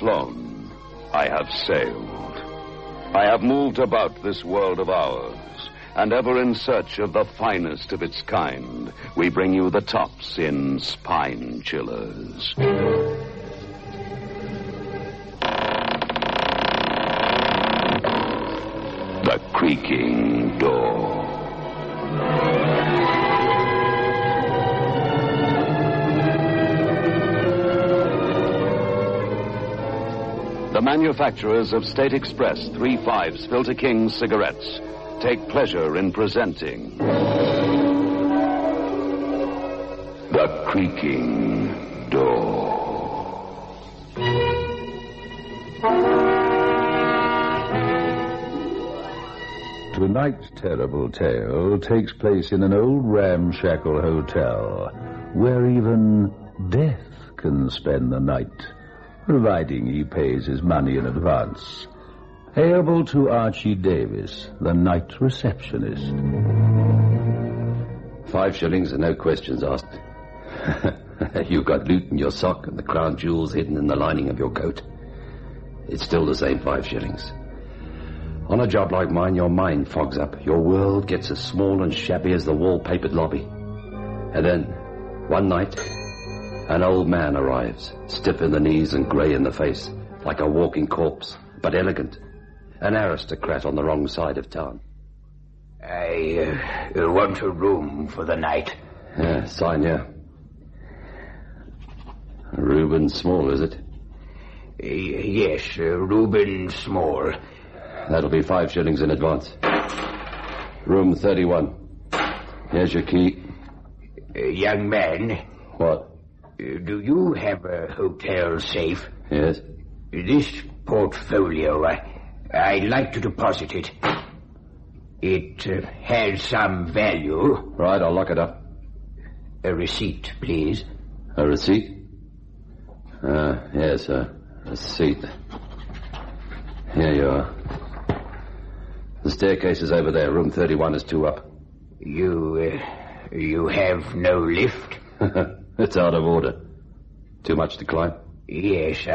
flown. I have sailed. I have moved about this world of ours, and ever in search of the finest of its kind, we bring you the tops in spine chillers. The Creaking Door. The manufacturers of State Express 3/5 Filter King cigarettes take pleasure in presenting The Creaking Door. Tonight's terrible tale takes place in an old ramshackle hotel where even death can spend the night, providing he pays his money in advance. Payable to Archie Davis, the night receptionist. 5 shillings and no questions asked. You've got loot in your sock and the crown jewels hidden in the lining of your coat. It's still the same 5 shillings. On a job like mine, your mind fogs up. Your world gets as small and shabby as the wallpapered lobby. And then, one night, an old man arrives, stiff in the knees and grey in the face, like a walking corpse, but elegant. An aristocrat on the wrong side of town. I want a room for the night. Yeah, sign here. Reuben Small, is it? Yes, Reuben Small. That'll be 5 shillings in advance. Room 31. Here's your key. Young man. What? Do you have a hotel safe? Yes. This portfolio, I'd like to deposit it. It has some value. Right, I'll lock it up. A receipt, please. A receipt? Yes, a receipt. Here you are. The staircase is over there. Room 31 is 2 up. You have no lift? It's out of order. Too much to climb? Yes,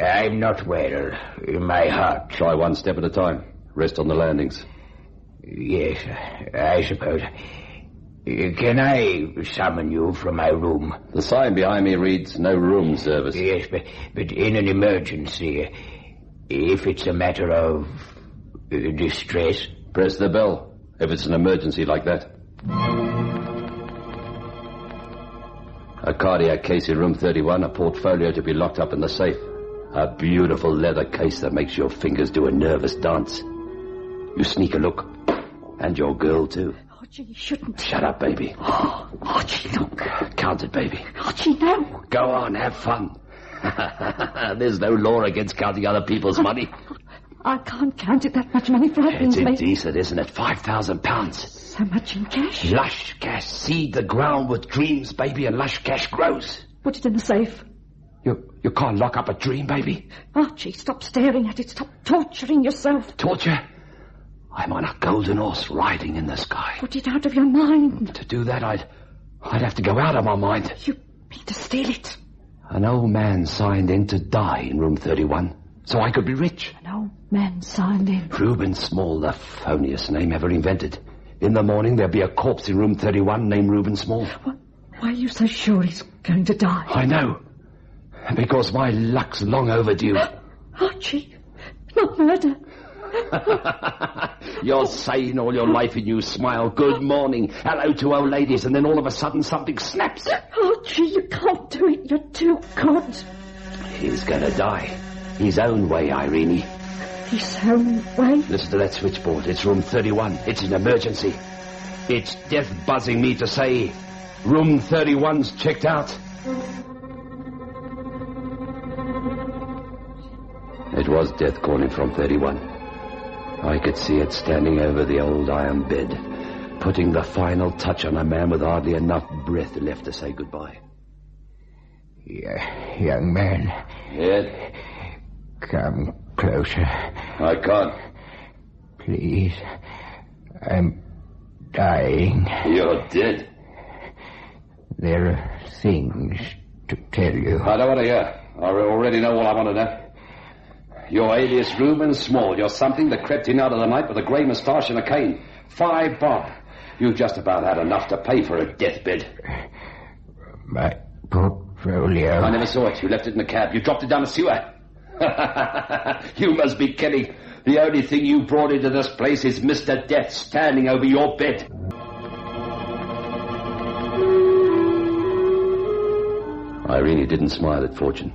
I'm not well in my heart. Try 1 step at a time. Rest on the landings. Yes, I suppose. Can I summon you from my room? The sign behind me reads, no room service. Yes, but in an emergency, if it's a matter of distress. Press the bell, if it's an emergency like that. A cardiac case in room 31, a portfolio to be locked up in the safe. A beautiful leather case that makes your fingers do a nervous dance. You sneak a look. And your girl, too. Archie, you shouldn't. Shut up, baby. Oh, Archie, look. Count it, baby. Archie, no. Go on, have fun. There's no law against counting other people's money. I can't count it. That much money frightens me. It's indecent, isn't it? £5,000. So much in cash? Lush cash. Seed the ground with dreams, baby, and lush cash grows. Put it in the safe. You can't lock up a dream, baby. Archie, stop staring at it. Stop torturing yourself. Torture? I'm on a golden horse riding in the sky. Put it out of your mind. To do that, I'd have to go out of my mind. You mean to steal it? An old man signed in to die in room 31, so I could be rich. An old man signed in? Reuben Small, the phoniest name ever invented. In the morning, there'll be a corpse in room 31 named Reuben Small. Why are you so sure he's going to die? I know. Because my luck's long overdue. Archie, not murder. You're sane all your life and you smile. Good morning. Hello to old ladies, and then all of a sudden something snaps. Archie, you can't do it. You're too good. He's gonna die. His own way, Irene. His own way? Listen to that switchboard. It's room 31. It's an emergency. It's death buzzing me to say, room 31's checked out. It was death calling from 31. I could see it standing over the old iron bed, putting the final touch on a man with hardly enough breath left to say goodbye. Yeah, young man. Yes? Come closer. I can't. Please. I'm dying. You're dead. There are things to tell you. I don't want to hear. I already know all I want to know. You're alias Reuben Small. You're something that crept in out of the night with a grey moustache and a cane. 5 bob. You've just about had enough to pay for a deathbed. My portfolio. I never saw it. You left it in the cab. You dropped it down the sewer. You must be kidding. The only thing you brought into this place is Mr. Death standing over your bed. Irene didn't smile at fortune.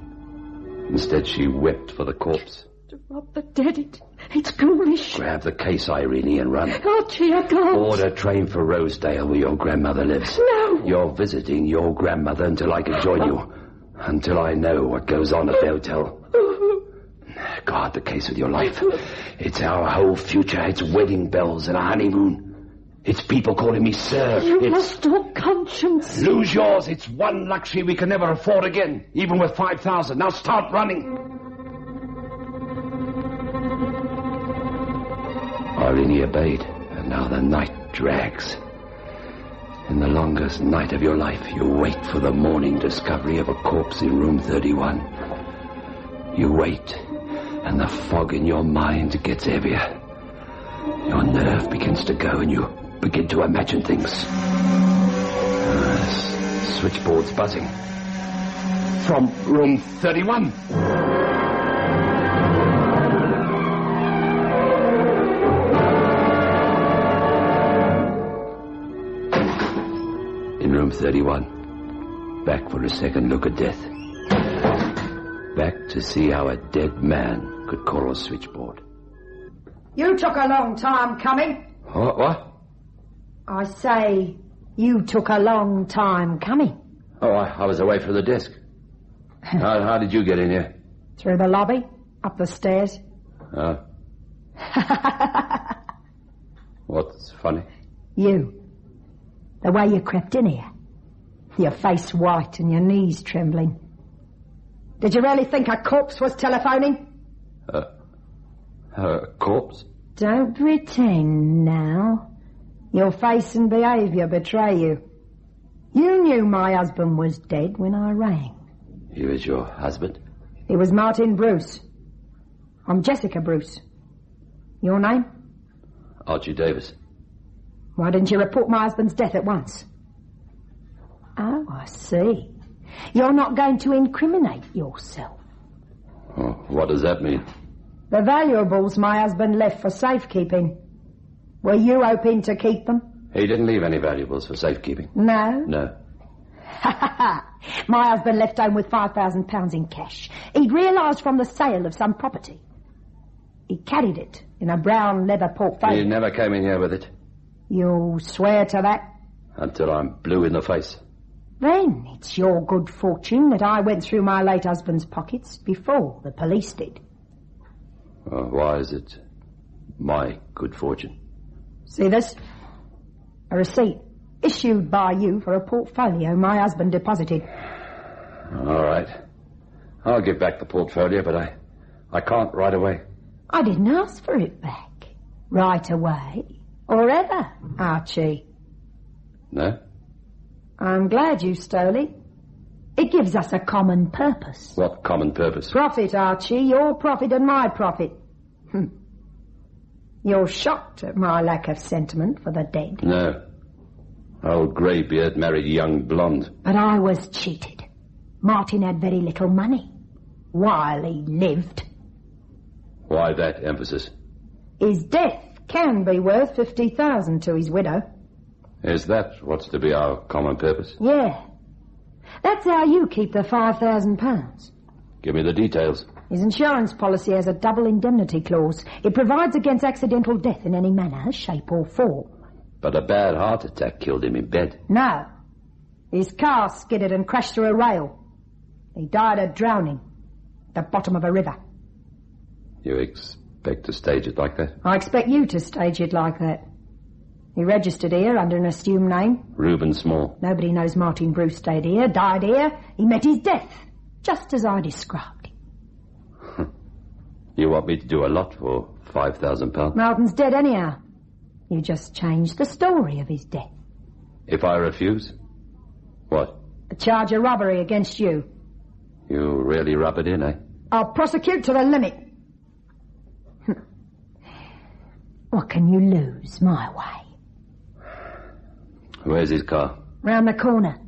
Instead, she wept for the corpse. To rob the dead, it's ghoulish. Grab the case, Irene, and run. Archie, I can't. Board a train for Rosedale, where your grandmother lives. No. You're visiting your grandmother until I can join you. Until I know what goes on at the hotel. Guard the case with your life. It's our whole future. It's wedding bells and a honeymoon. It's people calling me sir. You lost all conscience. Lose yours. It's one luxury we can never afford again, even with 5,000. Now start running. Irene obeyed, and now the night drags. In the longest night of your life, you wait for the morning discovery of a corpse in room 31. You wait, and the fog in your mind gets heavier. Your nerve begins to go, and you begin to imagine things. Switchboard's buzzing. From room 31. In room 31. Back for a second look at death. Back to see how a dead man could call a switchboard. You took a long time coming. What? I say, you took a long time coming. Oh, I was away from the desk. How did you get in here? Through the lobby, up the stairs. Oh. What's funny? You. The way you crept in here. Your face white and your knees trembling. Did you really think a corpse was telephoning? A corpse? Don't pretend now. Your face and behaviour betray you. You knew my husband was dead when I rang. He was your husband? He was Martin Bruce. I'm Jessica Bruce. Your name? Archie Davis. Why didn't you report my husband's death at once? Oh, I see. You're not going to incriminate yourself. Oh, what does that mean? The valuables my husband left for safekeeping. Were you hoping to keep them? He didn't leave any valuables for safekeeping. No? No. My husband left home with £5,000 in cash. He'd realised from the sale of some property. He carried it in a brown leather portfolio. He never came in here with it. You swear to that? Until I'm blue in the face. Then it's your good fortune that I went through my late husband's pockets before the police did. Why is it my good fortune? See this? A receipt issued by you for a portfolio my husband deposited. All right. I'll give back the portfolio, but I can't right away. I didn't ask for it back. Right away. Or ever, Archie. No? I'm glad you stole it. It gives us a common purpose. What common purpose? Profit, Archie. Your profit and my profit. You're shocked at my lack of sentiment for the dead. No. Old greybeard married a young blonde. But I was cheated. Martin had very little money while he lived. Why that emphasis? His death can be worth 50,000 to his widow. Is that what's to be our common purpose? Yeah. That's how you keep the £5,000. Give me the details. His insurance policy has a double indemnity clause. It provides against accidental death in any manner, shape or form. But a bad heart attack killed him in bed. No. His car skidded and crashed through a rail. He died of drowning at the bottom of a river. You expect to stage it like that? I expect you to stage it like that. He registered here under an assumed name. Reuben Small. Nobody knows Martin Bruce stayed here, died here. He met his death, just as I described it. You want me to do a lot for £5,000? Martin's dead anyhow. You just changed the story of his death. If I refuse? What? A charge of robbery against you. You really rub it in, eh? I'll prosecute to the limit. What can you lose my way? Where's his car? Round the corner.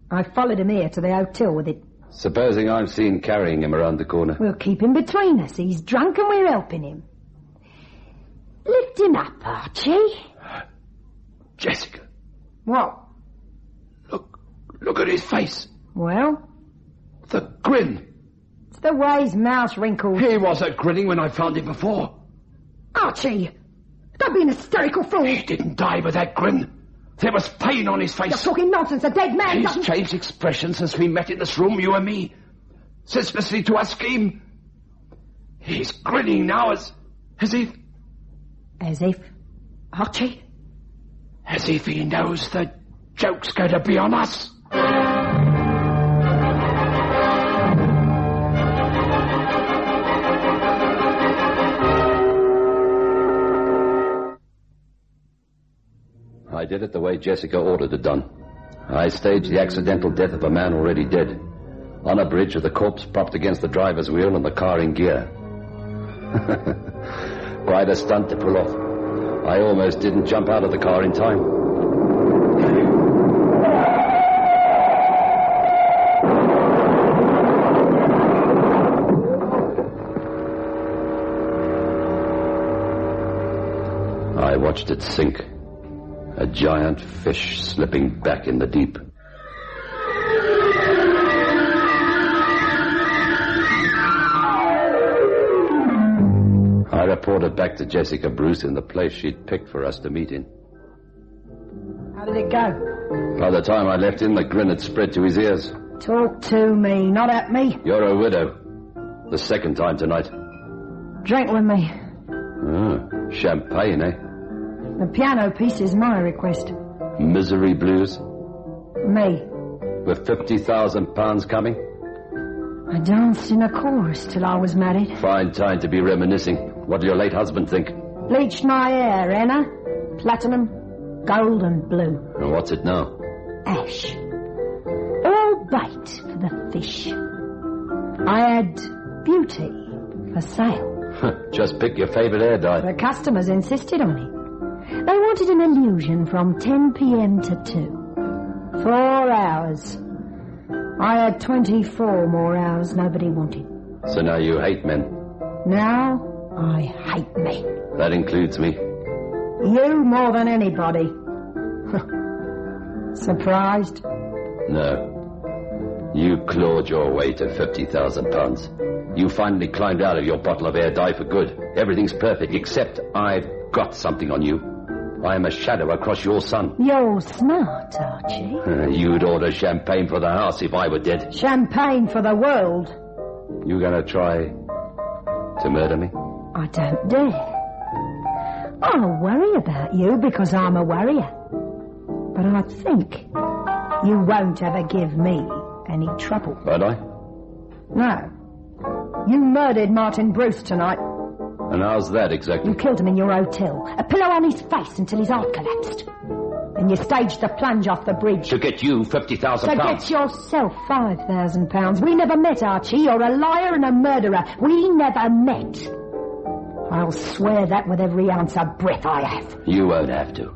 I followed him here to the hotel with it. Supposing I'm seen carrying him around the corner. We'll keep him between us. He's drunk and we're helping him. Lift him up, Archie. Jessica. What? Look at his face. Well? The grin. It's the way his mouth's wrinkled. He wasn't grinning when I found him before. Archie! Don't be an hysterical fool. He didn't die with that grin. There was pain on his face. You're talking nonsense. A dead man He's changed expression since we met in this room, you and me. Since listening to our scheme. He's grinning now as if... As if? Archie? As if he knows the joke's going to be on us. I did it the way Jessica ordered it done. I staged the accidental death of a man already dead. On a bridge with the corpse propped against the driver's wheel and the car in gear. Quite a stunt to pull off. I almost didn't jump out of the car in time. I watched it sink. A giant fish slipping back in the deep. I reported back to Jessica Bruce in the place she'd picked for us to meet in. How did it go? By the time I left him, the grin had spread to his ears. Talk to me, not at me. You're a widow. The second time tonight. Drink with me. Oh, champagne, eh? The piano piece is my request. Misery blues? Me. With £50,000 coming? I danced in a chorus till I was married. Fine time to be reminiscing. What did your late husband think? Bleached my hair, Anna. Platinum, gold and blue. And what's it now? Ash. All bait for the fish. I had beauty for sale. Just pick your favourite hair dye. The customers insisted on it. They wanted an illusion from 10 p.m. to 2. 4 hours. I had 24 more hours nobody wanted. So now you hate men? Now I hate me. That includes me. You more than anybody. Surprised? No. You clawed your way to £50,000. You finally climbed out of your bottle of air dye for good. Everything's perfect, except I've got something on you. I am a shadow across your sun. You're smart, Archie. You'd order champagne for the house if I were dead. Champagne for the world. You gonna try to murder me? I don't dare. I'll worry about you because I'm a warrior. But I think you won't ever give me any trouble. Won't I? No. You murdered Martin Bruce tonight. And how's that exactly? You killed him in your hotel. A pillow on his face until his heart collapsed. Then you staged the plunge off the bridge. To get you £50,000. To get yourself £5,000. We never met, Archie. You're a liar and a murderer. We never met. I'll swear that with every ounce of breath I have. You won't have to.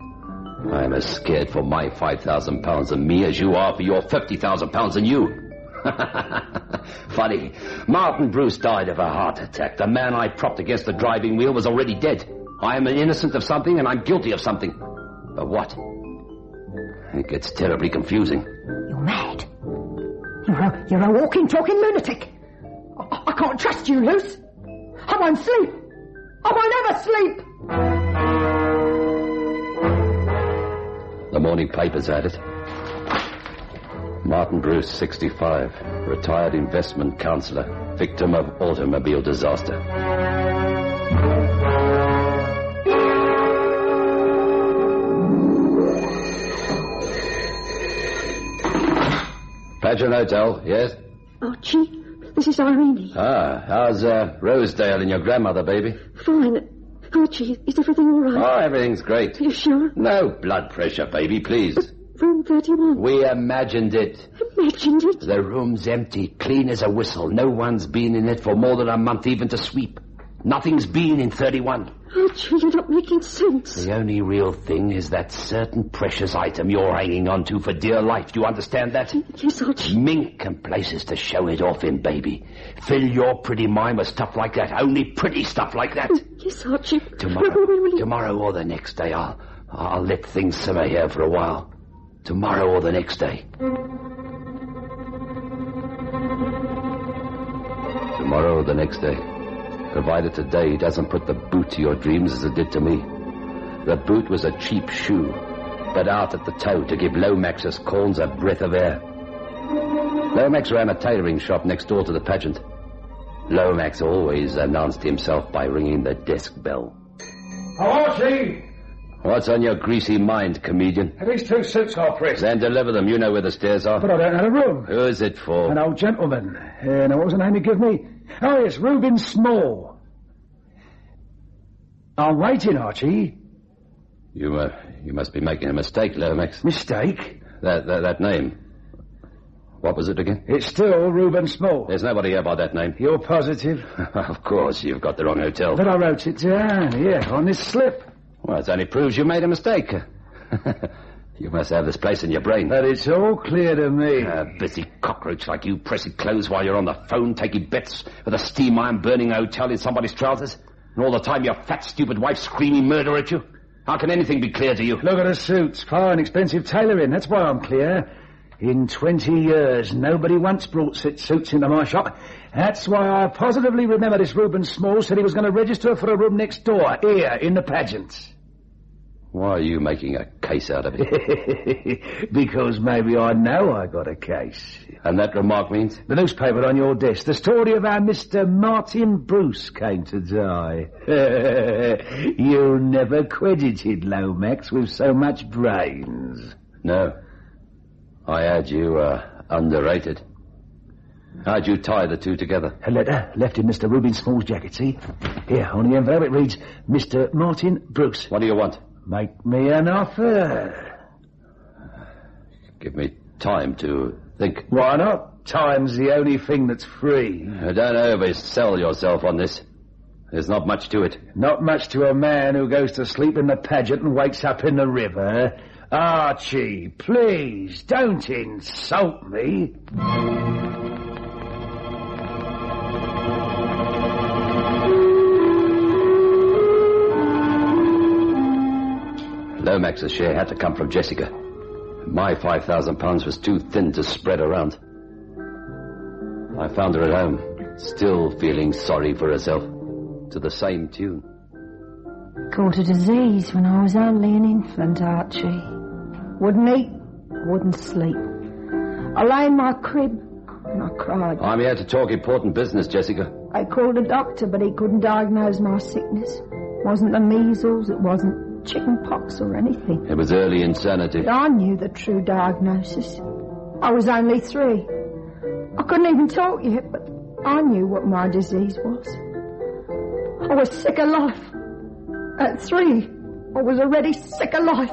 I'm as scared for my £5,000 and me as you are for your £50,000 and you. Funny. Martin Bruce died of a heart attack. The man I propped against the driving wheel was already dead. I am innocent of something and I'm guilty of something. But what? It gets terribly confusing. You're mad. You're a walking, talking lunatic. I can't trust you, Luce. I won't sleep. I won't ever sleep. The morning papers had it. Martin Bruce, 65, retired investment counselor, victim of automobile disaster. Pageant Hotel, yes? Archie, this is Irene. Ah, how's Rosedale and your grandmother, baby? Fine. Archie, is everything all right? Oh, everything's great. Are you sure? No blood pressure, baby, please. Room room 31. We imagined it. Imagined it? The room's empty, clean as a whistle. No one's been in it for more than a month even to sweep. Nothing's been in 31. Archie, you're not making sense. The only real thing is that certain precious item you're hanging on to for dear life. Do you understand that? Yes, Archie. Mink and places to show it off in, baby. Fill your pretty mind with stuff like that. Only pretty stuff like that. Yes, Archie. Tomorrow or the next day, I'll let things simmer here for a while. Tomorrow or the next day. Tomorrow or the next day. Provided today doesn't put the boot to your dreams as it did to me. The boot was a cheap shoe, but out at the toe to give Lomax's corns a breath of air. Lomax ran a tailoring shop next door to the pageant. Lomax always announced himself by ringing the desk bell. Archie! What's on your greasy mind, comedian? These 2 suits are pressed. Then deliver them. You know where the stairs are. But I don't have a room. Who is it for? An old gentleman. Now, what was the name he gave me? Oh, yes, Reuben Small. I'm waiting, Archie. You must be making a mistake, Lomax. Mistake? That name. What was it again? It's still Reuben Small. There's nobody here by that name. You're positive? Of course, you've got the wrong hotel. But I wrote it down, on this slip. Well, it only proves you made a mistake. You must have this place in your brain. But it's all clear to me. A busy cockroach like you, pressing clothes while you're on the phone, taking bets with a steam iron burning a hotel in somebody's trousers. And all the time your fat, stupid wife screaming murder at you. How can anything be clear to you? Look at the suits. Fine, expensive tailoring. That's why I'm clear. In 20 years, nobody once brought suits into my shop. That's why I positively remember this Reuben Small said he was going to register for a room next door, here, in the pageant. Why are you making a case out of it? Because maybe I know I got a case. And that remark means? The newspaper on your desk. The story of how Mr. Martin Bruce came to die. You never credited Lomax with so much brains. No. I had you underrated. How'd you tie the two together? A letter left in Mr. Reuben Small's jacket, see? Here, on the envelope it reads, Mr. Martin Bruce. What do you want? Make me an offer. Give me time to think. Why not? Time's the only thing that's free. Don't oversell yourself on this. There's not much to it. Not much to a man who goes to sleep in the pageant and wakes up in the river. Archie, please, don't insult me. Lomax's share had to come from Jessica. My £5,000 was too thin to spread around. I found her at home, still feeling sorry for herself, to the same tune. Caught a disease when I was only an infant, Archie. Wouldn't eat, wouldn't sleep. I lay in my crib and I cried. I'm here to talk important business, Jessica. I called a doctor, but he couldn't diagnose my sickness. It wasn't the measles, it wasn't chicken pox or anything. It was early insanity. I knew the true diagnosis. I was only 3. I couldn't even talk yet, but I knew what my disease was. I was sick of life. At 3, I was already sick of life.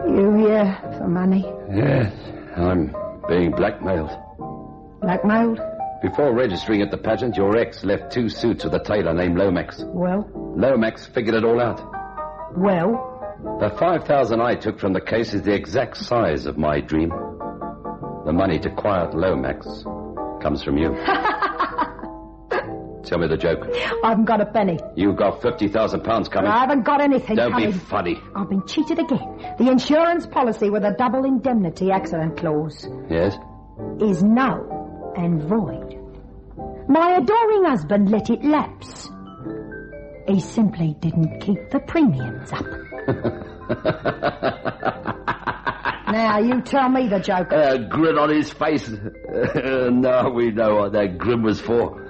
You here for money? Yes, I'm being blackmailed. Blackmailed? Before registering at the pageant, your ex left 2 suits with a tailor named Lomax. Well? Lomax figured it all out. Well? The 5,000 I took from the case is the exact size of my dream. The money to quiet Lomax comes from you. Tell me the joke. I haven't got a penny. You've got £50,000 coming. I haven't got anything Don't coming. be funny. I've been cheated again. The insurance policy with a double indemnity accident clause Yes? is null and void. My adoring husband let it lapse. He simply didn't keep the premiums up. Now, you tell me the joke. Grin on his face. Now we know what that grin was for.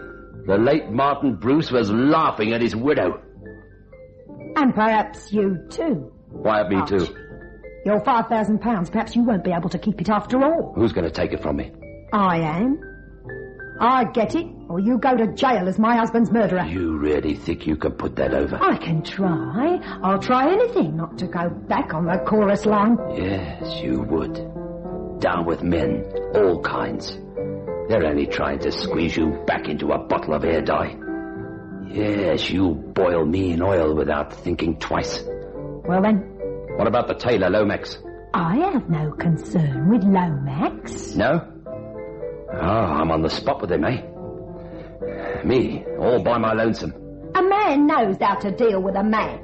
The late Martin Bruce was laughing at his widow. And perhaps you too. Why me too? Your £5,000, perhaps you won't be able to keep it after all. Who's going to take it from me? I am. I get it, or you go to jail as my husband's murderer. You really think you can put that over? I can try. I'll try anything not to go back on the chorus line. Yes, you would. Down with men, all kinds. They're only trying to squeeze you back into a bottle of air dye. Yes, you boil me in oil without thinking twice. Well then? What about the tailor, Lomax? I have no concern with Lomax. No? I'm on the spot with him, eh? Me, all by my lonesome. A man knows how to deal with a man.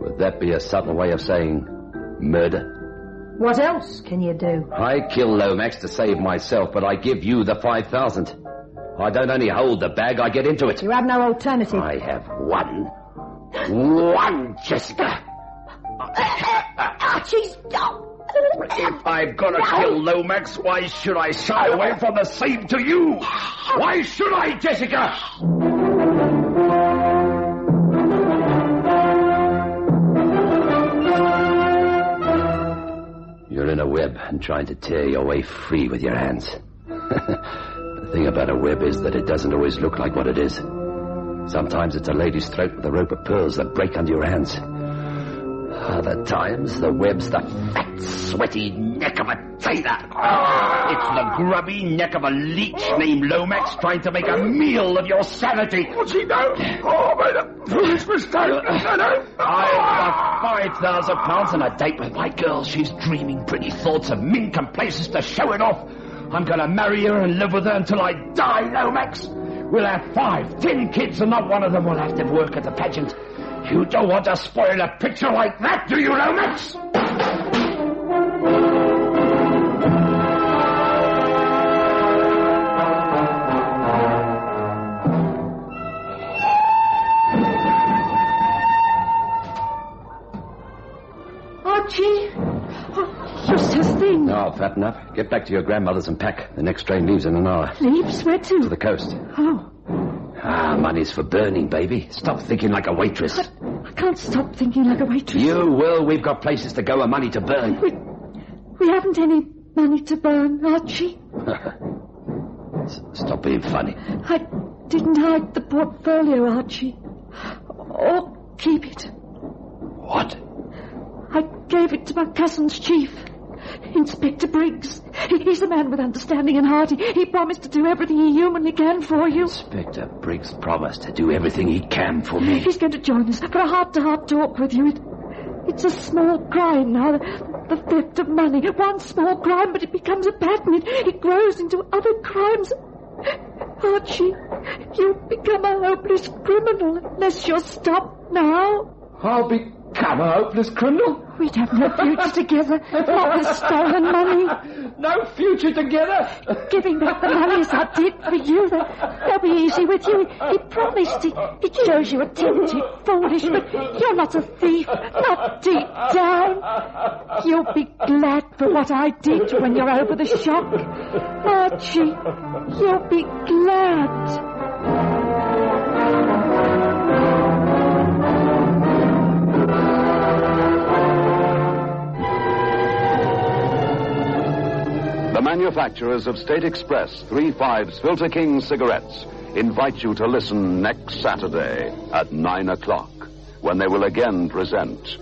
Would that be a subtle way of saying murder? What else can you do? I kill Lomax to save myself, but I give you the 5,000. I don't only hold the bag, I get into it. You have no alternative. I have one. One, Jessica. Archie, stop. If I've got to kill Lomax, why should I shy away from the same to you? Why should I, Jessica? You're in a web and trying to tear your way free with your hands. The thing about a web is that it doesn't always look like what it is. Sometimes it's a lady's throat with a rope of pearls that break under your hands. Other times, the web's the fat, sweaty neck of a tailor. It's the grubby neck of a leech named Lomax trying to make a meal of your sanity. What's he know? Oh, I made a foolish mistake. I've got 5,000 pounds and a date with my girl. She's dreaming pretty thoughts of mink and places to show it off. I'm going to marry her and live with her until I die, Lomax. We'll have 5, 10 kids and not one of them will have to work at the pageant. You don't want to spoil a picture like that, do you, Lomax? Archie, you're so thin. No, fatten up. Get back to your grandmother's and pack. The next train leaves in an hour. Leaves? Where to? To the coast. Oh. Money's for burning, baby. Stop thinking like a waitress. I can't stop thinking like a waitress. You will. We've got places to go and money to burn. We haven't any money to burn, Archie. Stop being funny. I didn't hide the portfolio, Archie. Or keep it. What? I gave it to my cousin's chief, Inspector Briggs. He's a man with understanding and heart. He promised to do everything he humanly can for you. Inspector Briggs promised to do everything he can for me. He's going to join us for a heart-to-heart talk with you. It's a small crime now, the theft of money. One small crime, but it becomes a pattern. It grows into other crimes. Archie, you'll become a hopeless criminal unless you're stopped now. I'll become a hopeless criminal? We'd have no future together, not with stolen money. No future together? Giving back the money as I did for you, that'll be easy with you. He promised. It shows you are tempted, foolish, but you're not a thief, not deep down. You'll be glad for what I did when you're over the shock. Archie, you'll be glad. The manufacturers of State Express 3/5 Filter King cigarettes invite you to listen next Saturday at 9 o'clock when they will again present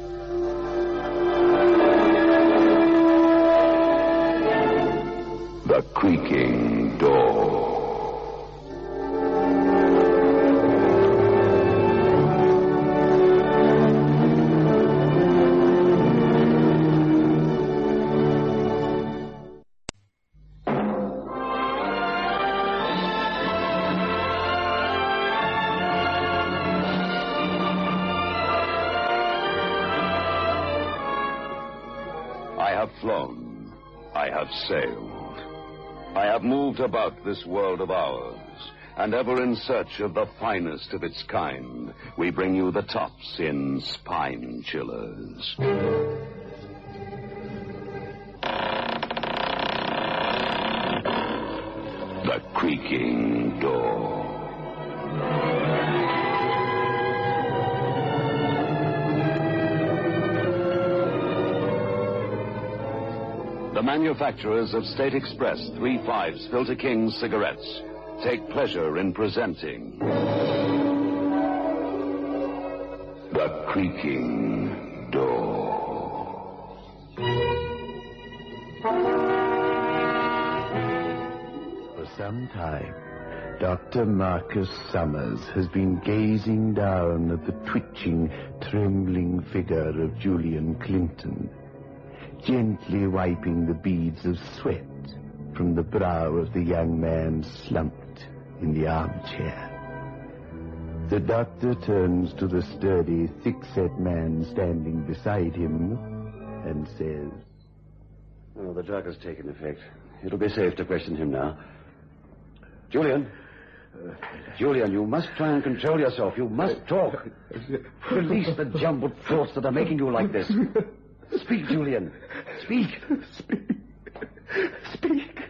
The Creaking Door. I have flown. I have sailed. I have moved about this world of ours, and ever in search of the finest of its kind, we bring you the tops in spine chillers. The Creaking Door. The manufacturers of State Express 3/5 Filter King cigarettes take pleasure in presenting The Creaking Door. For some time, Dr. Marcus Summers has been gazing down at the twitching, trembling figure of Julian Clinton, gently wiping the beads of sweat from the brow of the young man slumped in the armchair. The doctor turns to the sturdy, thick-set man standing beside him and says, "Oh, the drug has taken effect. It'll be safe to question him now. Julian. Julian, you must try and control yourself. You must talk. Release the jumbled thoughts that are making you like this. Speak, Julian. Speak. Speak.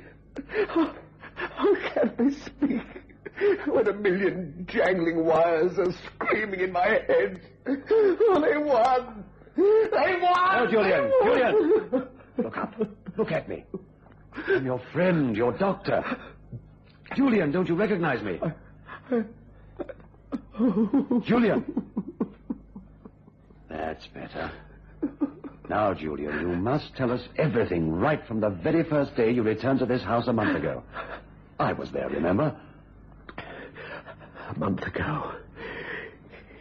How can I speak when a million jangling wires are screaming in my head? Oh, they won! They won! Oh, Julian! Look up. Look at me. I'm your friend, your doctor. Julian, don't you recognize me? Julian! That's better. Now, Julian, you must tell us everything right from the very first day you returned to this house a month ago. I was there, remember? A month ago.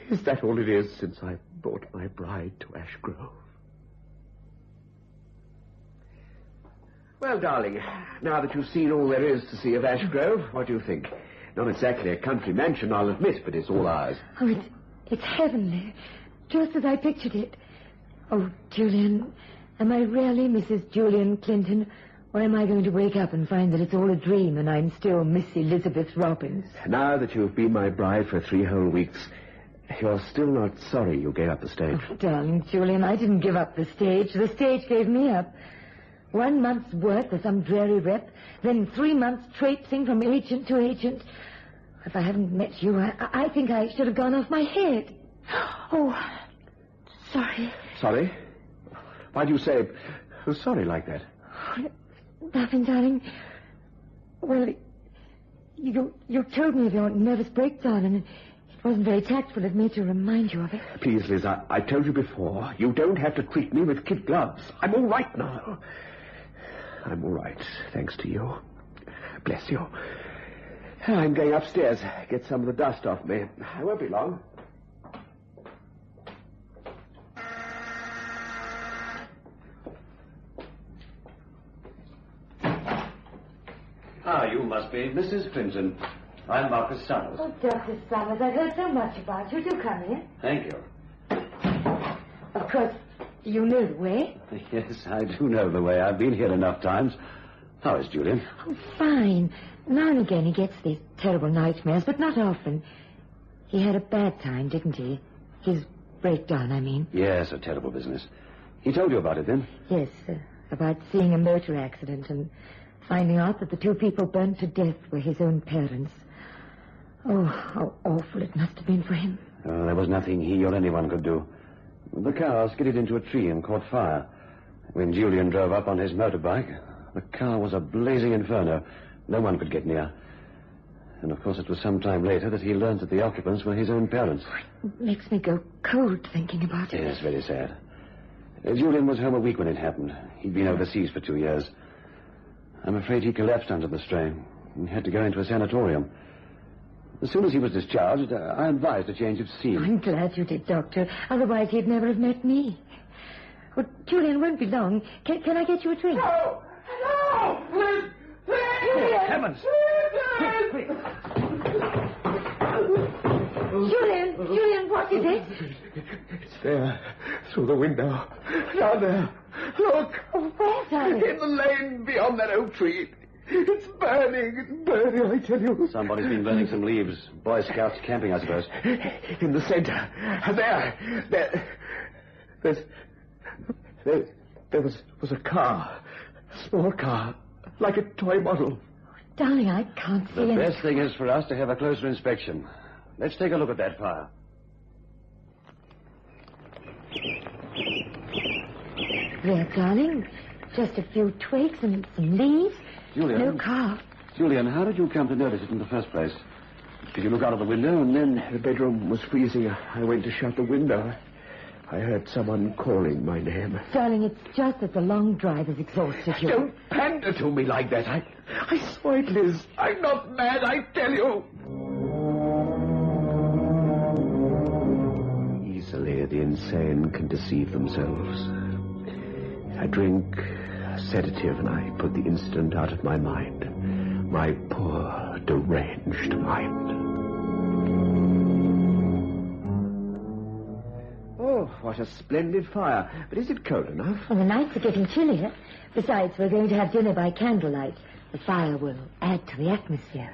Is that all it is since I brought my bride to Ashgrove? Well, darling, now that you've seen all there is to see of Ashgrove, what do you think? Not exactly a country mansion, I'll admit, but it's all ours. Oh, it's heavenly. Just as I pictured it. Oh, Julian, am I really Mrs. Julian Clinton, or am I going to wake up and find that it's all a dream and I'm still Miss Elizabeth Robbins? Now that you've been my bride for 3 whole weeks, you're still not sorry you gave up the stage? Oh, darling Julian, I didn't give up the stage. The stage gave me up. 1 month's work for some dreary rep, then 3 months traipsing from agent to agent. If I hadn't met you, I think I should have gone off my head. Oh, sorry. Sorry? Why do you say sorry like that? Oh, nothing, darling. Well, you told me of your nervous breakdown, and it wasn't very tactful of me to remind you of it. Please, Liz, I told you before, you don't have to treat me with kid gloves. I'm all right now. I'm all right, thanks to you. Bless you. I'm going upstairs, get some of the dust off me. I won't be long. Ah, you must be Mrs. Clinton. I'm Marcus Summers. Oh, Dr. Summers, I've heard so much about you. Do come in. Thank you. Of course, you know the way. Yes, I do know the way. I've been here enough times. How is Julian? Oh, fine. Now and again he gets these terrible nightmares, but not often. He had a bad time, didn't he? His breakdown, I mean. Yes, a terrible business. He told you about it then? Yes, about seeing a motor accident and finding out that the 2 people burnt to death were his own parents. Oh, how awful it must have been for him. Oh, there was nothing he or anyone could do. The car skidded into a tree and caught fire. When Julian drove up on his motorbike, the car was a blazing inferno. No one could get near. And, of course, it was some time later that he learned that the occupants were his own parents. It makes me go cold thinking about it. Yes, very sad. Julian was home a week when it happened. He'd been overseas for 2 years. I'm afraid he collapsed under the strain and had to go into a sanatorium. As soon as he was discharged, I advised a change of scene. I'm glad you did, Doctor. Otherwise, he'd never have met me. Well, Julian won't be long. Can I get you a drink? No! No! Please! Julian! Oh, heavens! Quick! Julian, what is it? It's there, through the window. Down there. Look! Oh, where, darling? In the lane beyond that oak tree. It's burning, I tell you. Somebody's been burning some leaves. Boy Scouts camping, I suppose. In the center. There was a car. A small car. Like a toy model. Darling, I can't see The it. best thing is for us to have a closer inspection. Let's take a look at that fire. There, darling. Just a few twigs and some leaves. Julian. No car. Julian, how did you come to notice it in the first place? Did you look out of the window and then... The bedroom was freezing. I went to shut the window. I heard someone calling my name. Darling, it's just that the long drive has exhausted you. Don't pander to me like that. I saw it, Liz. I'm not mad, I tell you. Easily the insane can deceive themselves. I drink a sedative and I put the incident out of my mind. My poor, deranged mind. Oh, what a splendid fire. But is it cold enough? Well, the nights are getting chillier. Besides, we're going to have dinner by candlelight. The fire will add to the atmosphere.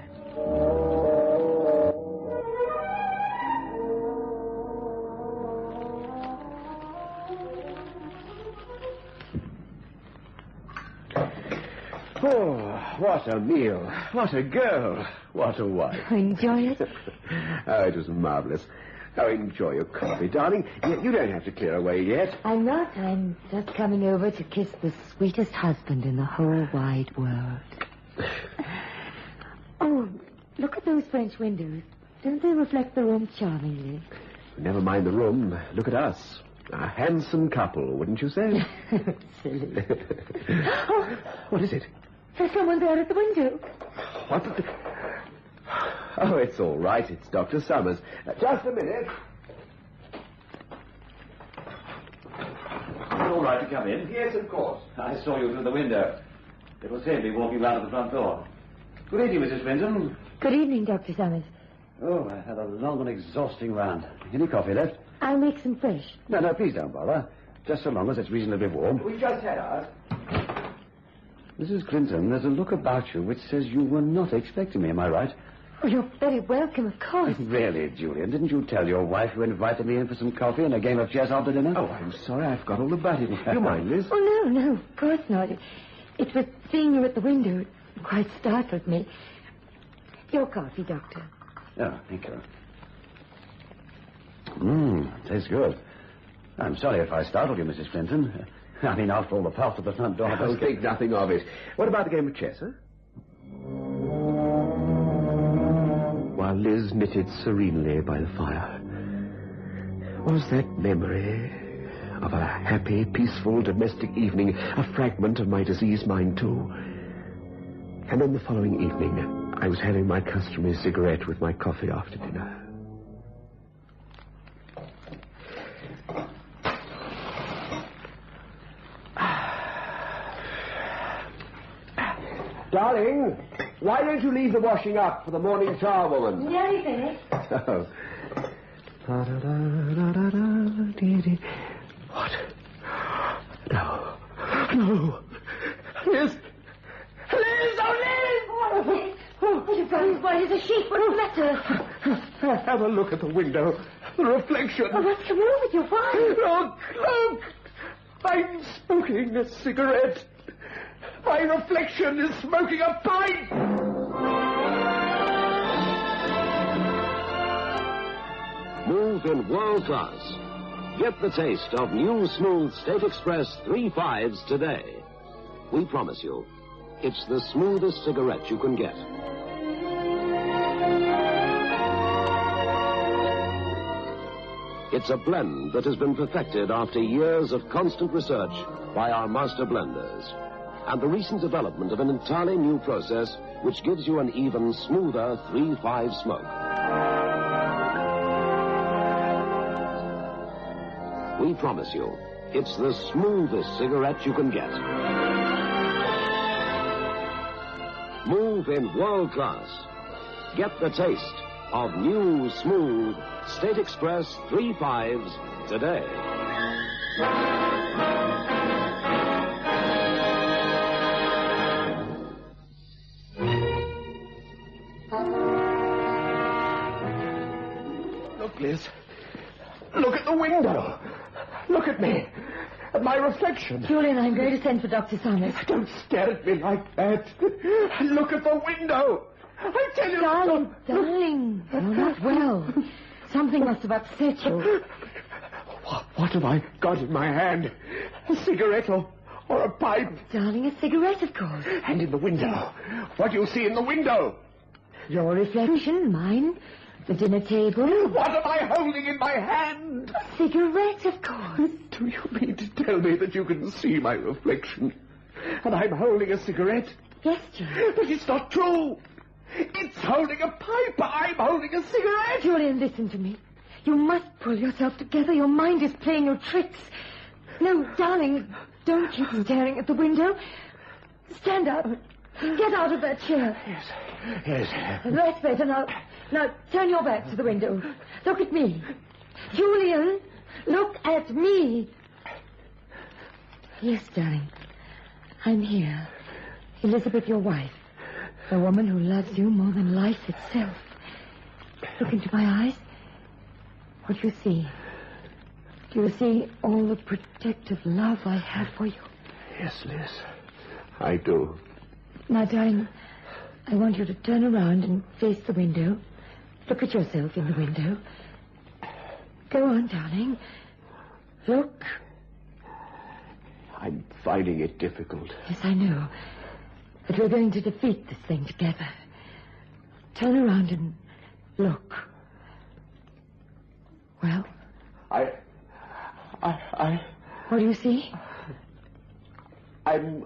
Oh, what a meal. What a girl. What a wife. Enjoy it? Oh, it was marvelous. Oh, enjoy your coffee, darling. You don't have to clear away yet. I'm not. I'm just coming over to kiss the sweetest husband in the whole wide world. Oh, look at those French windows. Don't they reflect the room charmingly? Never mind the room. Look at us. A handsome couple, wouldn't you say? Silly. Oh, what is it? There's someone there at the window. What the... Oh, it's all right. It's Dr. Summers. Just a minute. All right to come in? Yes, of course. I saw you through the window. It was Haley walking round to the front door. Good evening, Mrs. Fenton. Good evening, Dr. Summers. Oh, I had a long and exhausting round. Any coffee left? I'll make some fresh. No, please don't bother. Just so long as it's reasonably warm. We just had ours. Mrs. Clinton, there's a look about you which says you were not expecting me, am I right? Oh, you're very welcome, of course. Really, Julian, didn't you tell your wife you invited me in for some coffee and a game of chess after dinner? Oh, I'm sorry, I forgot all about it. You mind, Liz? Oh, no, of course not. It was seeing you at the window. It quite startled me. Your coffee, Doctor. Oh, thank you. Tastes good. I'm sorry if I startled you, Mrs. Clinton. I mean, after all, the path to the front door... I'll think nothing of it. What about the game of chess, huh? While Liz knitted serenely by the fire, was that memory of a happy, peaceful, domestic evening a fragment of my diseased mind, too? And then the following evening, I was having my customary cigarette with my coffee after dinner. Darling, why don't you leave the washing up for the morning charwoman? Nearly finished. Oh. What? No. Liz! Liz! Oh, Liz! Oh, you've got as white as a sheet. What's the matter? Have a look at the window. The reflection. Oh, what's the matter with your wife? Oh, cloak! I'm smoking a cigarette. My reflection is smoking a pipe! Move in world class. Get the taste of new smooth State Express 3.5s today. We promise you, it's the smoothest cigarette you can get. It's a blend that has been perfected after years of constant research by our master blenders. And the recent development of an entirely new process which gives you an even smoother 3.5 smoke. We promise you, it's the smoothest cigarette you can get. Move in world class. Get the taste of new, smooth State Express 3.5s today. Look, Liz. Look at the window. Look at me. At my reflection. Julian, I'm going to send for Dr. Summers. Don't stare at me like that. Look at the window. I tell you... Darling, you're not well. Something must have upset you. What have I got in my hand? A cigarette or Or a pipe? Darling, a cigarette, of course. And in the window. What do you see in the window? Your reflection, mine, the dinner table. What am I holding in my hand? A cigarette, of course. Do you mean to tell me that you can see my reflection? And I'm holding a cigarette? Yes, Julian. But it's not true. It's holding a pipe. I'm holding a cigarette. Julian, listen to me. You must pull yourself together. Your mind is playing you tricks. No, darling, don't keep staring at the window. Stand up. Get out of that chair. Yes. That's better. Now, turn your back to the window. Look at me. Julian, look at me. Yes, darling. I'm here. Elizabeth, your wife. The woman who loves you more than life itself. Look into my eyes. What do you see? Do you see all the protective love I have for you? Yes, Liz. I do. Now, darling, I want you to turn around and face the window. Look at yourself in the window. Go on, darling. Look. I'm finding it difficult. Yes, I know. But we're going to defeat this thing together. Turn around and look. Well? I... What do you see? I'm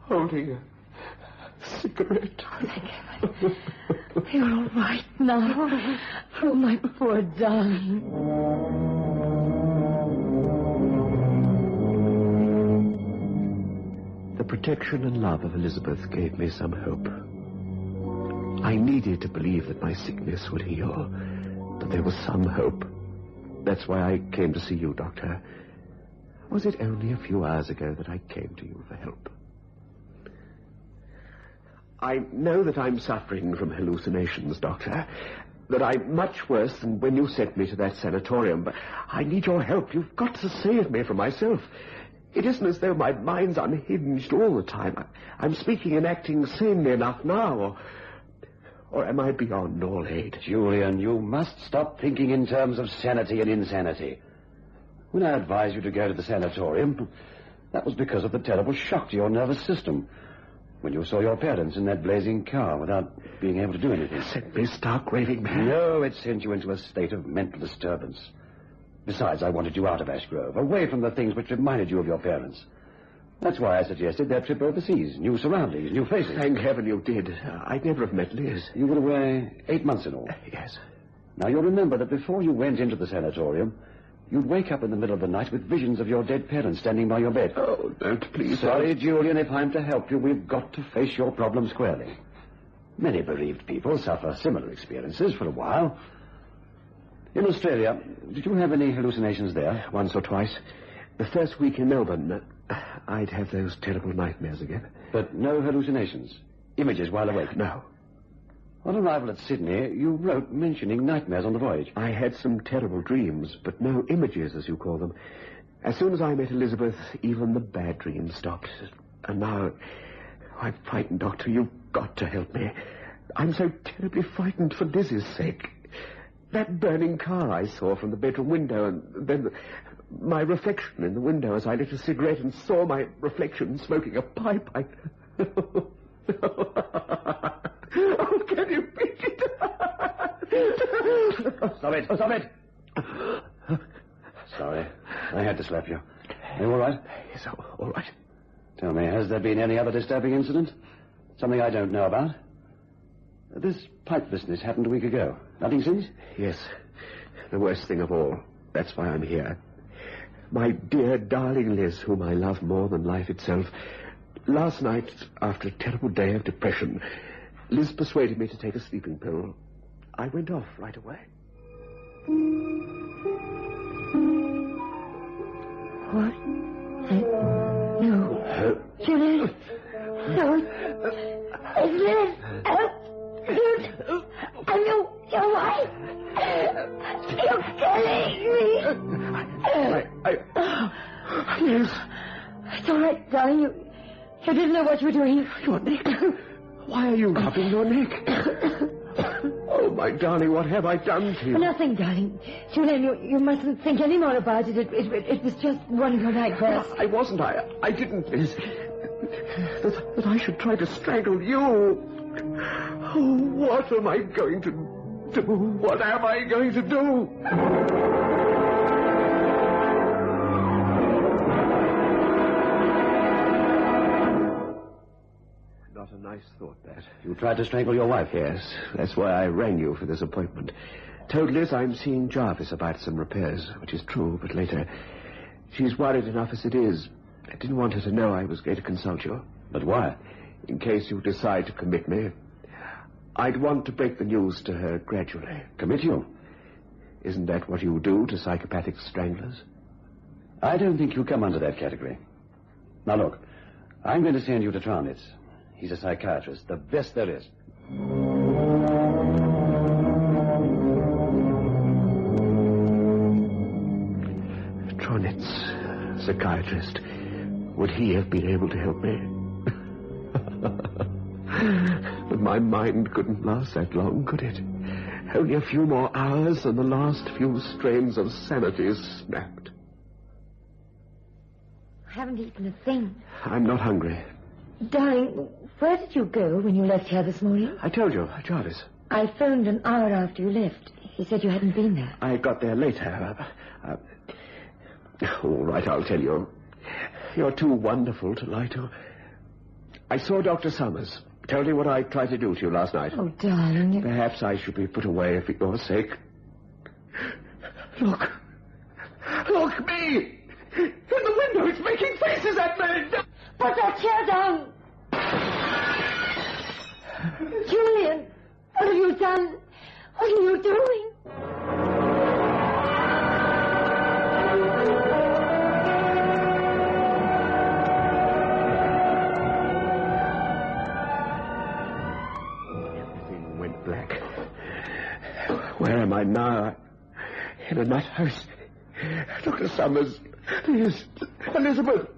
holding a cigarette. Thank heaven. You're all right now. Oh, my poor darling. The protection and love of Elizabeth gave me some hope. I needed to believe that my sickness would heal, that there was some hope. That's why I came to see you, Doctor. Was it only a few hours ago that I came to you for help? I know that I'm suffering from hallucinations, Doctor, that I'm much worse than when you sent me to that sanatorium, but I need your help. You've got to save me from myself. It isn't as though my mind's unhinged all the time. I'm speaking and acting sanely enough now, or am I beyond all aid? Julian, you must stop thinking in terms of sanity and insanity. When I advised you to go to the sanatorium, that was because of the terrible shock to your nervous system. When you saw your parents in that blazing car without being able to do anything. Sent me stark raving mad. No, it sent you into a state of mental disturbance. Besides, I wanted you out of Ash Grove, away from the things which reminded you of your parents. That's why I suggested that trip overseas. New surroundings, new faces. Thank heaven you did. I'd never have met Liz. You were away 8 months in all. Yes. Now, you'll remember that before you went into the sanatorium, you'd wake up in the middle of the night with visions of your dead parents standing by your bed. Oh, don't, please. Sorry, Julian, if I'm to help you, we've got to face your problem squarely. Many bereaved people suffer similar experiences for a while. In Australia, did you have any hallucinations there? Once or twice. The first week in Melbourne, I'd have those terrible nightmares again. But no hallucinations? Images while awake? No. On arrival at Sydney, you wrote mentioning nightmares on the voyage. I had some terrible dreams, but no images, as you call them. As soon as I met Elizabeth, even the bad dreams stopped. And now, I'm frightened, Doctor. You've got to help me. I'm so terribly frightened for Liz's sake. That burning car I saw from the bedroom window, and then my reflection in the window as I lit a cigarette and saw my reflection smoking a pipe. Oh, can you beat it? Stop it! Stop it! Sorry. I had to slap you. Are you all right? Yes, all right. Tell me, has there been any other disturbing incident? Something I don't know about? This pipe business happened a week ago. Nothing since? Yes. The worst thing of all. That's why I'm here. My dear, darling Liz, whom I love more than life itself. Last night, after a terrible day of depression, Liz persuaded me to take a sleeping pill. I went off right away. What? No. Julian. No. It's Liz. I'm your wife. You're killing me. Liz. It's all right, darling. You didn't know what you were doing. Your neck. Why are you rubbing your neck? Oh, my darling, what have I done to you? Nothing, darling. Julian, you mustn't think any more about it. It was just one of your nightmares. I wasn't. I didn't miss that I should try to strangle you. Oh, what am I going to do? What am I going to do? Not a nice thought, that. You tried to strangle your wife? Yes, that's why I rang you for this appointment. Told Liz I'm seeing Jarvis about some repairs, which is true, but later. She's worried enough as it is. I didn't want her to know I was going to consult you. But why? In case you decide to commit me. I'd want to break the news to her gradually. Commit you? Isn't that what you do to psychopathic stranglers? I don't think you come under that category. Now look, I'm going to send you to Trownitz. He's a psychiatrist, the best there is. Trownitz, psychiatrist. Would he have been able to help me? But my mind couldn't last that long, could it? Only a few more hours and the last few strains of sanity snapped. I haven't eaten a thing. I'm not hungry. Darling, where did you go when you left here this morning? I told you, Jarvis. I phoned an hour after you left. He said you hadn't been there. I got there later. All right, I'll tell you. You're too wonderful to lie to. I saw Dr. Summers. Told him what I tried to do to you last night. Oh, darling. Perhaps I should be put away for your sake. Look. Look, me! In the window, it's making faces at me! Put that chair down! Julian, what have you done? What are you doing? Everything went black. Where am I now? In a nut house. Dr. Summers. Liz. Elizabeth.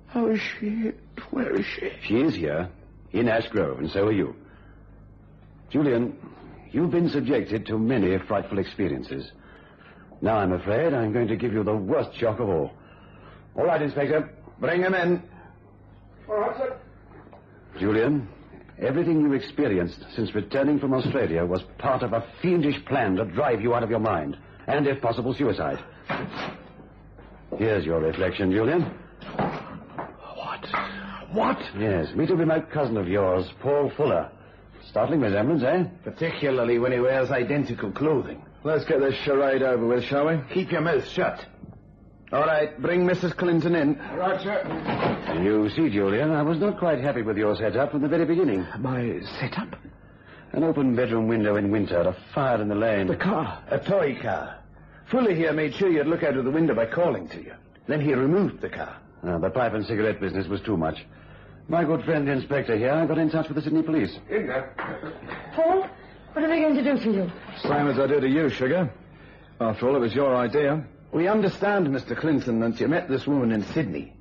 How is she? Where is she? She is here, in Ash Grove, and so are you. Julian, you've been subjected to many frightful experiences. Now, I'm afraid I'm going to give you the worst shock of all. All right, Inspector, bring him in. All right, sir. Julian, everything you experienced since returning from Australia was part of a fiendish plan to drive you out of your mind, and, if possible, suicide. Here's your reflection, Julian. What? Yes, meet a remote cousin of yours, Paul Fuller. Startling resemblance, eh? Particularly when he wears identical clothing. Let's get this charade over with, shall we? Keep your mouth shut. All right, bring Mrs. Clinton in. Right, sir. You see, Julian, I was not quite happy with your setup from the very beginning. My setup? An open bedroom window in winter, a fire in the lane. The car. A toy car. Fuller here made sure you'd look out of the window by calling to you. Then he removed the car. The pipe and cigarette business was too much. My good friend, the inspector here, got in touch with the Sydney police. In there. Paul, what are they going to do to you? Same as I do to you, Sugar. After all, it was your idea. We understand, Mr. Clinton, that you met this woman in Sydney.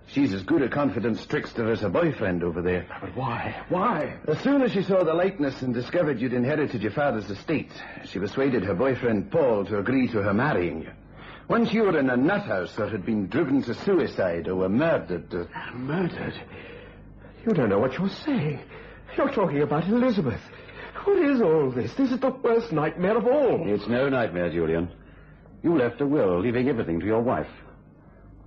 She's as good a confidence trickster as her boyfriend over there. But why? Why? As soon as she saw the likeness and discovered you'd inherited your father's estate, she persuaded her boyfriend Paul to agree to her marrying you. Once you were in a nut house or had been driven to suicide or were murdered. Murdered? You don't know what you're saying. You're talking about Elizabeth. What is all this? This is the worst nightmare of all. It's no nightmare, Julian. You left a will leaving everything to your wife.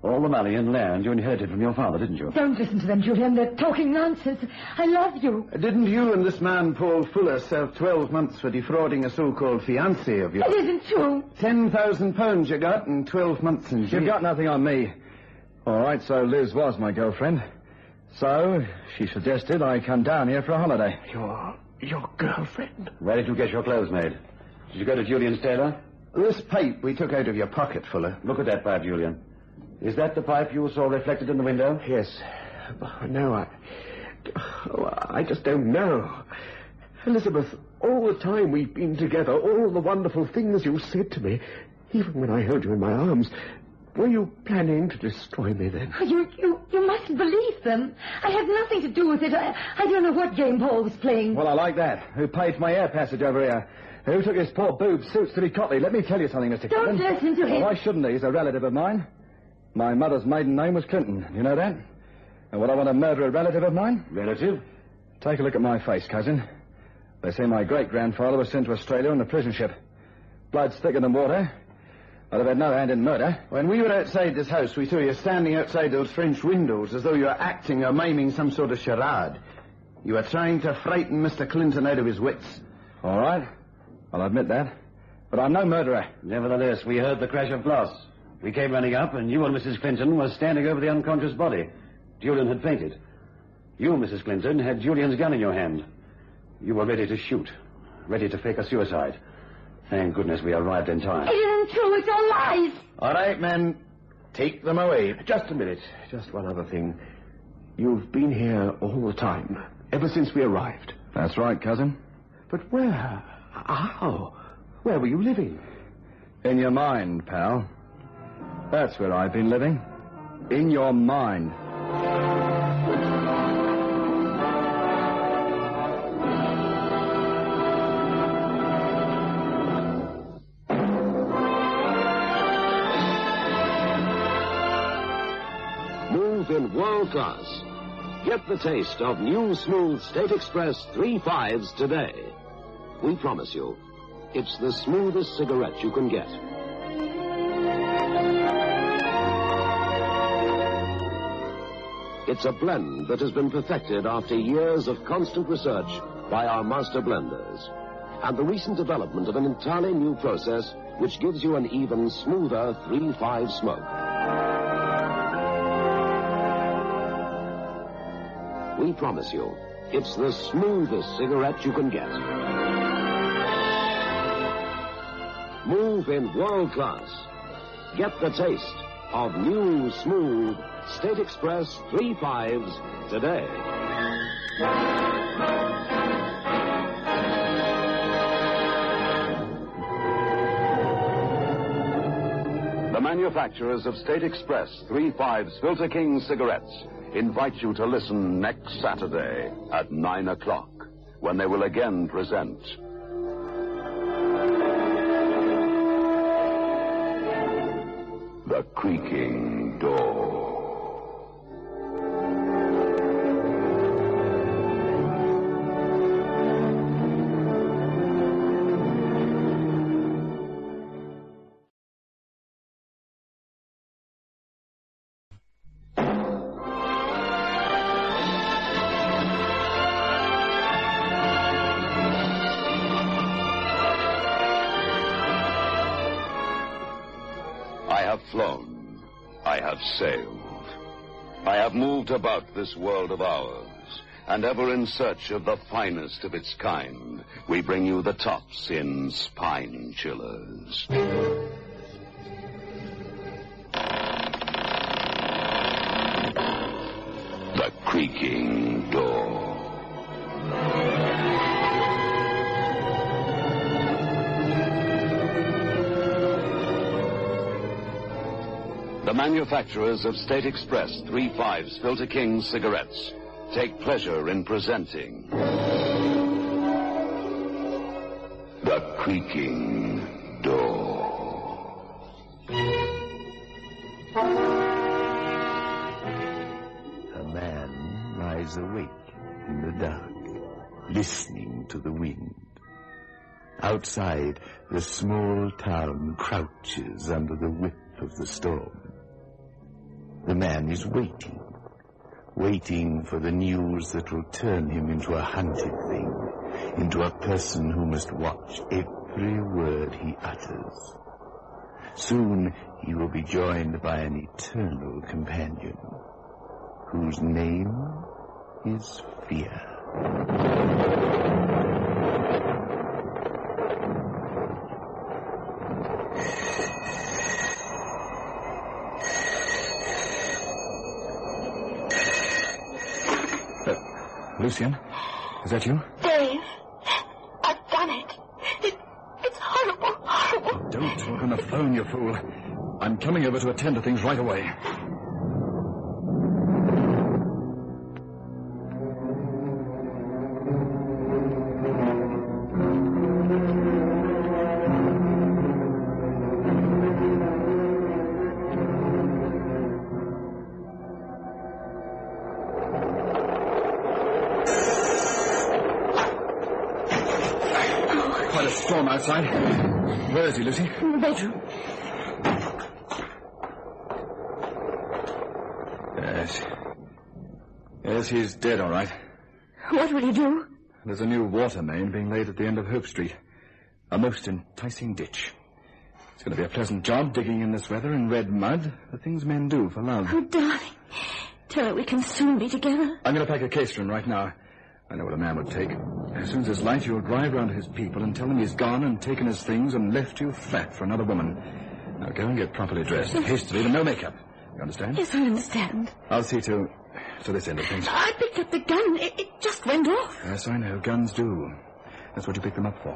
All the money and land you inherited from your father, didn't you? Don't listen to them, Julian. They're talking nonsense. I love you. Didn't you and this man, Paul Fuller, serve 12 months for defrauding a so-called fiancé of yours? It isn't true. £10,000 you got and 12 months in jail. You've got nothing on me. All right, so Liz was my girlfriend. So, she suggested I come down here for a holiday. Your girlfriend? Where did you get your clothes made? Did you go to Julian's tailor? This pipe we took out of your pocket, Fuller. Look at that pipe, Julian. Is that the pipe you saw reflected in the window? Yes. No, I just don't know. Elizabeth, all the time we've been together, all the wonderful things you said to me, even when I held you in my arms, Were you planning to destroy me then? You mustn't believe them. I had nothing to do with it. I don't know what game Paul was playing. Well, I like that. Who paid for my air passage over here? Who took his poor boob suits to be Cotley? Let me tell you something, Mr. Don't Clinton. listen to him. Well, why shouldn't he? He's a relative of mine. My mother's maiden name was Clinton. You know that? And would I want to murder a relative of mine? Relative? Take a look at my face, cousin. They say my great-grandfather was sent to Australia on a prison ship. Blood's thicker than water. I'd have had no hand in murder. When we were outside this house, we saw you standing outside those French windows as though you were acting or miming some sort of charade. You were trying to frighten Mr. Clinton out of his wits. All right. I'll admit that. But I'm no murderer. Nevertheless, we heard the crash of glass. We came running up, and you and Mrs. Clinton were standing over the unconscious body. Julian had fainted. You, Mrs. Clinton, had Julian's gun in your hand. You were ready to shoot, ready to fake a suicide. Thank goodness we arrived in time. It isn't true. It's all lies. All right, men. Take them away. Just a minute. Just one other thing. You've been here all the time, ever since we arrived. That's right, cousin. But where? How? Where were you living? In your mind, pal. That's where I've been living. In your mind. In world class. Get the taste of new smooth State Express 3.5s today. We promise you, it's the smoothest cigarette you can get. It's a blend that has been perfected after years of constant research by our master blenders. And the recent development of an entirely new process which gives you an even smoother 3.5 smoke. We promise you, it's the smoothest cigarette you can get. Move in world class. Get the taste of new, smooth State Express 3.5s today. The manufacturers of State Express 3.5s Filter King cigarettes invite you to listen next Saturday at 9 o'clock, when they will again present The Creaking Door. I have flown. I have sailed. I have moved about this world of ours, and ever in search of the finest of its kind, we bring you the tops in spine chillers. The Creaking Door. The manufacturers of State Express 3.5s Filter King cigarettes take pleasure in presenting The Creaking Door. A man lies awake in the dark, listening to the wind. Outside, the small town crouches under the whip of the storm. The man is waiting for the news that will turn him into a hunted thing, into a person who must watch every word he utters. Soon he will be joined by an eternal companion, whose name is Fear. Lucian, is that you? Dave, I've done it. It's horrible, horrible. Oh, don't talk on the phone, you fool. I'm coming over to attend to things right away. Quite a storm outside. Where is he, Lucy? In the bedroom. Yes, he's dead, all right. What will you do? There's a new water main being laid at the end of Hope Street. A most enticing ditch. It's going to be a pleasant job digging in this weather in red mud. The things men do for love. Oh, darling. Tell her we can soon be together. I'm going to pack a case for him right now. I know what a man would take. As soon as there's light, you'll drive round to his people and tell them he's gone and taken his things and left you flat for another woman. Now go and get properly dressed. Hastily, with no makeup. You understand? Yes, I understand. I'll see to this end of things. I picked up the gun. It just went off. Yes, I know. Guns do. That's what you pick them up for.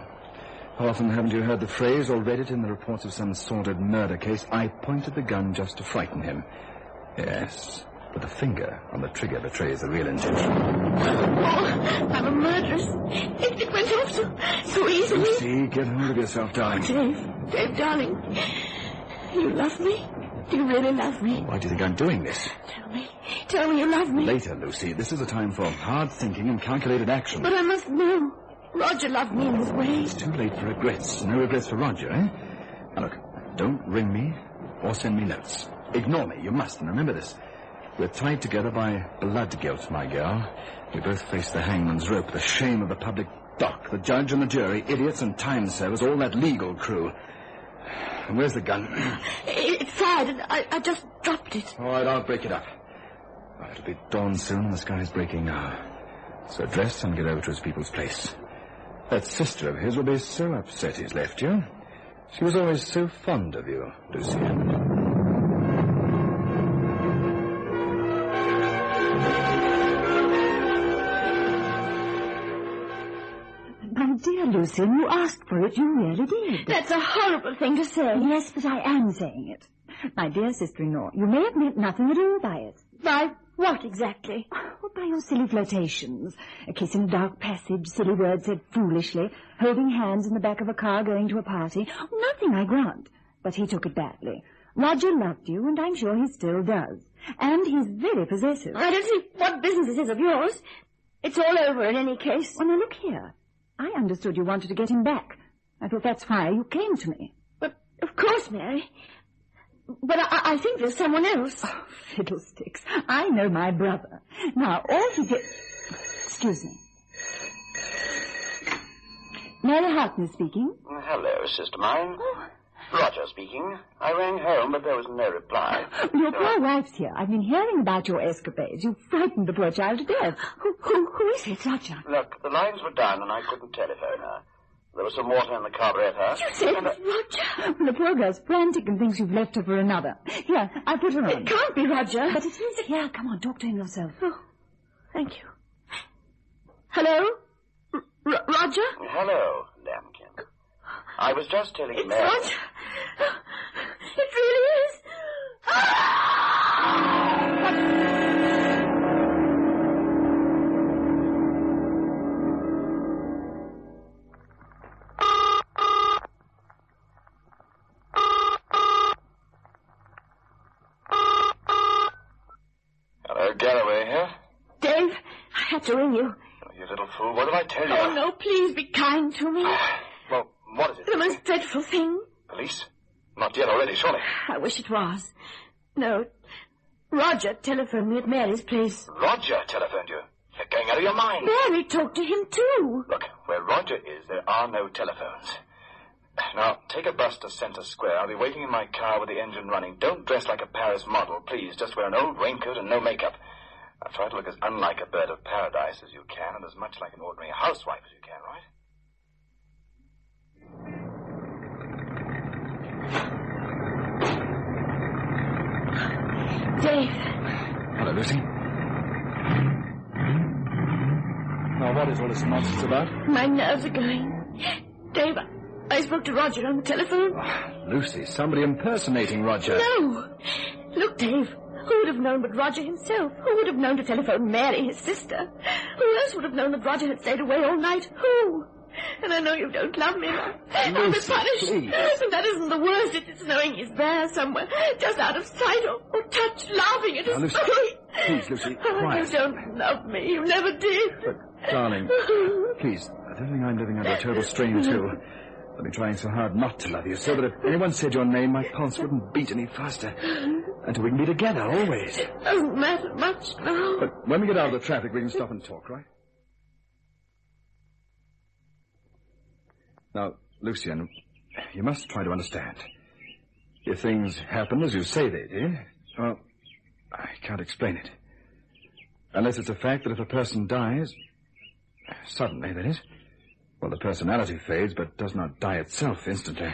How often haven't you heard the phrase or read it in the reports of some sordid murder case? I pointed the gun just to frighten him. Yes, but the finger on the trigger betrays the real intention. Oh, I'm a murderess. It went off so easily. Lucy, get hold of yourself, darling. Dave, darling. You love me? Do you really love me? Why do you think I'm doing this? Tell me you love me. Later, Lucy. This is a time for hard thinking and calculated action. But I must know. Roger loved me in his way. It's too late for regrets. No regrets for Roger, eh? Now, look, don't ring me or send me notes. Ignore me. You must, and remember this. We're tied together by blood guilt, my girl. We both face the hangman's rope, the shame of the public dock, the judge and the jury, idiots and time servers, all that legal crew. And where's the gun? It fired, and I just dropped it. All right, I'll break it up. Oh, it'll be dawn soon, and the sky's breaking now. So dress and get over to his people's place. That sister of his will be so upset he's left you. She was always so fond of you, Lucy. My dear Lucian, you asked for it. You really did. That's a horrible thing to say. Yes, but I am saying it. My dear sister-in-law, you may have meant nothing at all by it. By what exactly? Well, by your silly flirtations. A kiss in a dark passage, silly words said foolishly, holding hands in the back of a car going to a party. Nothing, I grant. But he took it badly. Roger loved you, and I'm sure he still does. And he's very possessive. I don't see what business it is of yours. It's all over in any case. Well, now look here. I understood you wanted to get him back. I thought that's why you came to me. But, of course, Mary. But I think there's someone else. Oh, fiddlesticks. I know my brother. Now, all he did... Excuse me. Mary Hartnett speaking. Hello, sister mine. Oh. Roger speaking. I rang home, but there was no reply. Your poor wife's here. I've been hearing about your escapades. You frightened the poor child to death. Who is it, Roger? Look, the lines were down and I couldn't telephone her. There was some water in the carburetor. You said Roger. The poor girl's frantic and thinks you've left her for another. Here, I put her on. It can't be Roger. But it is. Here, come on, talk to him yourself. Oh, thank you. Hello? Roger? Hello, Lambkin. I was just telling it's Mary... Roger. It really is. Hello, Galloway here. Dave, I had to ring you. Oh, you little fool. What did I tell you? Oh, no, please be kind to me. Well, what is it? The most dreadful thing. Police? Not yet already, surely. I wish it was. No. Roger telephoned me at Mary's place. Roger telephoned you? You're going out of your mind. Mary talked to him, too. Look, where Roger is, there are no telephones. Now, take a bus to Centre Square. I'll be waiting in my car with the engine running. Don't dress like a Paris model, please. Just wear an old raincoat and no makeup. Now, try to look as unlike a bird of paradise as you can and as much like an ordinary housewife as you can, right? Dave. Hello, Lucy. Now, what is all this nonsense about? My nerves are going. Dave, I spoke to Roger on the telephone. Oh, Lucy, somebody impersonating Roger. No. Look, Dave. Who would have known but Roger himself? Who would have known to telephone Mary, his sister? Who else would have known that Roger had stayed away all night? Who? And I know you don't love me. I'll be punished. Please. And that isn't the worst. It's knowing he's there somewhere, just out of sight or touch, laughing at his Lucy, face. please, Lucy, quiet. You don't love me. You never did. But, darling, please, I don't think I'm living under a terrible strain, too. I've been trying so hard not to love you, so that if anyone said your name, my pulse wouldn't beat any faster. Until we can be together, always. It doesn't matter much now. But when we get out of the traffic, we can stop and talk, right? Now, Lucian, you must try to understand. If things happen as you say they did, well, I can't explain it. Unless it's a fact that if a person dies, suddenly, that is, well, the personality fades, but does not die itself instantly.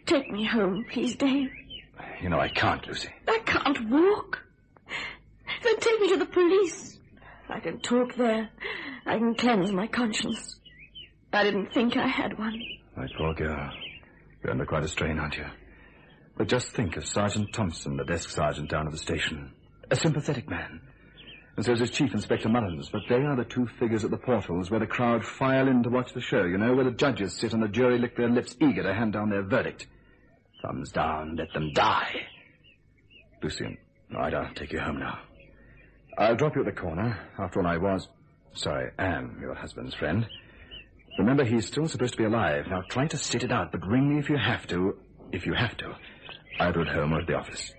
Take me home, please, Dave. You know I can't, Lucy. I can't walk. Then take me to the police. I can talk there. I can cleanse my conscience. I didn't think I had one. My poor girl. You're under quite a strain, aren't you? But just think of Sergeant Thompson, the desk sergeant down at the station. A sympathetic man. And so is Chief Inspector Mullins. But they are the two figures at the portals where the crowd file in to watch the show, you know, where the judges sit and the jury lick their lips eager to hand down their verdict. Thumbs down, let them die. Lucian, I'll take you home now. I'll drop you at the corner. After all, am your husband's friend. Remember, he's still supposed to be alive. Now, try to sit it out, but ring me if you have to. If you have to. Either at home or at the office.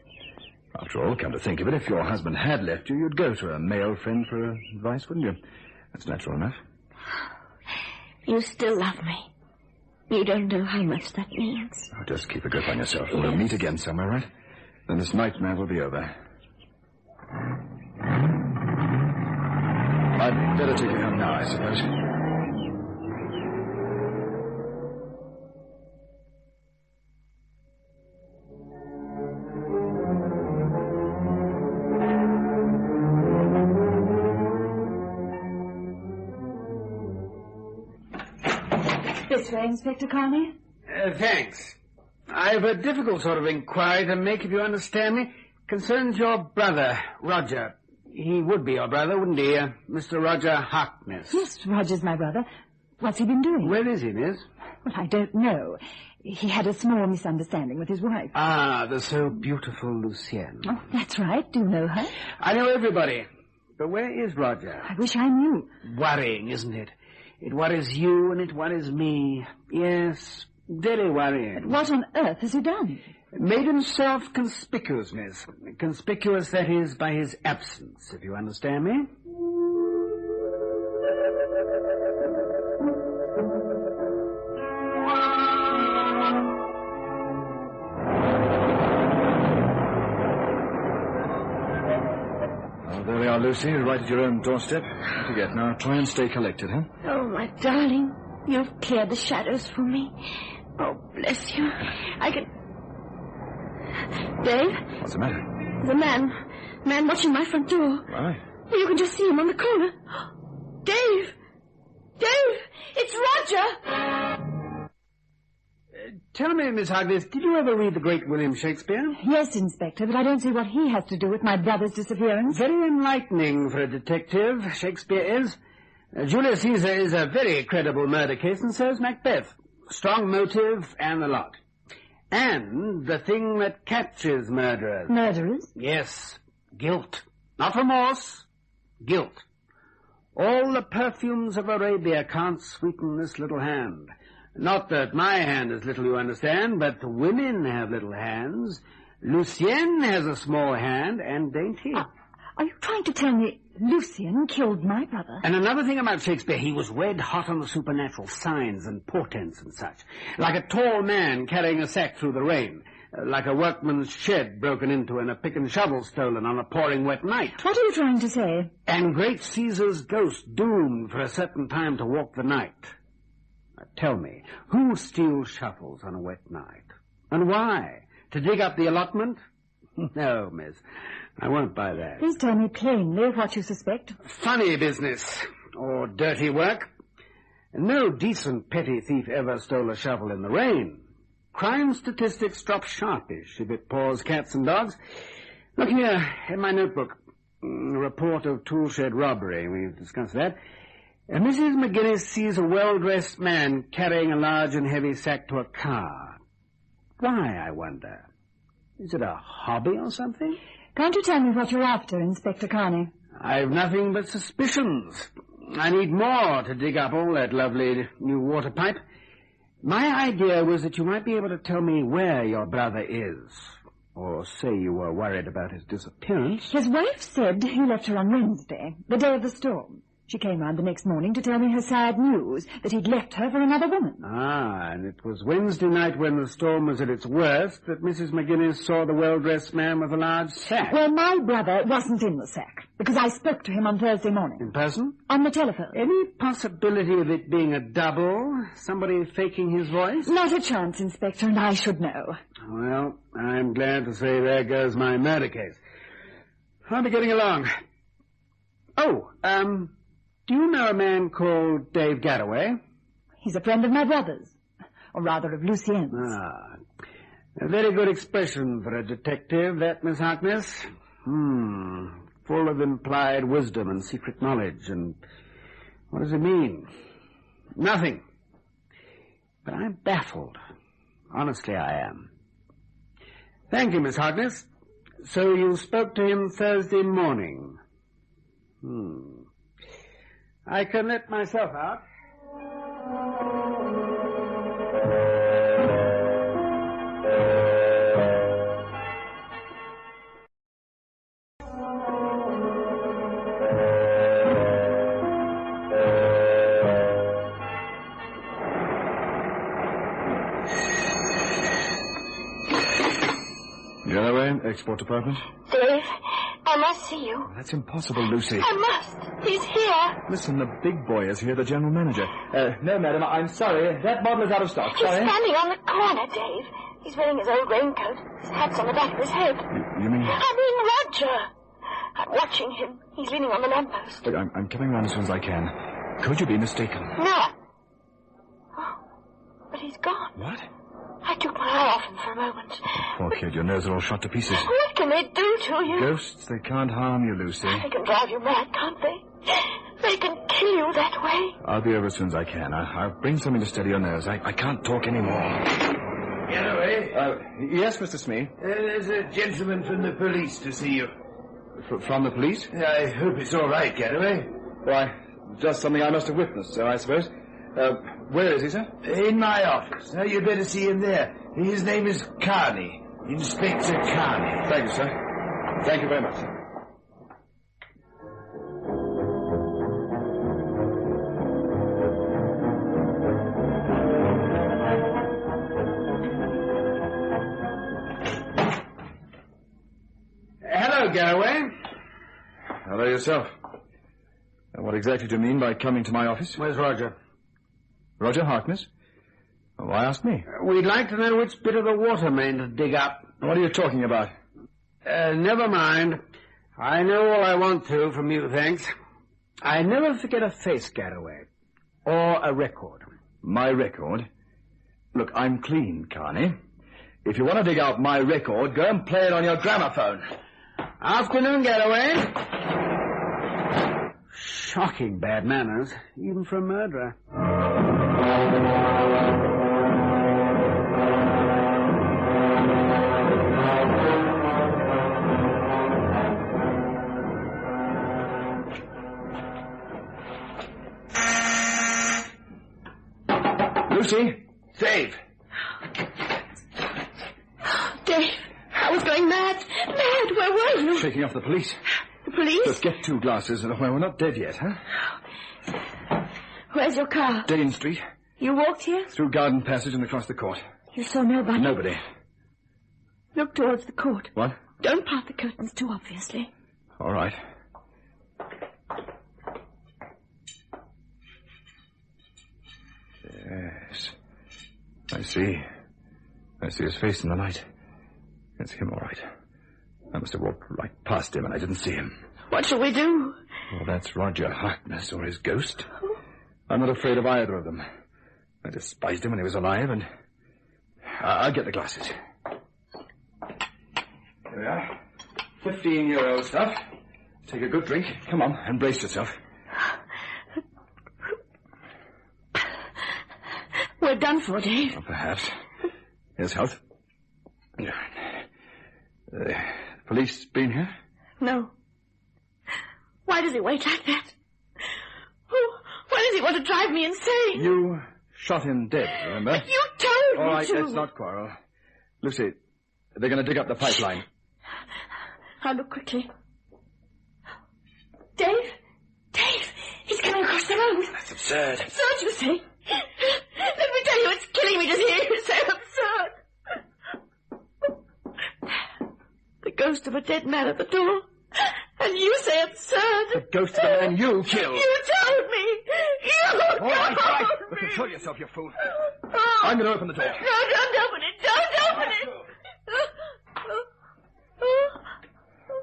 After all, come to think of it, if your husband had left you, you'd go to a male friend for advice, wouldn't you? That's natural enough. You still love me. You don't know how much that means. Oh, just keep a grip on yourself. We'll meet again somewhere, right? Then this nightmare will be over. I'd better take you home now, I suppose. This way, Inspector Carney. Thanks. I've a difficult sort of inquiry to make, if you understand me. Concerns your brother, Roger. He would be your brother, wouldn't he? Mr. Roger Harkness. Yes, Roger's my brother. What's he been doing? Where is he, miss? Well, I don't know. He had a small misunderstanding with his wife. Ah, the so beautiful Lucienne. Oh, that's right. Do you know her? I know everybody. But where is Roger? I wish I knew. Worrying, isn't it? It worries you and it worries me. Yes, very worrying. But what on earth has he done? Made himself conspicuous, miss. Conspicuous, that is, by his absence, if you understand me. There we are, Lucy, right at your own doorstep. What to get now? Try and stay collected, huh? Oh, my darling, you've cleared the shadows for me. Oh, bless you. I can... Dave? What's the matter? The man watching my front door. Right. Well, you can just see him on the corner. Dave! Dave! It's Roger! Tell me, Miss Harkness, did you ever read the great William Shakespeare? Yes, Inspector, but I don't see what he has to do with my brother's disappearance. Very enlightening for a detective, Shakespeare is. Julius Caesar is a very credible murder case, and so is Macbeth. Strong motive and the lot. And the thing that catches murderers. Murderers? Yes. Guilt. Not remorse. Guilt. All the perfumes of Arabia can't sweeten this little hand. Not that my hand is little, you understand, but the women have little hands. Lucienne has a small hand and dainty. Are you trying to tell me Lucian killed my brother? And another thing about Shakespeare, he was red hot on the supernatural signs and portents and such. Like a tall man carrying a sack through the rain. Like a workman's shed broken into and a pick and shovel stolen on a pouring wet night. What are you trying to say? And great Caesar's ghost doomed for a certain time to walk the night. Now, tell me, who steals shuttles on a wet night? And why? To dig up the allotment? No, miss. I won't buy that. Please tell me plainly what you suspect. Funny business. Or dirty work. No decent petty thief ever stole a shovel in the rain. Crime statistics drop sharpish if it paws cats and dogs. Look here, in my notebook. A report of tool-shed robbery. We've discussed that. Mrs. McGinnis sees a well-dressed man carrying a large and heavy sack to a car. Why, I wonder? Is it a hobby or something? Can't you tell me what you're after, Inspector Carney? I've nothing but suspicions. I need more to dig up all that lovely new water pipe. My idea was that you might be able to tell me where your brother is. Or say you were worried about his disappearance. His wife said he left her on Wednesday, the day of the storm. She came round the next morning to tell me her sad news, that he'd left her for another woman. Ah, and it was Wednesday night when the storm was at its worst that Mrs. McGinnis saw the well-dressed man with a large sack. Well, my brother wasn't in the sack, because I spoke to him on Thursday morning. In person? On the telephone. Any possibility of it being a double? Somebody faking his voice? Not a chance, Inspector, and I should know. Well, I'm glad to say there goes my murder case. I'll be getting along. Oh, do you know a man called Dave Garraway? He's a friend of my brother's. Or rather, of Lucien's. Ah, a very good expression for a detective, that, Miss Harkness. Full of implied wisdom and secret knowledge. And what does it mean? Nothing. But I'm baffled. Honestly, I am. Thank you, Miss Harkness. So you spoke to him Thursday morning. I can let myself out. Garraway, export department. Dave, I must see you. That's impossible, Lucy. I must. He's here. Listen, the big boy is here, the general manager. No, madam, I'm sorry. That bottle is out of stock. He's Sorry. standing on the corner, Dave. He's wearing his old raincoat. His hat's on the back of his head. You mean... I mean Roger. I'm watching him. He's leaning on the lamppost. Look, I'm coming round as soon as I can. Could you be mistaken? No. Oh, but he's gone. What? I took my eye off him for a moment. Poor kid, your nerves are all shot to pieces. What can they do to you? Ghosts, they can't harm you, Lucy. They can drive you mad, can't they? They can kill you that way. I'll be over as soon as I can. I'll bring something to steady your nerves. I can't talk anymore. Garraway? Yes, Mr. Smee? There's a gentleman from the police to see you. From the police? I hope it's all right, Garraway. Why, just something I must have witnessed, sir, I suppose. Where is he, sir? In my office. Now, you'd better see him there. His name is Carney. Inspector Carney. Thank you, sir. Thank you very much, sir. Hello, Garraway. Hello yourself. What exactly do you mean by coming to my office? Where's Roger? Roger Harkness? Why ask me? We'd like to know which bit of the water main to dig up. What are you talking about? Never mind. I know all I want to from you, thanks. I never forget a face, Garraway. Or a record. My record? Look, I'm clean, Carney. If you want to dig out my record, go and play it on your gramophone. Afternoon, Garraway. Shocking bad manners, even for a murderer. Lucy? Dave. Dave, I was going mad. Mad, where were you? Shaking off the police. The police? Just get 2 glasses. Well, we're not dead yet, huh? Where's your car? Dane Street. You walked here? Through Garden Passage and across the court. You saw nobody? Nobody. Look towards the court. What? Don't part the curtains too obviously. All right. Yes. I see his face in the light. It's him, all right. I must have walked right past him and I didn't see him. What shall we do? Well, that's Roger Harkness or his ghost. I'm not afraid of either of them. I despised him when he was alive, and I'll get the glasses. Here we are. 15-year-old stuff. Take a good drink. Come on, and brace yourself. We're done for, Dave. Well, perhaps. Here's health. Police been here? No. Why does he wait like that? Why does he want to drive me insane? You shot him dead, remember? But you told me All right, to. let's not quarrel. Lucy, they're going to dig up the pipeline. I'll look quickly. Dave? He's coming across the road. That's absurd. Absurd, you say? Let me tell you, it's killing me to hear you say absurd. The ghost of a dead man at the door. And you say absurd. The ghost of the man you killed. You told me. All right. Control yourself, you fool. I'm going to open the door. No, don't open it. Don't open it.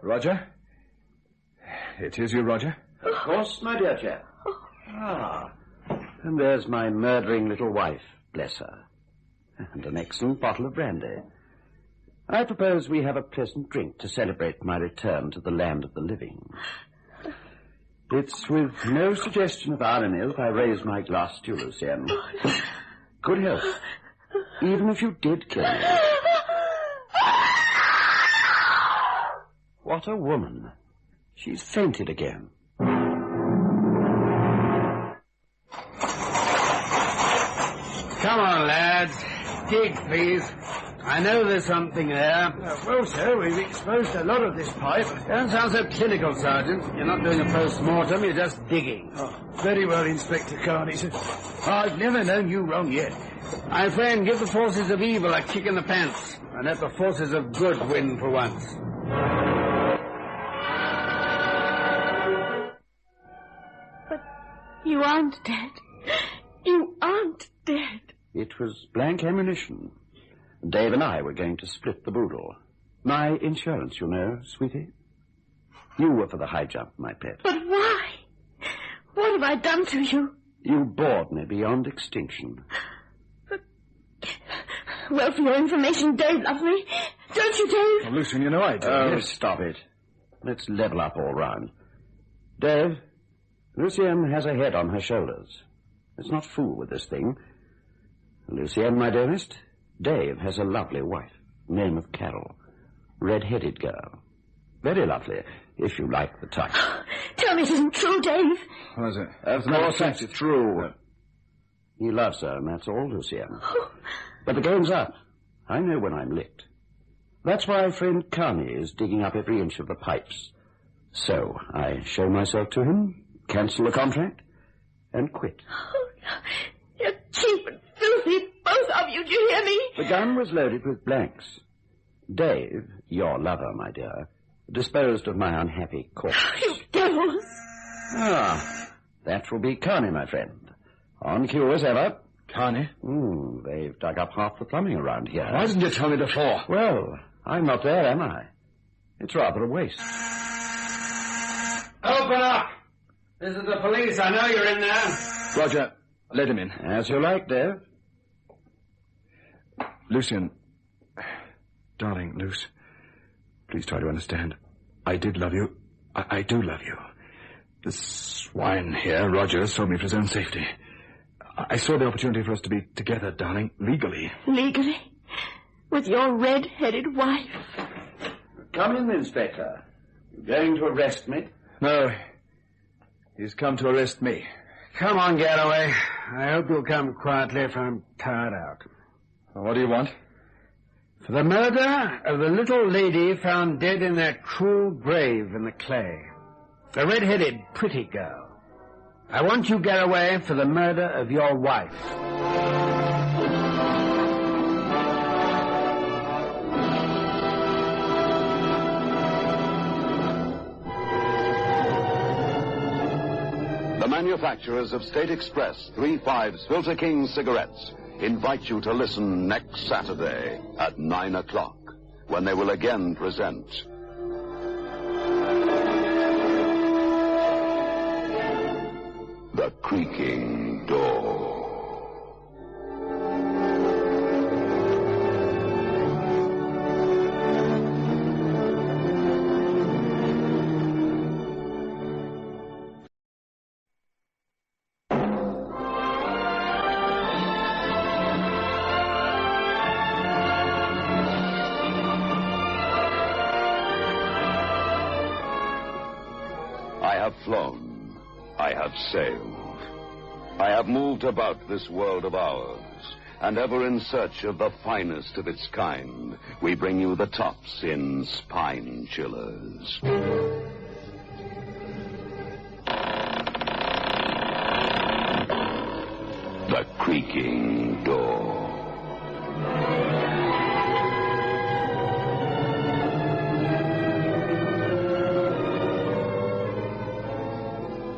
Roger? It is you, Roger? Of course, my dear chap. Ah, and there's my murdering little wife, bless her. And an excellent bottle of brandy. I propose we have a pleasant drink to celebrate my return to the land of the living. It's with no suggestion of irony that I raise my glass to you, Lucien. Good health. Even if you did kill me. What a woman. She's fainted again. Come on, lads. Dig, please. I know there's something there. Well, sir, we've exposed a lot of this pipe. Don't sound so clinical, Sergeant. You're not doing a post-mortem, you're just digging. Oh, very well, Inspector Carney, sir. I've never known you wrong yet. My friend, give the forces of evil a kick in the pants, and let the forces of good win for once. But you aren't dead. You aren't dead. It was blank ammunition. Dave and I were going to split the boodle. My insurance, you know, sweetie. You were for the high jump, my pet. But why? What have I done to you? You bored me beyond extinction. But... Well, for your information, Dave loves me. Don't you, Dave? Well, Lucian, you know I do. Oh, yes. Stop it. Let's level up all round. Dave, Lucienne has a head on her shoulders. Let's not fool with this thing. Lucienne, my dearest, Dave has a lovely wife, name of Carol. Red-headed girl. Very lovely, if you like the type. Tell me it isn't true, Dave. What is it? Of course it's true. He loves her, and that's all, Lucienne. But the game's up. I know when I'm licked. That's why friend Carney is digging up every inch of the pipes. So I show myself to him, cancel the contract, and quit. Oh, you're cheap and filthy, both of you. Do you hear me? The gun was loaded with blanks. Dave, your lover, my dear, disposed of my unhappy corpse. You devils! Ah, that will be Carney, my friend. On cue as ever. Carney? They've dug up half the plumbing around here. Why didn't you tell me before? Well, I'm not there, am I? It's rather a waste. Open up! This is the police. I know you're in there. Roger, let him in. As you like, Dave. Lucian, darling, Luce, please try to understand. I did love you. I do love you. This swine here, Roger, sold me for his own safety. I saw the opportunity for us to be together, darling, legally. Legally? With your red-headed wife? Come in, Inspector. You going to arrest me? No. He's come to arrest me. Come on, Galloway. I hope you'll come quietly, for I'm tired out. What do you want? For the murder of the little lady found dead in that cruel grave in the clay. The red-headed, pretty girl. I want you, Galloway, for the murder of your wife. The manufacturers of State Express 3/5 Filter King cigarettes invite you to listen next Saturday at 9 o'clock, when they will again present The Creaking Door. I have flown. I have sailed. I have moved about this world of ours, and ever in search of the finest of its kind, we bring you the tops in spine chillers. The Creaking Door.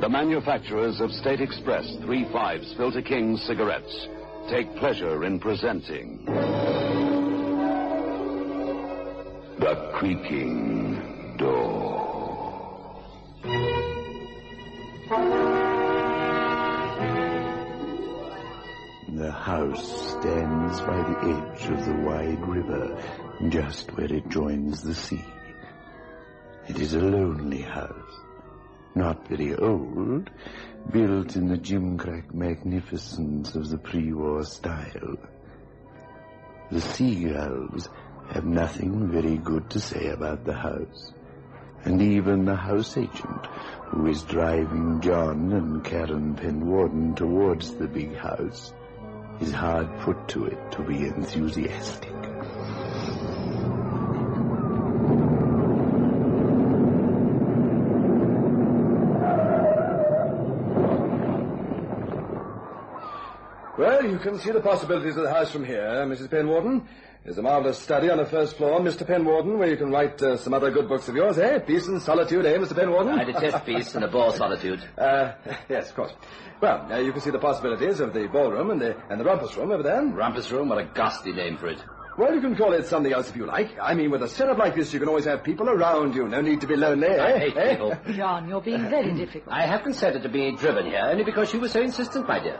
The manufacturers of State Express 3/5 Filter King cigarettes take pleasure in presenting The Creaking Door. The house stands by the edge of the wide river, just where it joins the sea. It is a lonely house. Not very old, built in the gimcrack magnificence of the pre-war style. The seagulls have nothing very good to say about the house, and even the house agent, who is driving John and Karen Penwater towards the big house, is hard put to it to be enthusiastic. Well, you can see the possibilities of the house from here, Mrs. Penwater. There's a marvellous study on the first floor, Mr. Penwater, where you can write some other good books of yours, eh? Peace and Solitude, eh, Mr. Penwater? I detest peace and abhor solitude. Yes, of course. Well, you can see the possibilities of the ballroom and the rumpus room over there. Rumpus room? What a ghastly name for it. Well, you can call it something else if you like. I mean, with a setup like this, you can always have people around you. No need to be lonely, eh? I hate people. John, you're being very difficult. I have consented to be driven here only because you were so insistent, my dear.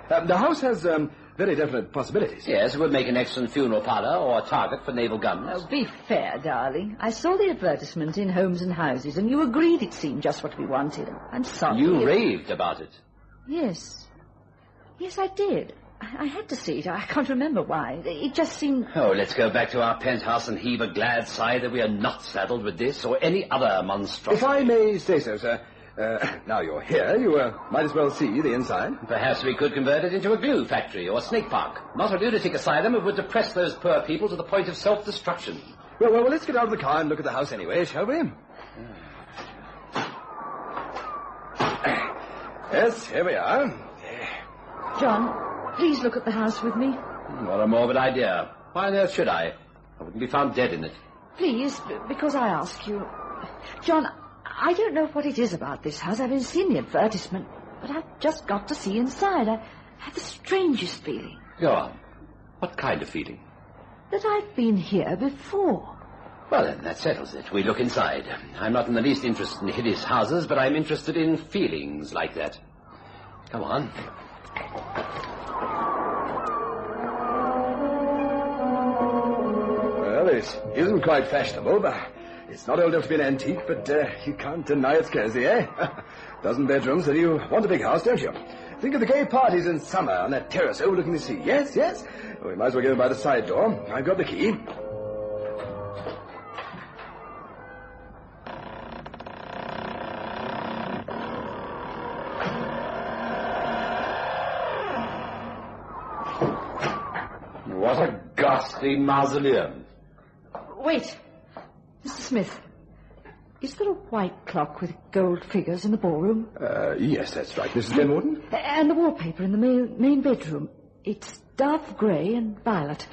The house has very definite possibilities. Yes, it would make an excellent funeral parlor or a target for naval guns. Oh, be fair, darling. I saw the advertisement in Homes and Houses, and you agreed it seemed just what we wanted. I'm sorry. You raved about it. Yes. Yes, I did. I had to see it. I can't remember why. It just seemed... Oh, let's go back to our penthouse and heave a glad sigh that we are not saddled with this or any other monstrosity. If I may say so, sir. Now you're here, you might as well see the inside. Perhaps we could convert it into a glue factory or a snake park. Not a lunatic asylum. It would depress those poor people to the point of self-destruction. Well, let's get out of the car and look at the house anyway, shall we? Yes, here we are. John, please look at the house with me. What a morbid idea. Why on earth should I? I wouldn't be found dead in it. Please, because I ask you. John, I don't know what it is about this house. I've seen the advertisement, but I've just got to see inside. I have the strangest feeling. Go on. What kind of feeling? That I've been here before. Well, then, that settles it. We look inside. I'm not in the least interested in hideous houses, but I'm interested in feelings like that. Come on. Well, it isn't quite fashionable, but it's not old enough to be an antique, but you can't deny it's cozy, eh? Dozen bedrooms, and you want a big house, don't you? Think of the gay parties in summer on that terrace overlooking the sea. Yes, yes. Well, we might as well go in by the side door. I've got the key. What a ghastly mausoleum. Wait. Mr. Smith, is there a white clock with gold figures in the ballroom? Yes, that's right, Mrs. Penwater. And the wallpaper in the main bedroom. It's dove grey and violet.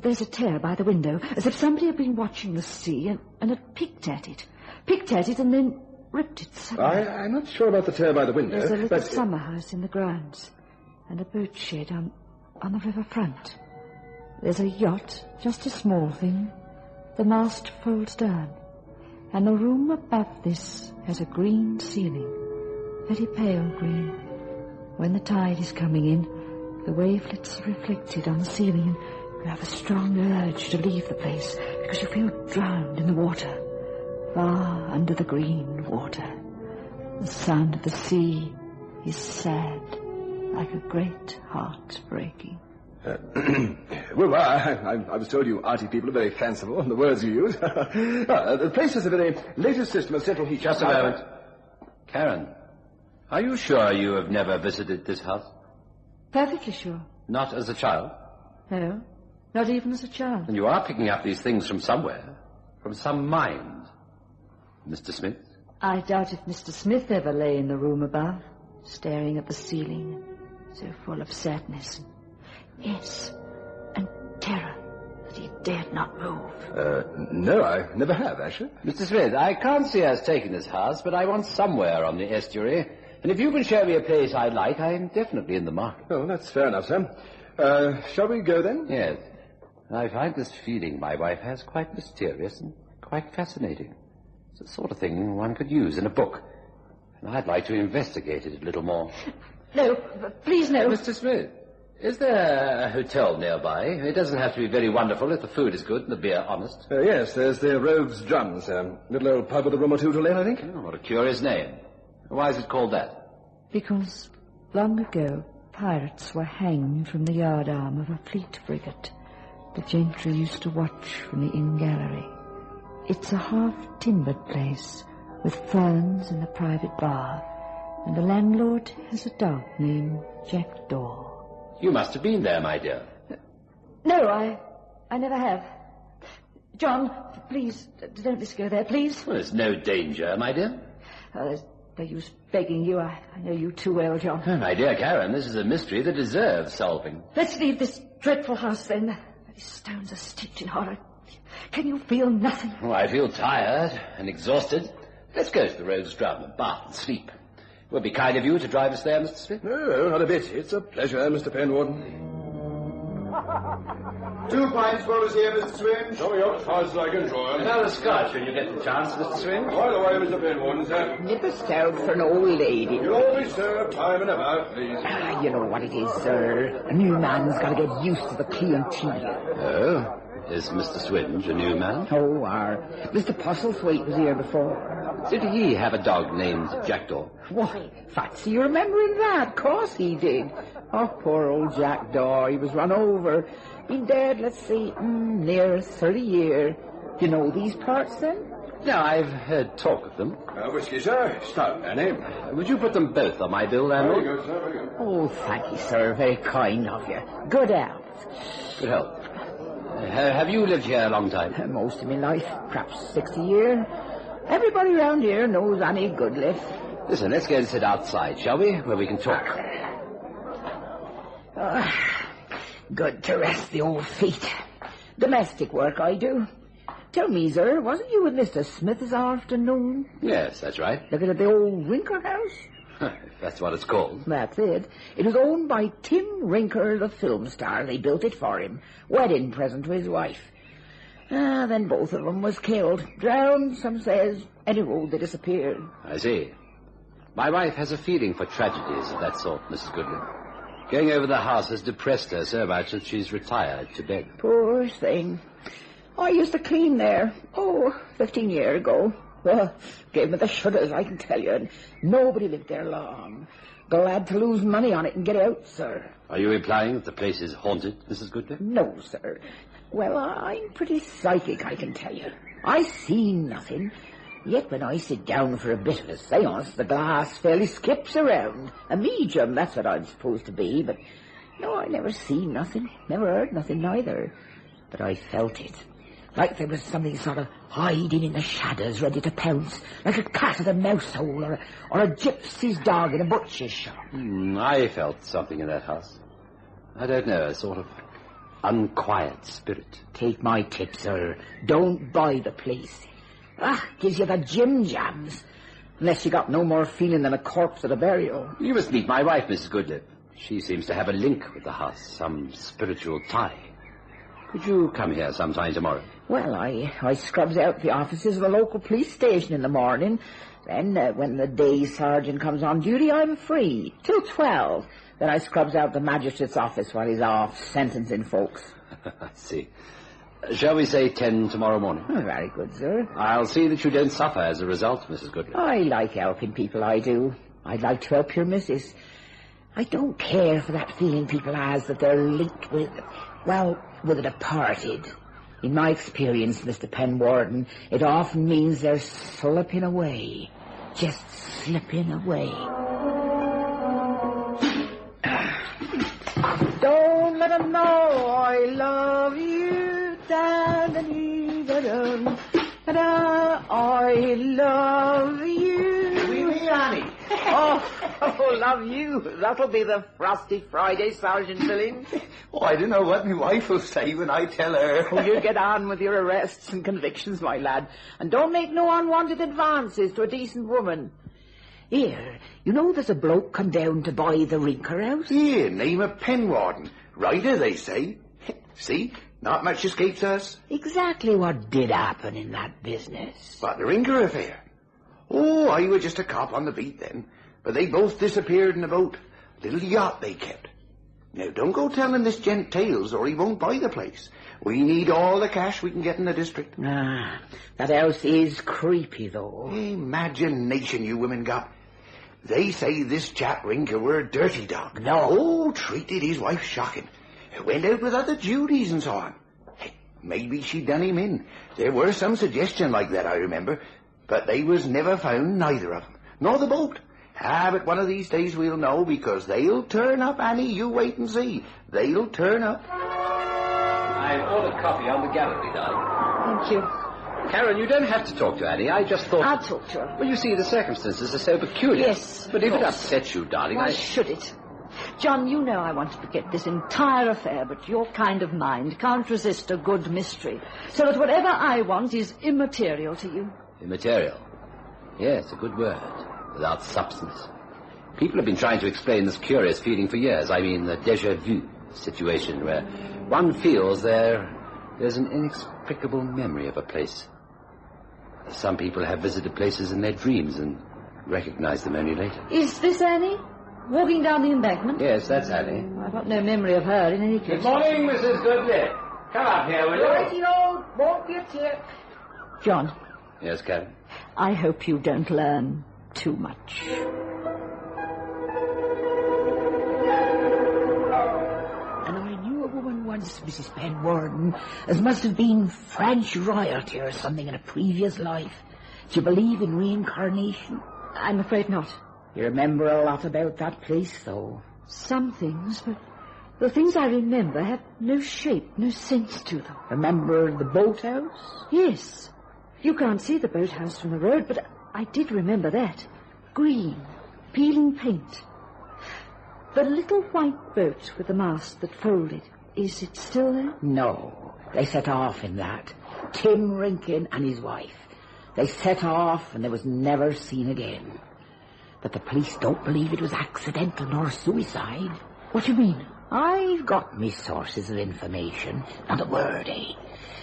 There's a tear by the window, as if somebody had been watching the sea and had picked at it. Picked at it and then ripped it suddenly. I'm not sure about the tear by the window. There's a little summer house in the grounds and a boat shed on the river front. There's a yacht, just a small thing. The mast folds down, and the room above this has a green ceiling, very pale green, When the tide is coming in, the wavelets are reflected on the ceiling, and you have a strong urge to leave the place because you feel drowned in the water, far under the green water. The sound of the sea is sad, like a great heart breaking. Well, I was told you arty people are very fanciful in the words you use. The place has a very latest system of central heat. Just a moment. Karen, are you sure you have never visited this house? Perfectly sure. Not as a child? No, not even as a child. And you are picking up these things from somewhere, from some mind. Mr. Smith? I doubt if Mr. Smith ever lay in the room above, staring at the ceiling, so full of sadness. Yes, and terror that he dared not move. No, I never have, actually. Mr. Smith, I can't see us taking this house, but I want somewhere on the estuary. And if you can show me a place I'd like, I'm definitely in the market. Oh, that's fair enough, sir. Shall we go then? Yes. I find this feeling my wife has quite mysterious and quite fascinating. It's the sort of thing one could use in a book. And I'd like to investigate it a little more. No, please no. Mr. Smith, is there a hotel nearby? It doesn't have to be very wonderful if the food is good and the beer honest. Yes, there's the Rogue's Drum, sir. Little old pub with a room or two to let, I think. Oh, what a curious name. Why is it called that? Because long ago, pirates were hanged from the yard arm of a fleet frigate. The gentry used to watch from the inn gallery. It's a half-timbered place with ferns and a private bar, and the landlord has a dog named Jackdaw. You must have been there, my dear. No, I never have. John, please, don't let's go there, please. Well, there's no danger, my dear. There's no use begging you. I know you too well, John. Oh, my dear Karen, this is a mystery that deserves solving. Let's leave this dreadful house, then. These stones are steeped in horror. Can you feel nothing? Oh, I feel tired and exhausted. Let's go to the Rogue's Drum and bath and sleep. It would be kind of you to drive us there, Mr. Smith. No, not a bit. It's a pleasure, Mr. Penwarden. 2 pints for us here, Mr. Swinge. Show me up as fast as I can draw. Another scotch when you get the chance, Mr. Swinge. By the way, Mr. Penwarden, sir. Nip a stout for an old lady. You'll always serve time and about, please. You know what it is, sir. A new man's got to get used to the clientele. Oh? Is Mr. Swinge a new man? Oh, Mr. Postlethwaite was here before. Did he have a dog named Jackdaw? Why, fancy you remembering that. Of course he did. Oh, poor old Jackdaw. He was run over. Been dead, let's see, near 30 years. You know these parts, then? No, I've heard talk of them. Whiskey, sir. Stout, Annie. Would you put them both on my bill, landlord? Very good, sir, very good. Oh, thank you, sir. Very kind of you. Good health. Good health. Have you lived here a long time? Most of my life, perhaps 60 years. Everybody around here knows Annie Goodliff. Listen, let's go and sit outside, shall we? Where we can talk. Good to rest the old feet. Domestic work I do. Tell me, sir, wasn't you and Mr. Smith this afternoon? Yes, that's right. Looking at the old Rinker house? If that's what it's called. That's it. It was owned by Tim Rinker, the film star. They built it for him. Wedding present to his wife. Then both of them was killed. Drowned, some says. Any road they disappeared. I see. My wife has a feeling for tragedies of that sort, Mrs. Goodwin. Going over the house has depressed her so much that she's retired to bed. Poor thing. I used to clean there, 15 years ago. Well, gave me the shudders, I can tell you, and nobody lived there long. Glad to lose money on it and get out, sir. Are you implying that the place is haunted, Mrs. Goodwin? No, sir. Well, I'm pretty psychic, I can tell you. I see nothing. Yet when I sit down for a bit of a seance, the glass fairly skips around. A medium, that's what I'm supposed to be, but no, I never seen nothing, never heard nothing neither. But I felt it. Like there was something sort of hiding in the shadows, ready to pounce, like a cat at a mouse hole, or a gypsy's dog in a butcher's shop. I felt something in that house. I don't know, a sort of unquiet spirit. Take my tip, sir. Don't buy the place. Gives you the jim jams. Unless you got no more feeling than a corpse at a burial. You must meet my wife, Mrs. Goodlip. She seems to have a link with the house, some spiritual tie. Could you come here sometime tomorrow? Well, I scrubs out the offices of the local police station in the morning. Then, when the day sergeant comes on duty, I'm free, till 12. Then I scrubs out the magistrate's office while he's off sentencing folks. I see. Shall we say 10 tomorrow morning? Oh, very good, sir. I'll see that you don't suffer as a result, Mrs. Goodley. I like helping people, I do. I'd like to help your missus. I don't care for that feeling people has that they're linked with the departed. In my experience, Mr. Penwater, it often means they're slipping away. Just slipping away. Don't let them know I love you, da-da-dee-da-dum, da-da, I love you. Oui, Annie. Oh, love you. That'll be the Frosty Friday, Sergeant Billings. Oh, I don't know what my wife will say when I tell her. Oh, you get on with your arrests and convictions, my lad, and don't make no unwanted advances to a decent woman. Here, you know there's a bloke come down to buy the Rinker house? Here, name of Penwater. Writer, they say. See? Not much escapes us. Exactly what did happen in that business. What, the Rinker affair? Oh, I was just a cop on the beat then. But they both disappeared in a boat. Little yacht they kept. Now, don't go telling this gent tales or he won't buy the place. We need all the cash we can get in the district. Ah, that house is creepy, though. Imagination you women got. They say this chap Rinker were a dirty dog. No. Oh, treated his wife shocking. Went out with other duties and so on. Hey, maybe she done him in. There were some suggestion like that, I remember. But they was never found, neither of them. Nor the boat. Ah, but one of these days we'll know, because they'll turn up, Annie. You wait and see. They'll turn up. I've ordered coffee on the gallery, darling. Thank you. Karen, you don't have to talk to Annie. I just thought... I'll talk to her. Well, you see, the circumstances are so peculiar. Yes, but if it upsets you, darling, why should it? John, you know I want to forget this entire affair, but your kind of mind can't resist a good mystery, so that whatever I want is immaterial to you. Immaterial? Yes, a good word. Without substance. People have been trying to explain this curious feeling for years. I mean, the déjà vu situation where one feels there's an inexplicable memory of a place. Some people have visited places in their dreams and recognize them only later. Is this Annie? Walking down the embankment? Yes, that's Annie. I've got no memory of her in any case. Good morning, Mrs. Goodley. Come up here, will you? Righty-o, won't be a tip. John. Yes, Karen? I hope you don't learn too much. And I knew a woman once, Mrs. Penwater, as must have been French royalty or something in a previous life. Do you believe in reincarnation? I'm afraid not. You remember a lot about that place, though? Some things, but the things I remember have no shape, no sense to them. Remember the boathouse? Yes. You can't see the boathouse from the road, but I did remember that. Green, peeling paint. The little white boat with the mast that folded, is it still there? No. They set off in that. Tim Rinkin and his wife. They set off and they was never seen again. But the police don't believe it was accidental nor suicide. What do you mean? I've got me sources of information. Not a word, eh?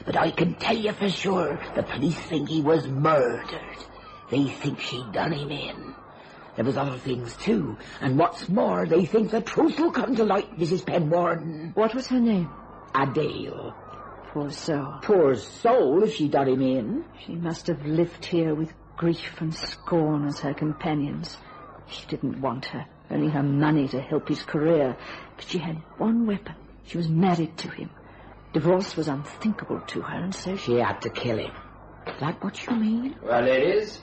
But I can tell you for sure the police think he was murdered. They think she done him in. There was other things, too. And what's more, they think the truth will come to light, Mrs. Penwater. What was her name? Adele. Poor soul. Poor soul, if she done him in. She must have lived here with grief and scorn as her companions. She didn't want her, only her money to help his career. But she had one weapon. She was married to him. Divorce was unthinkable to her, and so she had to kill him. Is that what you mean? Well, ladies,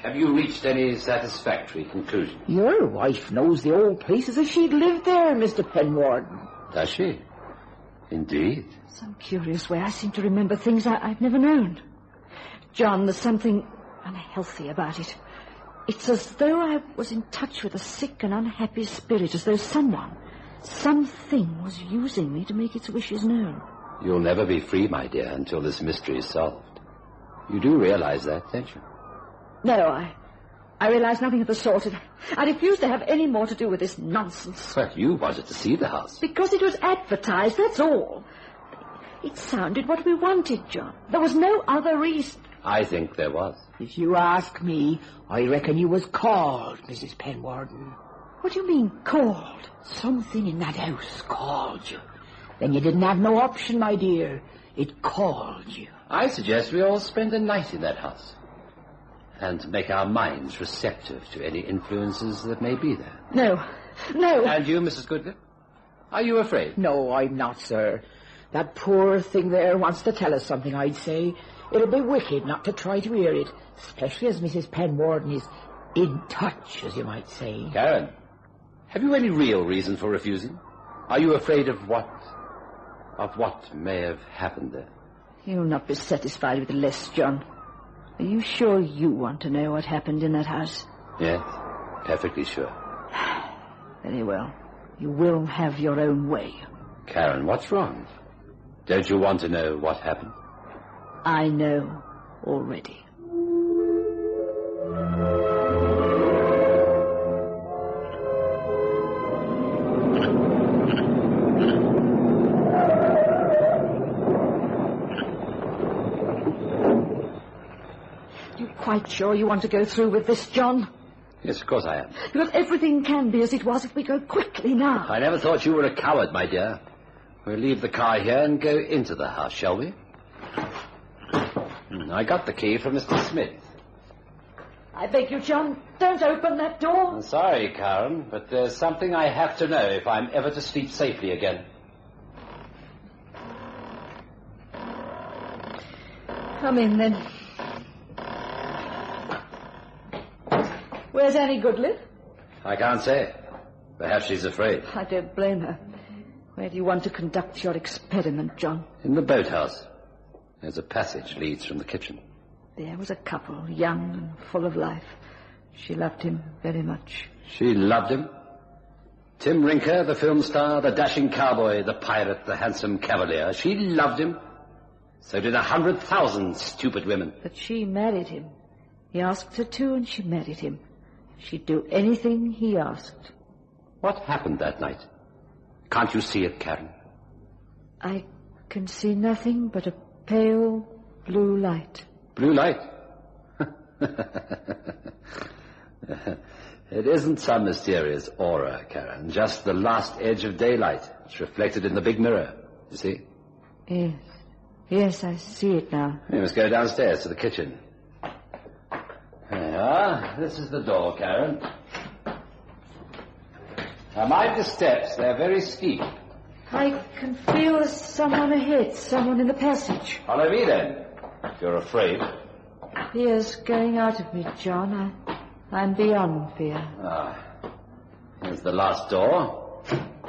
have you reached any satisfactory conclusion? Your wife knows the old place as if she'd lived there, Mr. Penwater. Does she? Indeed. Some curious way I seem to remember things I've never known. John, there's something unhealthy about it. It's as though I was in touch with a sick and unhappy spirit, as though something was using me to make its wishes known. You'll never be free, my dear, until this mystery is solved. You do realize that, don't you? No, I realize nothing of the sort. I refuse to have any more to do with this nonsense. Well, you wanted to see the house. Because it was advertised, that's all. It sounded what we wanted, John. There was no other reason. I think there was. If you ask me, I reckon you was called, Mrs. Penwarden. What do you mean, called? Something in that house called you. Then you didn't have no option, my dear. It called you. I suggest we all spend a night in that house and make our minds receptive to any influences that may be there. No. And you, Mrs. Goodlip? Are you afraid? No, I'm not, sir. That poor thing there wants to tell us something, I'd say. It'll be wicked not to try to hear it, especially as Mrs. Penwarden is in touch, as you might say. Karen, have you any real reason for refusing? Are you afraid of what may have happened there? You'll not be satisfied with less, John. Are you sure you want to know what happened in that house? Yes, perfectly sure. Very well. You will have your own way. Karen, what's wrong? Don't you want to know what happened? I know already. You quite sure you want to go through with this, John? Yes, of course I am. Because everything can be as it was if we go quickly now. I never thought you were a coward, my dear. We'll leave the car here and go into the house, shall we? I got the key from Mr. Smith. I beg you, John, don't open that door. I'm sorry, Karen, but there's something I have to know if I'm ever to sleep safely again. Come in, then. Where's Annie Goodlip? I can't say. Perhaps she's afraid. I don't blame her. Where do you want to conduct your experiment, John? In the boathouse. There's a passage leads from the kitchen. There was a couple, young and full of life. She loved him very much. She loved him? Tim Rinker, the film star, the dashing cowboy, the pirate, the handsome cavalier. She loved him. So did 100,000 stupid women. But she married him. He asked her to, and she married him. She'd do anything he asked. What happened that night? Can't you see it, Karen? I can see nothing but a pale blue light. Blue light? It isn't some mysterious aura, Karen. Just the last edge of daylight. It's reflected in the big mirror. You see? Yes. Yes, I see it now. You must go downstairs to the kitchen. There you are. This is the door, Karen. Now, mind the steps. They're very steep. I can feel there's someone ahead, someone in the passage. Follow me, then, if you're afraid. Fear's going out of me, John. I'm beyond fear. Ah. Here's the last door.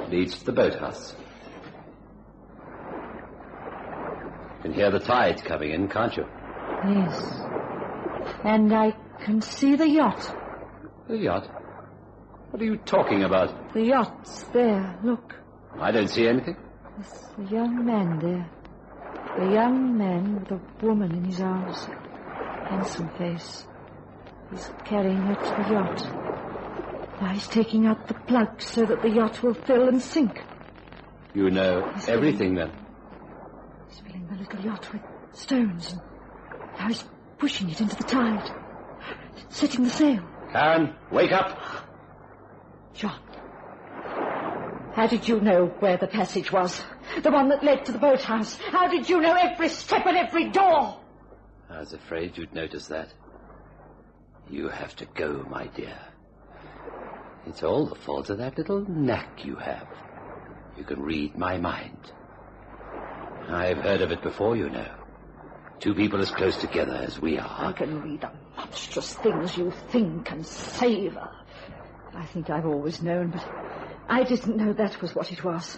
Leads to the boathouse. You can hear the tide coming in, can't you? Yes. And I can see the yacht. The yacht? What are you talking about? The yacht's there, look. I don't see anything. There's a young man there. A young man with a woman in his arms. Handsome face. He's carrying her to the yacht. Now he's taking out the plug so that the yacht will fill and sink. You know everything, then? He's filling the little yacht with stones, and now he's pushing it into the tide, setting the sail. Karen, wake up. John, how did you know where the passage was? The one that led to the boathouse. How did you know every step and every door? I was afraid you'd notice that. You have to go, my dear. It's all the fault of that little knack you have. You can read my mind. I've heard of it before, you know. Two people as close together as we are. I can read the monstrous things you think and savor. I think I've always known, but I didn't know that was what it was.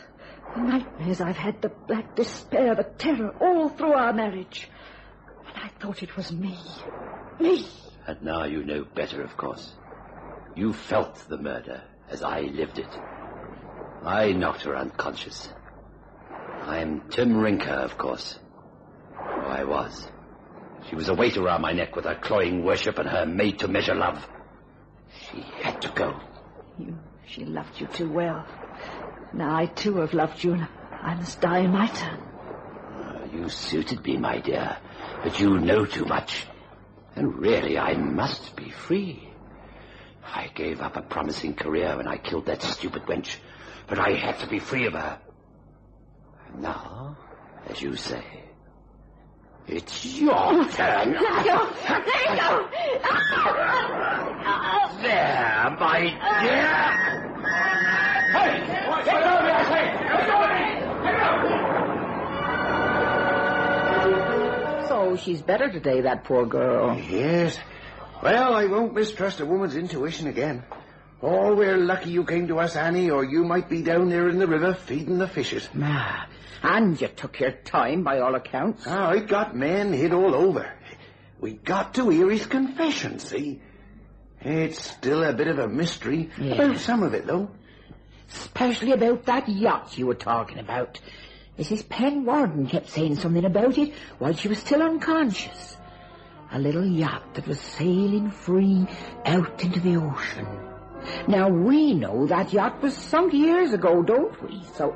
The nightmares I've had, the black despair, the terror, all through our marriage. And I thought it was me. Me! And now you know better, of course. You felt the murder as I lived it. I knocked her unconscious. I'm Tim Rinker, of course. Oh, I was. She was a weight around my neck with her cloying worship and her made-to-measure love. She had to go. She loved you too well. Now I, too, have loved you, and I must die in my turn. You suited me, my dear, but you know too much. And really, I must be free. I gave up a promising career when I killed that stupid wench, but I had to be free of her. And now, as you say, it's your turn. Let go! Let go! There, my dear. Hey! Get over here, I say! Get over here! So she's better today, that poor girl. Yes. Well, I won't mistrust a woman's intuition again. Oh, we're lucky you came to us, Annie, or you might be down there in the river feeding the fishes. And you took your time, by all accounts. I got men hid all over. We got to Erie's confession, see? It's still a bit of a mystery about some of it, though. Especially about that yacht you were talking about. Mrs. Penwater kept saying something about it while she was still unconscious. A little yacht that was sailing free out into the ocean. Now, we know that yacht was sunk years ago, don't we? So,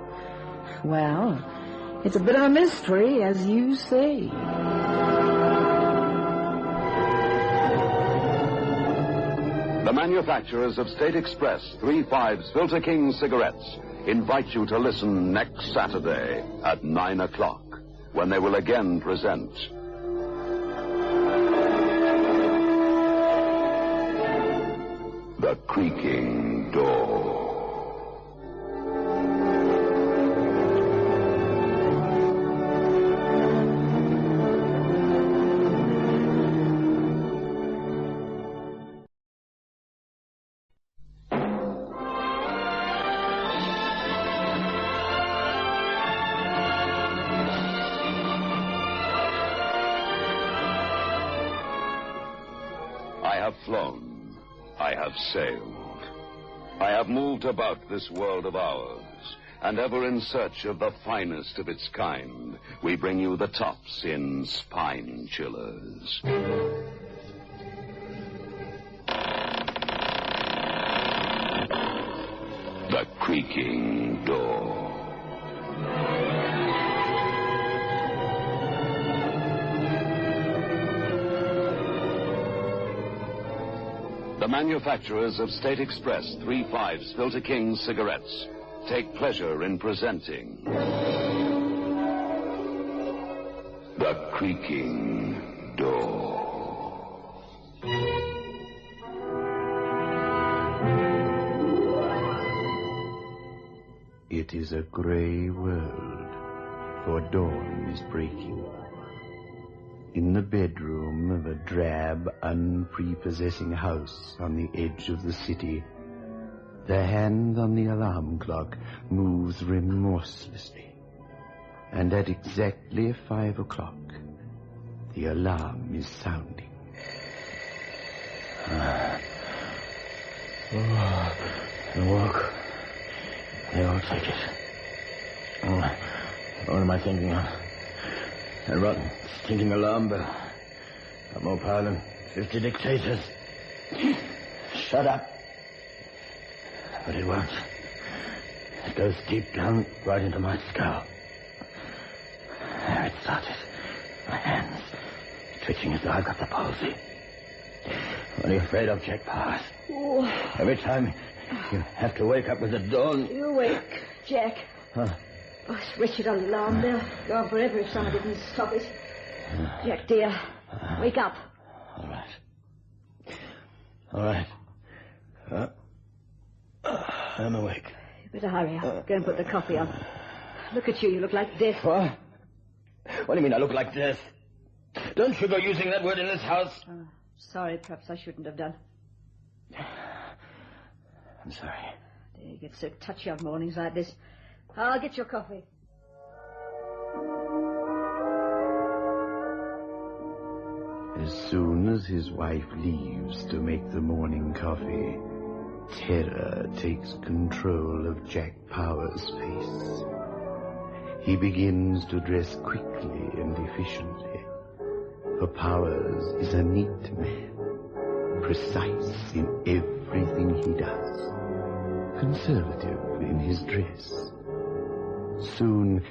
well, it's a bit of a mystery, as you say. The manufacturers of State Express 3/5 Filter King cigarettes invite you to listen next Saturday at 9 o'clock, when they will again present The Creaking Door. I have flown. I have sailed. I have moved about this world of ours, and ever in search of the finest of its kind, we bring you the tops in spine chillers. The Creaking Door. The manufacturers of State Express 3/5 Filter King cigarettes take pleasure in presenting The Creaking Door. It is a grey world, for dawn is breaking. In the bedroom of a drab, unprepossessing house on the edge of the city, the hand on the alarm clock moves remorselessly. And at exactly 5 o'clock, the alarm is sounding. The walk. They all take it. What am I thinking of? That rotten, stinking alarm bell. Not more power than 50 dictators. Shut up. But it won't. It goes deep down, right into my skull. There it started. My hands twitching as though I've got the palsy. What are you afraid of, Jack Powers? Oh. Every time you have to wake up with the dawn. You awake, Jack. Huh? Oh, this wretched alarm bell. Go on forever if someone didn't stop it. Jack, dear, wake up. All right. All right. I'm awake. You better hurry up. Go and put the coffee on. Look at you. You look like death. What? What do you mean I look like death? Don't you go using that word in this house. Oh, sorry, perhaps I shouldn't have done. I'm sorry. You get so touchy on mornings like this. I'll get your coffee. As soon as his wife leaves to make the morning coffee, terror takes control of Jack Powers' face. He begins to dress quickly and efficiently, for Powers is a neat man, precise in everything he does, conservative in his dress. Soon,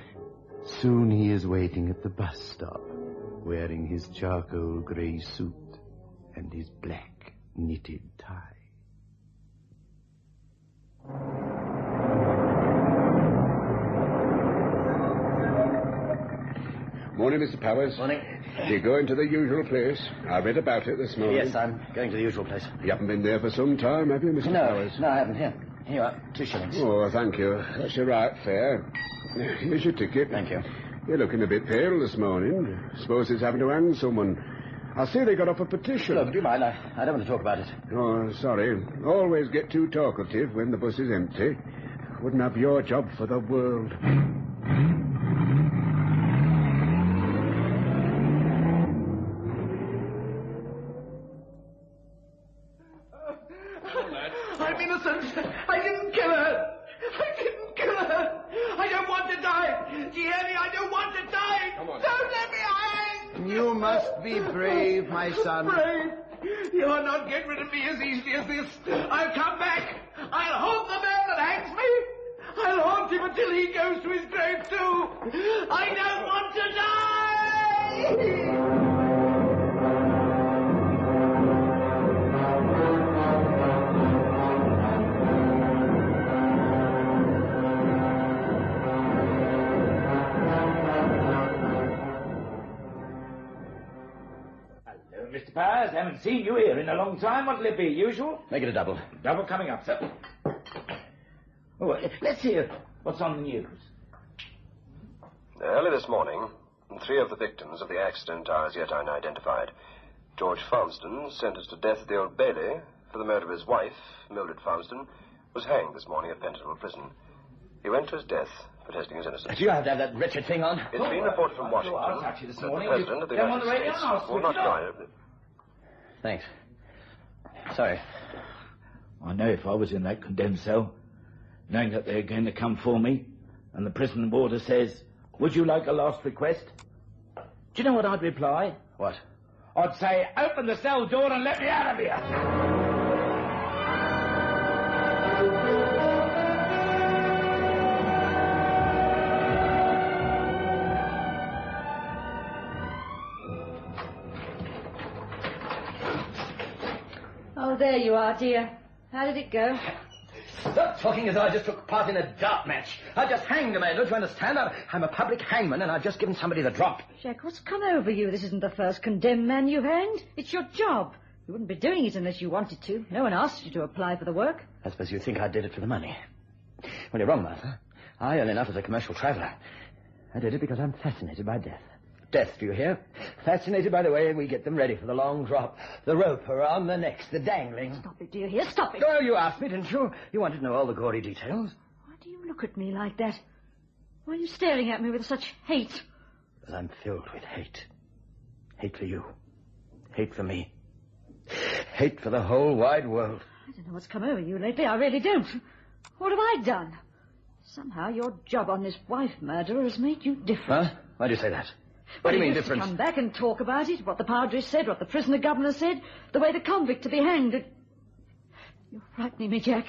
Soon he is waiting at the bus stop, wearing his charcoal grey suit and his black knitted tie. Morning, Mr. Powers. Morning. You're going to the usual place. I read about it this morning. Yes, I'm going to the usual place. You haven't been there for some time, have you, Mr. Powers? No, I haven't. Here you are, 2 shillings. Oh, thank you. That's your right fare. Here's your ticket. Thank you. You're looking a bit pale this morning. Suppose it's having to hang someone. I see they got off a petition. Look, do you mind? I don't want to talk about it. Oh, sorry. Always get too talkative when the bus is empty. Wouldn't have your job for the world. I'm innocent. I didn't kill her. I don't want to die. Do you hear me? I don't want to die. Come on. Don't let me hang. You must be brave, my son. Brave? You'll not get rid of me as easily as this. I'll come back. I'll haunt the man that hangs me. I'll haunt him until he goes to his grave too. I don't want to die. Mr. Powers, haven't seen you here in a long time. What'll it be, usual? Make it a double. Double coming up, sir. Oh, let's hear what's on the news. Early this morning, 3 of the victims of the accident are as yet unidentified. George Farmston, sentenced to death at the Old Bailey for the murder of his wife, Mildred Farmston, was hanged this morning at Penwater Prison. He went to his death, protesting his innocence. Do you have to have that wretched thing on? It's been reported from Washington that the President of the United States will not die. Thanks. Sorry. I know if I was in that condemned cell, knowing that they're going to come for me, and the prison warder says, "Would you like a last request?" Do you know what I'd reply? What? I'd say, "Open the cell door and let me out of here." Oh, there you are, dear. How did it go? Stop talking as though I just took part in a dart match. I just hanged a man, don't you understand? I'm a public hangman, and I've just given somebody the drop. Jack, what's come over you? This isn't the first condemned man you've hanged. It's your job. You wouldn't be doing it unless you wanted to. No one asked you to apply for the work. I suppose you think I did it for the money. Well, you're wrong, Martha. I earn enough as a commercial traveller. I did it because I'm fascinated by death. Death, do you hear? Fascinated by the way we get them ready for the long drop. The rope around the necks, the dangling. Stop it, do you hear? Stop it. Oh, you asked me, didn't you? You wanted to know all the gory details. Why do you look at me like that? Why are you staring at me with such hate? Because I'm filled with hate. Hate for you. Hate for me. Hate for the whole wide world. I don't know what's come over you lately. I really don't. What have I done? Somehow your job on this wife murderer has made you different. Huh? Why do you say that? What do you mean different? Come back and talk about it, what the padre said, what the prisoner governor said, the way the convict to be hanged. You're frightening me, Jack.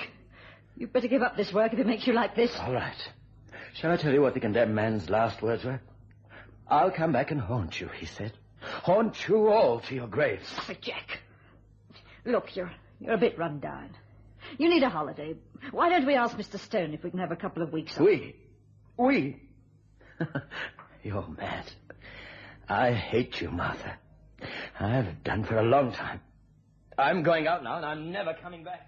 You'd better give up this work if it makes you like this. All right. Shall I tell you what the condemned man's last words were? I'll come back and haunt you, he said. Haunt you all to your graves. Stop it, Jack. Look, you're a bit run down. You need a holiday. Why don't we ask Mr. Stone if we can have a couple of weeks off? We? You're mad. I hate you, Martha. I've done for a long time. I'm going out now, and I'm never coming back.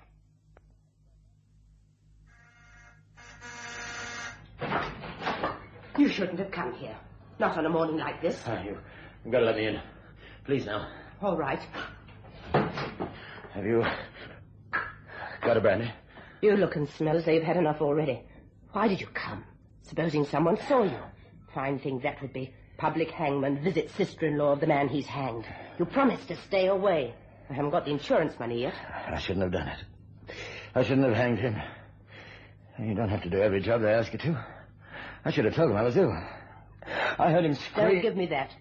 You shouldn't have come here. Not on a morning like this. You've got to let me in. Please, now. All right. Have you got a brandy? You look and smell as though you've had enough already. Why did you come? Supposing someone saw you. Fine thing that would be. Public hangman visits sister-in-law of the man he's hanged. You promised to stay away. I haven't got the insurance money yet. I shouldn't have done it. I shouldn't have hanged him. You don't have to do every job they ask you to. I should have told him I was ill. I heard him scream. Don't give me that.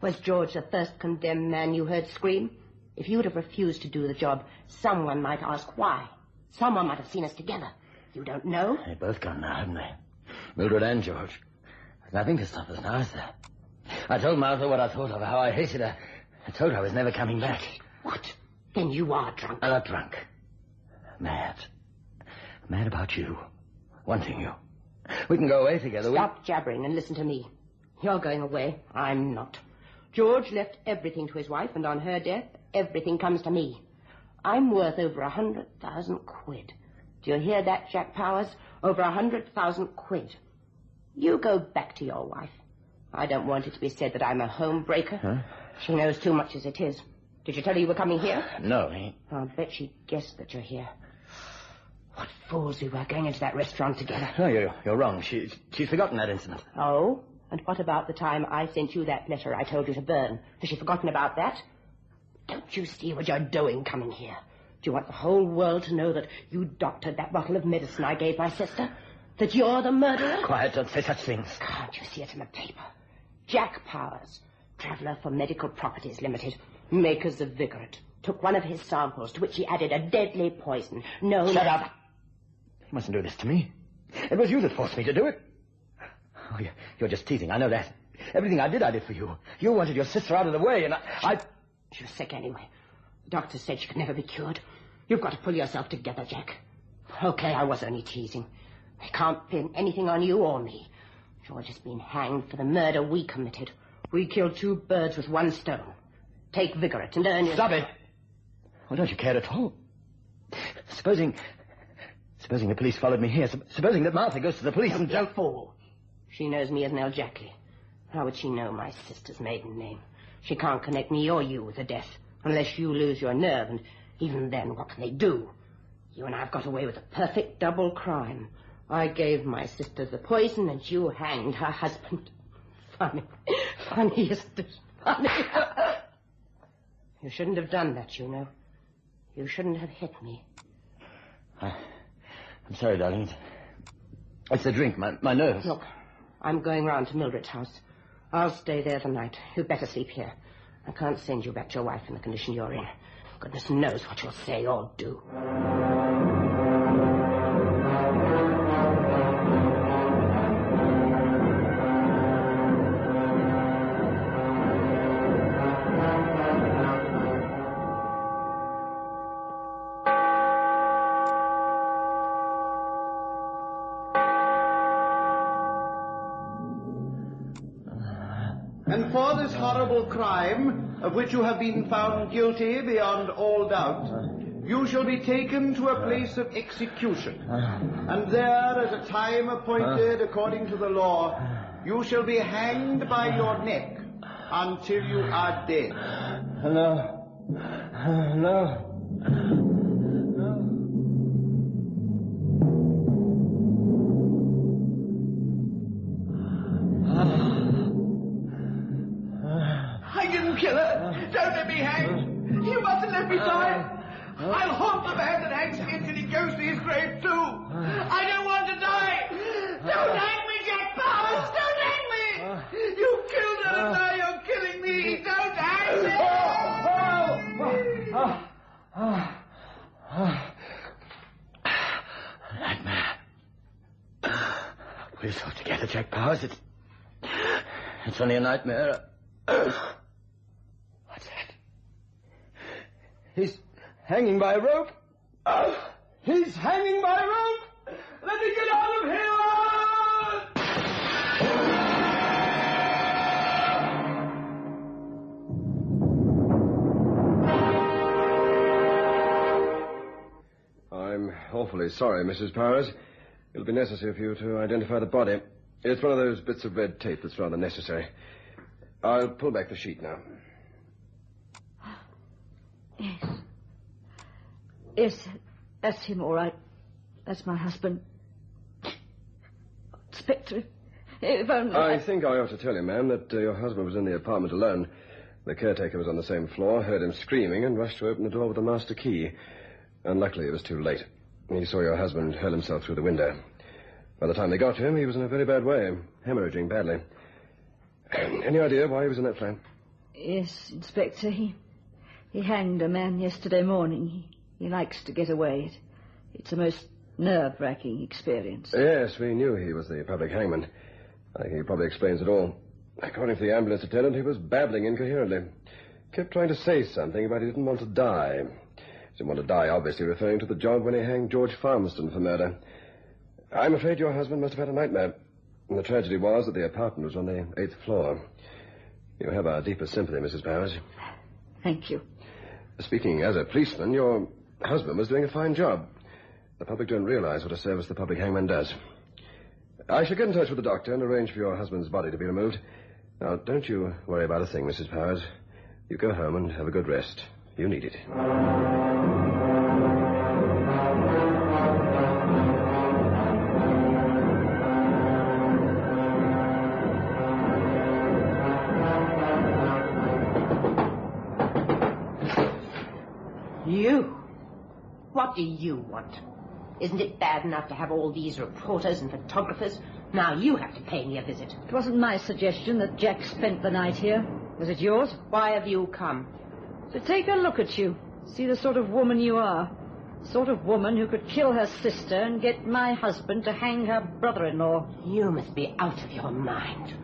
Was George the first condemned man you heard scream? If you'd have refused to do the job, someone might ask why. Someone might have seen us together. You don't know? They've both gone now, haven't they? Mildred and George. Nothing to stop us now, is there? I told Martha what I thought of her, how I hated her. I told her I was never coming back. What? Then you are drunk. I'm not drunk. Mad. Mad about you. Wanting you. We can go away together. Stop jabbering and listen to me. You're going away. I'm not. George left everything to his wife, and on her death, everything comes to me. I'm worth over 100,000 quid. Do you hear that, Jack Powers? Over 100,000 quid. You go back to your wife. I don't want it to be said that I'm a home-breaker. Huh? She knows too much as it is. Did you tell her you were coming here? No. I'll bet she guessed that you're here. What fools we were going into that restaurant together. No, you're wrong. She's forgotten that incident. Oh? And what about the time I sent you that letter I told you to burn? Has she forgotten about that? Don't you see what you're doing coming here? Do you want the whole world to know that you doctored that bottle of medicine I gave my sister? That you're the murderer? Quiet, don't say such things. Can't you see it in the paper? Jack Powers, traveller for Medical Properties Limited, makers of Vigorate, took one of his samples to which he added a deadly poison known Shut up! You mustn't do this to me. It was you that forced me to do it. Oh, you're just teasing, I know that. Everything I did for you. You wanted your sister out of the way, and I... She was sick anyway. The doctor said she could never be cured. You've got to pull yourself together, Jack. Okay, I was only teasing. I can't pin anything on you or me. George has been hanged for the murder we committed. We killed 2 birds with 1 stone. Take Vigorate and earn your... Stop it! Well, don't you care at all? Supposing the police followed me here. Supposing that Martha goes to the police and... Don't fool. She knows me as Nell Jackley. How would she know my sister's maiden name? She can't connect me or you with a death, unless you lose your nerve, and even then, what can they do? You and I have got away with a perfect double crime. I gave my sister the poison, and you hanged her husband. Funny. Funny, isn't it? Funny. You shouldn't have done that, you know. You shouldn't have hit me. I'm sorry, darling. It's the drink, my nerves. Look, I'm going round to Mildred's house. I'll stay there the night. You'd better sleep here. I can't send you back to your wife in the condition you're in. Goodness knows what you'll say or do. And for this horrible crime, of which you have been found guilty beyond all doubt, you shall be taken to a place of execution. And there, at a time appointed according to the law, you shall be hanged by your neck until you are dead. No. No. I didn't kill her. Don't let me hang. You mustn't let me die. I'll haunt the man that hangs me until he goes to his grave, too. I don't want to die. Don't hang me, Jack Powers. Don't hang me. You killed her, and now you're killing me. Don't hang me. Nightmare. Pull yourself together, Jack Powers. It's only a nightmare. What's that? He's hanging by a rope. He's hanging by a rope. Let me get out of here. I'm awfully sorry, Mrs. Powers. It'll be necessary for you to identify the body. It's one of those bits of red tape that's rather necessary. I'll pull back the sheet now. Yes, that's him, all right. That's my husband. Inspector, if only... I think I ought to tell you, ma'am, that your husband was in the apartment alone. The caretaker was on the same floor, heard him screaming, and rushed to open the door with the master key. Unluckily, it was too late. He saw your husband hurl himself through the window. By the time they got to him, he was in a very bad way, hemorrhaging badly. Any idea why he was in that flat? Yes, Inspector, he hanged a man yesterday morning. He likes to get away. It's a most nerve-wracking experience. Yes, we knew he was the public hangman. I think he probably explains it all. According to the ambulance attendant, he was babbling incoherently. Kept trying to say something, but he didn't want to die. He didn't want to die, obviously referring to the job when he hanged George Farmston for murder. I'm afraid your husband must have had a nightmare. And the tragedy was that the apartment was on the 8th floor. You have our deepest sympathy, Mrs. Powers. Thank you. Speaking as a policeman, your husband was doing a fine job. The public don't realize what a service the public hangman does. I shall get in touch with the doctor and arrange for your husband's body to be removed. Now, don't you worry about a thing, Mrs. Powers. You go home and have a good rest. You need it. You? What do you want? Isn't it bad enough to have all these reporters and photographers? Now you have to pay me a visit. It wasn't my suggestion that Jack spent the night here. Was it yours? Why have you come? To take a look at you. See the sort of woman you are. The sort of woman who could kill her sister and get my husband to hang her brother-in-law. You must be out of your mind.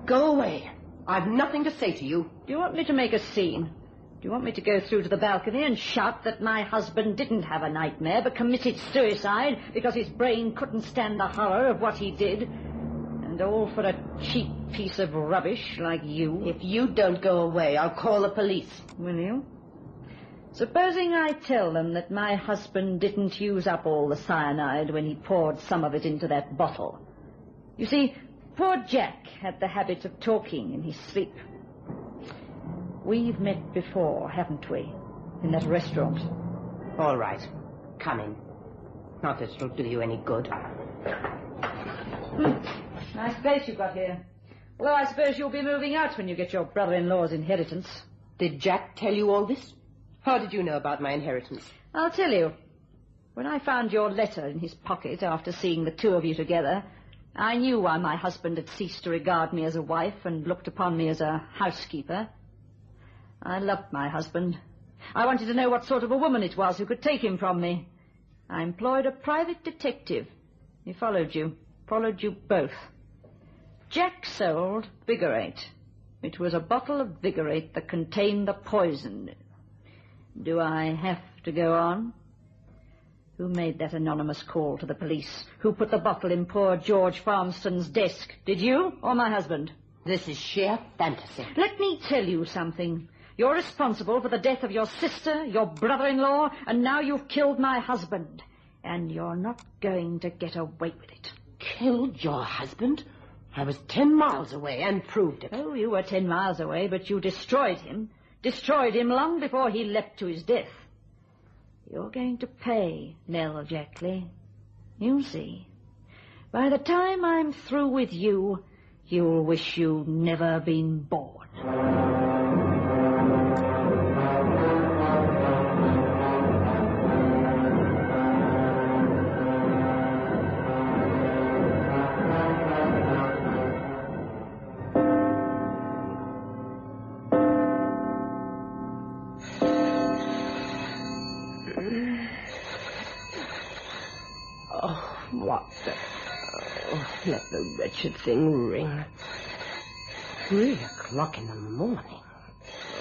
Go away. I've nothing to say to you. Do you want me to make a scene? Do you want me to go through to the balcony and shout that my husband didn't have a nightmare but committed suicide because his brain couldn't stand the horror of what he did? And all for a cheap piece of rubbish like you? If you don't go away, I'll call the police. Will you? Supposing I tell them that my husband didn't use up all the cyanide when he poured some of it into that bottle. You see, poor Jack had the habit of talking in his sleep. We've met before, haven't we? In that restaurant. All right. Come in. Not that it'll do you any good. Nice place you've got here. Although I suppose you'll be moving out when you get your brother-in-law's inheritance. Did Jack tell you all this? How did you know about my inheritance? I'll tell you. When I found your letter in his pocket after seeing the two of you together, I knew why my husband had ceased to regard me as a wife and looked upon me as a housekeeper. I loved my husband. I wanted to know what sort of a woman it was who could take him from me. I employed a private detective. He followed you both. Jack sold Vigorate. It was a bottle of Vigorate that contained the poison. Do I have to go on? Who made that anonymous call to the police? Who put the bottle in poor George Farmston's desk? Did you or my husband? This is sheer fantasy. Let me tell you something. You're responsible for the death of your sister, your brother-in-law, and now you've killed my husband. And you're not going to get away with it. Killed your husband? I was 10 miles away and proved it. Oh, you were 10 miles away, but you destroyed him. Destroyed him long before he leapt to his death. You're going to pay, Nell Jackley. You'll see. By the time I'm through with you, you'll wish you'd never been born. Let the wretched thing ring. 3 o'clock in the morning.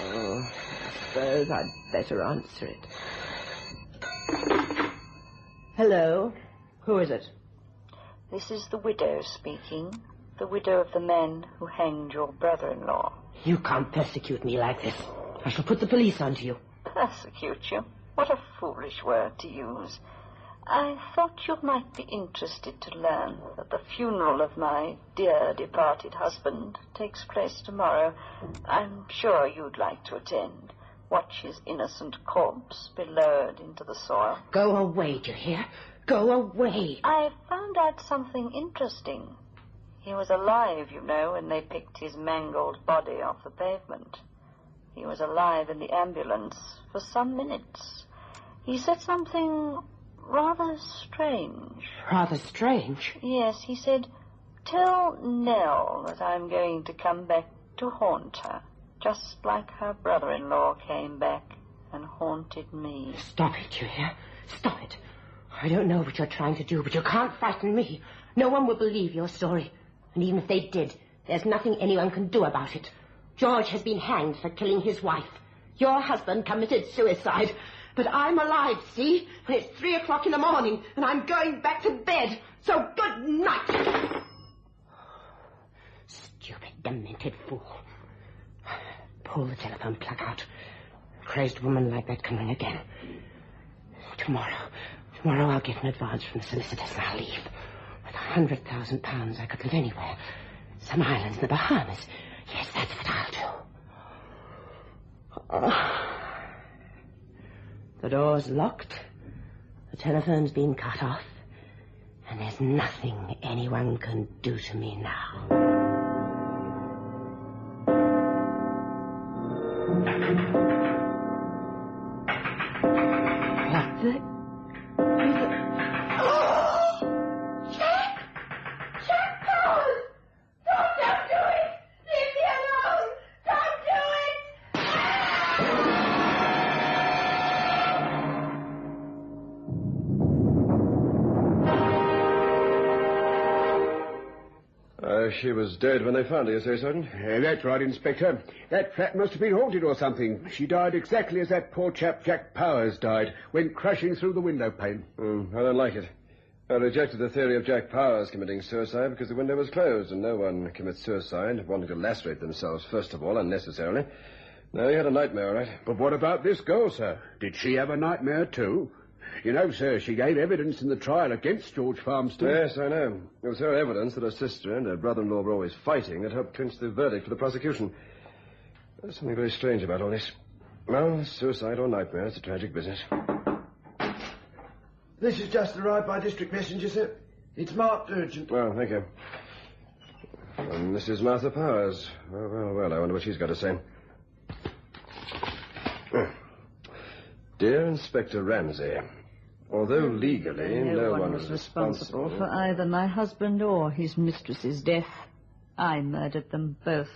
Oh, I suppose I'd better answer it. Hello? Who is it? This is the widow speaking. The widow of the man who hanged your brother-in-law. You can't persecute me like this. I shall put the police onto you. Persecute you? What a foolish word to use. I thought you might be interested to learn that the funeral of my dear departed husband takes place tomorrow. I'm sure you'd like to attend. Watch his innocent corpse be lowered into the soil. Go away, do you hear? Go away. I found out something interesting. He was alive, you know, when they picked his mangled body off the pavement. He was alive in the ambulance for some minutes. He said something rather strange. Rather strange? Yes, he said, "Tell Nell that I'm going to come back to haunt her, just like her brother-in-law came back and haunted me." Stop it, you hear? Stop it. I don't know what you're trying to do, but you can't frighten me. No one will believe your story. And even if they did, there's nothing anyone can do about it. George has been hanged for killing his wife. Your husband committed suicide. But I'm alive, see? And it's 3 o'clock in the morning, and I'm going back to bed. So good night. Stupid, demented fool. Pull the telephone plug out. A crazed woman like that can ring again. Tomorrow I'll get an advance from the solicitors and I'll leave. With £100,000 I could live anywhere. Some islands in the Bahamas. Yes, that's what I'll do. The door's locked. The telephone's been cut off. And there's nothing anyone can do to me now. What the... She was dead when they found her, you say, Sergeant? That's right, Inspector. That flat must have been haunted or something. She died exactly as that poor chap Jack Powers died, went crashing through the window pane. I don't like it. I rejected the theory of Jack Powers committing suicide because the window was closed, and no one commits suicide wanting to lacerate themselves, first of all, unnecessarily. No, he had a nightmare, all right. But what about this girl, sir? Did she have a nightmare, too? You know, sir, she gave evidence in the trial against George Farmston. Yes, I know. It was her evidence that her sister and her brother-in-law were always fighting that helped clinch the verdict for the prosecution. There's something very strange about all this. Well, suicide or nightmare, it's a tragic business. This has just arrived by district messenger, sir. It's marked urgent. Well, thank you. And this is Martha Powers. Well, I wonder what she's got to say. Dear Inspector Ramsey, although legally no one was responsible for either my husband or his mistress's death, I murdered them both.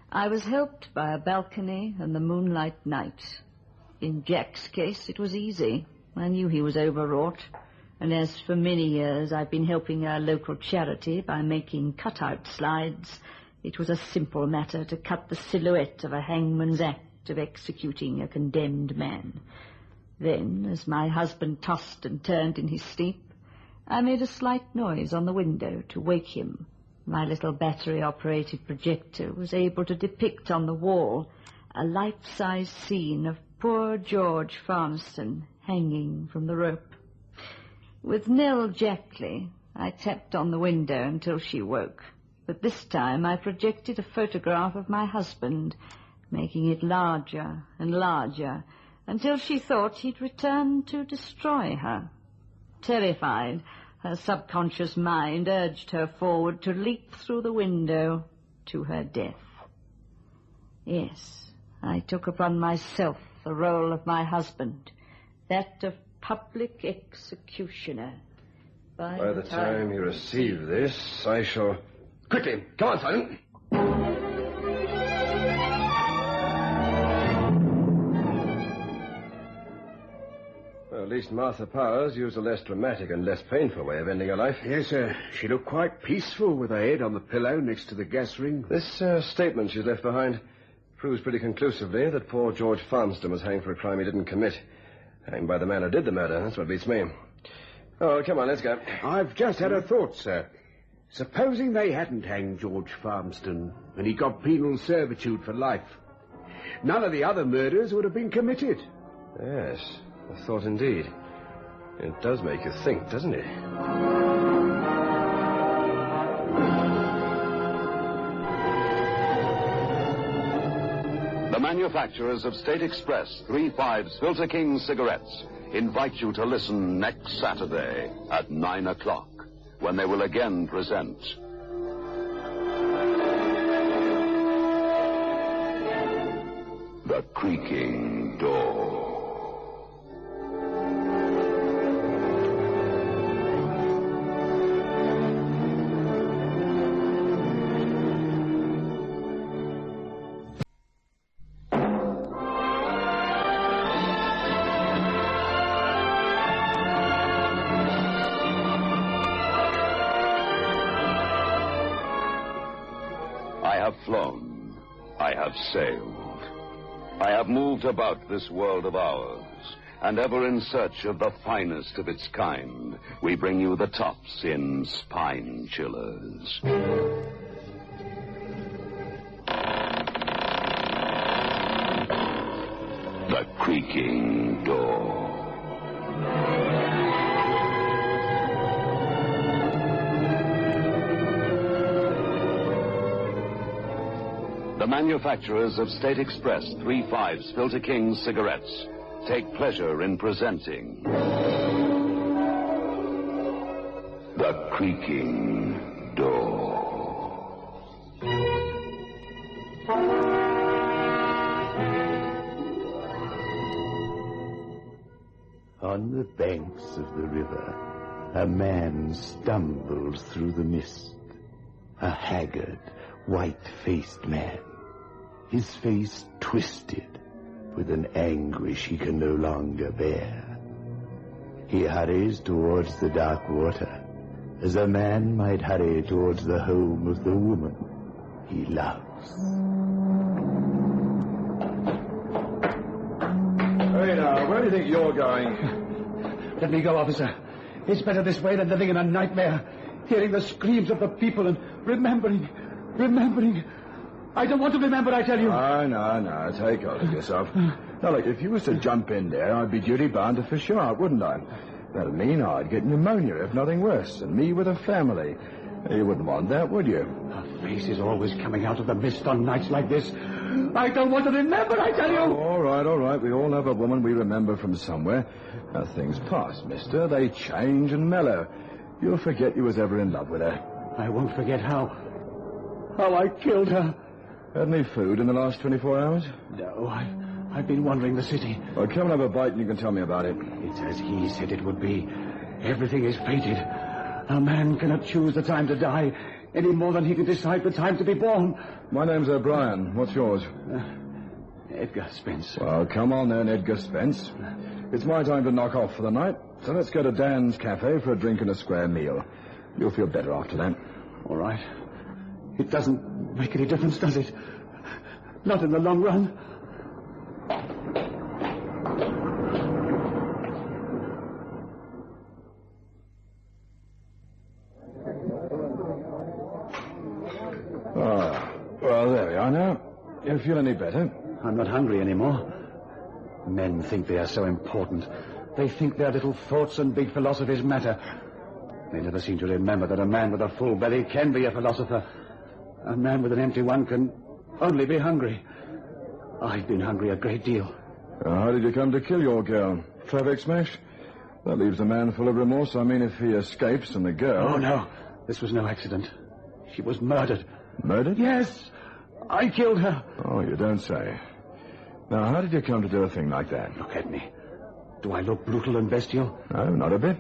I was helped by a balcony and the moonlight night. In Jack's case, it was easy. I knew he was overwrought. And as for many years I've been helping our local charity by making cutout slides, it was a simple matter to cut the silhouette of a hangman's act of executing a condemned man. Then, as my husband tossed and turned in his sleep, I made a slight noise on the window to wake him. My little battery-operated projector was able to depict on the wall a life-size scene of poor George Farmston hanging from the rope. With Nell Jackley, I tapped on the window until she woke, but this time I projected a photograph of my husband, making it larger and larger, until she thought he'd returned to destroy her. Terrified, her subconscious mind urged her forward to leap through the window to her death. Yes, I took upon myself the role of my husband, that of public executioner. By the time you receive this, I shall... Quickly, come on, Sergeant. At least Martha Powers used a less dramatic and less painful way of ending her life. Yes, sir. She looked quite peaceful with her head on the pillow next to the gas ring. This statement she's left behind proves pretty conclusively that poor George Farmston was hanged for a crime he didn't commit. Hanged by the man who did the murder. That's what beats me. Oh, come on, let's go. I've just had a thought, sir. Supposing they hadn't hanged George Farmston and he got penal servitude for life, none of the other murders would have been committed. Yes, a thought indeed. It does make you think, doesn't it? The manufacturers of State Express 3/5 Filter King cigarettes invite you to listen next Saturday at 9 o'clock, when they will again present The Creaking Door. flown. I have sailed. I have moved about this world of ours, and ever in search of the finest of its kind, we bring you the tops in spine chillers. The Creaking Door. The manufacturers of State Express 3/5 Filter King cigarettes take pleasure in presenting The Creaking Door. On the banks of the river, a man stumbles through the mist. A haggard, white-faced man. His face twisted with an anguish he can no longer bear. He hurries towards the dark water, as a man might hurry towards the home of the woman he loves. Hey now, where do you think you're going? Let me go, officer. It's better this way than living in a nightmare, hearing the screams of the people and remembering. I don't want to remember, I tell you. No, take hold of yourself. Now, look, if you was to jump in there, I'd be duty-bound to fish you out, wouldn't I? That'd mean I'd get pneumonia, if nothing worse, and me with a family. You wouldn't want that, would you? Her face is always coming out of the mist on nights like this. I don't want to remember, I tell you. All right. We all have a woman we remember from somewhere. Now, things pass, mister. They change and mellow. You'll forget you was ever in love with her. I won't forget how I killed her. Had any food in the last 24 hours? No, I've been wandering the city. Well, come and have a bite and you can tell me about it. It's as he said it would be. Everything is fated. A man cannot choose the time to die any more than he can decide the time to be born. My name's O'Brien. What's yours? Edgar Spence. Well, come on then, Edgar Spence. It's my time to knock off for the night, so let's go to Dan's Cafe for a drink and a square meal. You'll feel better after that. All right. It doesn't make any difference, does it? Not in the long run. Well, there we are now. You feel any better? I'm not hungry anymore. Men think they are so important. They think their little thoughts and big philosophies matter. They never seem to remember that a man with a full belly can be a philosopher. A man with an empty one can only be hungry. I've been hungry a great deal. How did you come to kill your girl? Traffic smash? That leaves a man full of remorse. I mean, if he escapes and the girl... Oh, no. This was no accident. She was murdered. Murdered? Yes. I killed her. Oh, you don't say. Now, how did you come to do a thing like that? Look at me. Do I look brutal and bestial? No, not a bit.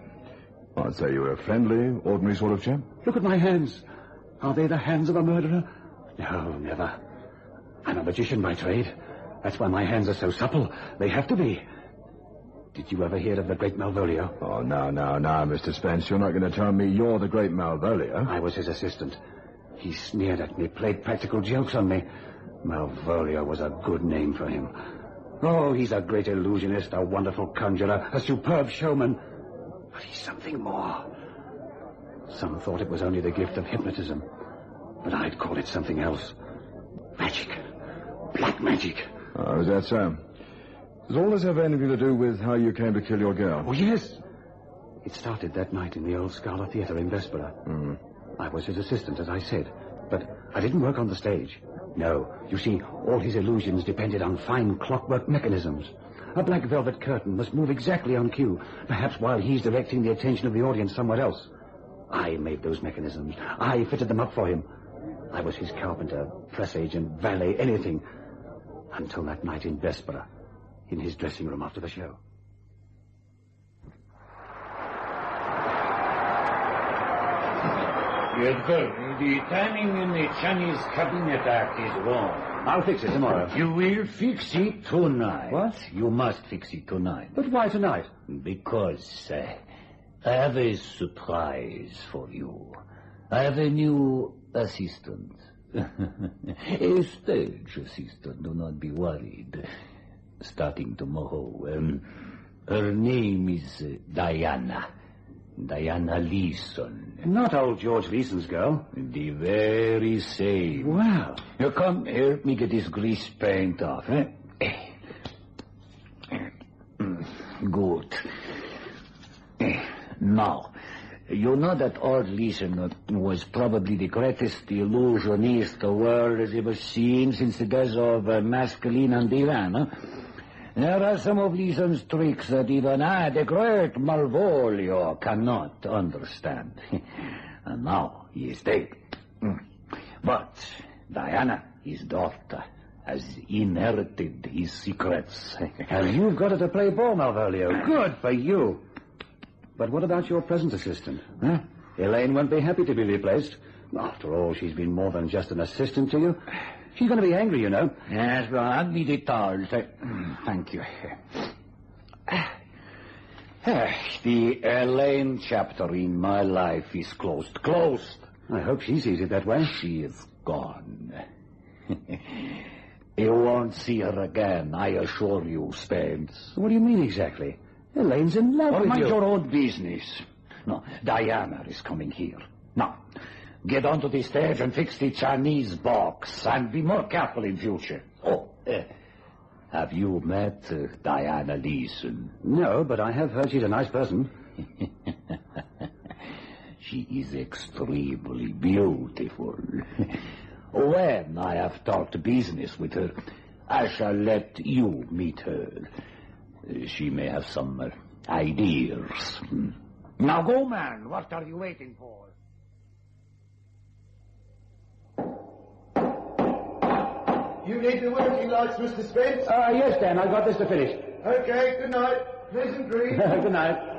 I'd say you were a friendly, ordinary sort of chap. Look at my hands. Are they the hands of a murderer? No, never. I'm a magician by trade. That's why my hands are so supple. They have to be. Did you ever hear of the great Malvolio? Oh, no, Mr. Spence. You're not going to tell me you're the great Malvolio. I was his assistant. He sneered at me, played practical jokes on me. Malvolio was a good name for him. Oh, he's a great illusionist, a wonderful conjurer, a superb showman. But he's something more. Some thought it was only the gift of hypnotism. But I'd call it something else. Magic. Black magic. Oh, is that so? Does all this have anything to do with how you came to kill your girl? Oh, yes. It started that night in the old Scala Theatre in Vespera. I was his assistant, as I said. But I didn't work on the stage. No. You see, all his illusions depended on fine clockwork mechanisms. A black velvet curtain must move exactly on cue, perhaps while he's directing the attention of the audience somewhere else. I made those mechanisms. I fitted them up for him. I was his carpenter, press agent, valet, anything. Until that night in Vespera, in his dressing room after the show. The timing in the Chinese cabinet act is wrong. I'll fix it tomorrow. You will fix it tonight. What? You must fix it tonight. But why tonight? Because I have a surprise for you. I have a new assistant. A stage assistant, do not be worried. Starting tomorrow. Her name is Diana. Diana Leeson. Not old George Leeson's girl. The very same. Wow. Now come, help me get this grease paint off, eh? Good. Now, you know that old Leeson was probably the greatest illusionist the world has ever seen since the days of Masculine and Divan, huh? There are some of Leeson's tricks that even I, the great Malvolio, cannot understand. And now he is dead. But Diana, his daughter, has inherited his secrets. And you've got her to play ball, Malvolio. Good for you. But what about your present assistant? Huh? Elaine won't be happy to be replaced. After all, she's been more than just an assistant to you. She's going to be angry, you know. Yes, well, I'll be deterred. Thank you. The Elaine chapter in my life is closed. Closed. I hope she sees it that way. She is gone. You won't see her again, I assure you, Spence. What do you mean exactly? Elaine's in love with you. Mind your own business. No, Diana is coming here. Now, get onto the stage and fix the Chinese box, and be more careful in future. Oh, have you met Diana Leeson? No, but I have heard she's a nice person. She is extremely beautiful. When I have talked business with her, I shall let you meet her. She may have some ideas. Now go, man. What are you waiting for? You need the working lights, Mr. Spence? Yes, Dan. I've got this to finish. Okay, good night. Pleasant dreams. Good night.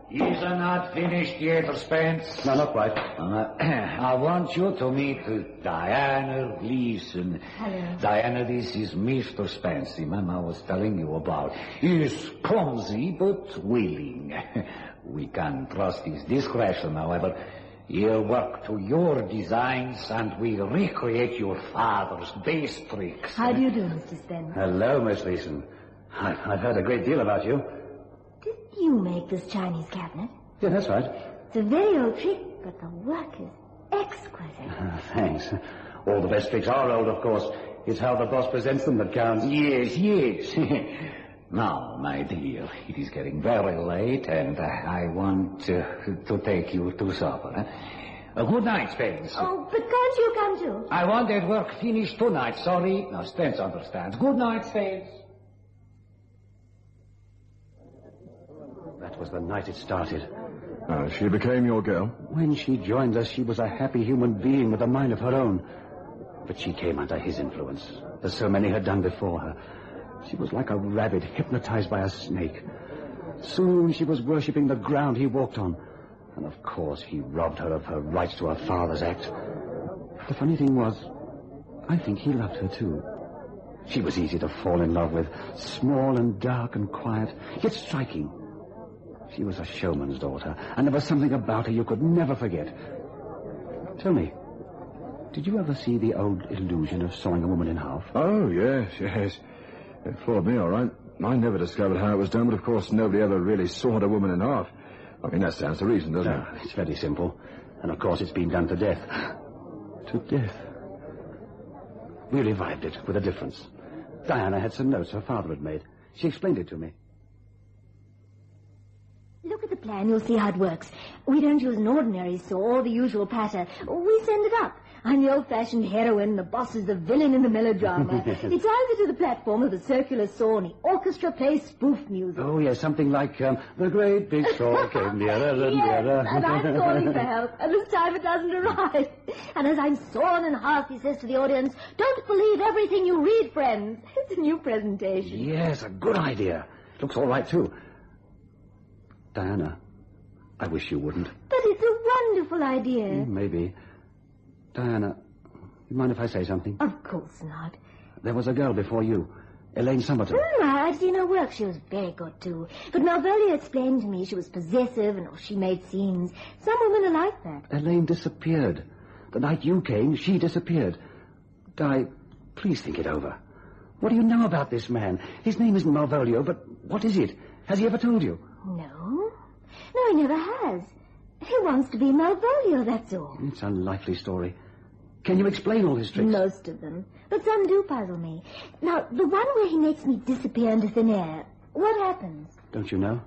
He's not finished yet, Spence. No, not quite. I want you to meet Diana Leeson. Hello. Diana, this is Mr. Spence, the man I was telling you about. He's clumsy but willing. We can trust his discretion, however. He'll work to your designs, and we'll recreate your father's base tricks. How do you do, Mr. Spence? Hello, Miss Leeson. I've heard a great deal about you. Didn't you make this Chinese cabinet? Yeah, that's right. It's a very old trick, but the work is exquisite. Thanks. All the best tricks are old, of course. It's how the boss presents them that counts. Yes. Now, my dear, it is getting very late, and I want to take you to supper. Good night, Spence. Oh, but can't you come too? I want that work finished tonight. Sorry. Now, Spence understands. Good night, Spence. That was the night it started. She became your girl? When she joined us, she was a happy human being with a mind of her own. But she came under his influence, as so many had done before her. She was like a rabbit hypnotized by a snake. Soon she was worshipping the ground he walked on. And of course he robbed her of her rights to her father's act. The funny thing was, I think he loved her too. She was easy to fall in love with, small and dark and quiet, yet striking. She was a showman's daughter, and there was something about her you could never forget. Tell me, did you ever see the old illusion of sawing a woman in half? Oh, yes. It floored me, all right. I never discovered how it was done, but of course nobody ever really sawed a woman in half. I mean, that stands to reason, doesn't it? It's very simple. And of course it's been done to death. To death? We revived it with a difference. Diana had some notes her father had made. She explained it to me. Look at the plan, you'll see how it works. We don't use an ordinary saw or the usual patter. We send it up. I'm the old-fashioned heroine, the boss is the villain in the melodrama. It's either to the platform of the circular saw and the orchestra plays spoof music. Oh, yes, something like, the great big saw came nearer and nearer. And I'm calling for help, and this time it doesn't arrive. And as I'm sawn in half, he says to the audience, don't believe everything you read, friends. It's a new presentation. Yes, a good idea. Looks all right, too. Diana, I wish you wouldn't. But it's a wonderful idea. Maybe. Diana, you mind if I say something? Of course not. There was a girl before you, Elaine Somerton. I'd seen her work. She was very good, too. But Malvolio explained to me she was possessive and she made scenes. Some women are like that. Elaine disappeared. The night you came, she disappeared. Di, please think it over. What do you know about this man? His name isn't Malvolio, but what is it? Has he ever told you? No. No, he never has. He wants to be Malvolio, that's all. It's a likely story. Can you explain all his tricks? Most of them. But some do puzzle me. Now, the one where he makes me disappear into thin air, what happens? Don't you know?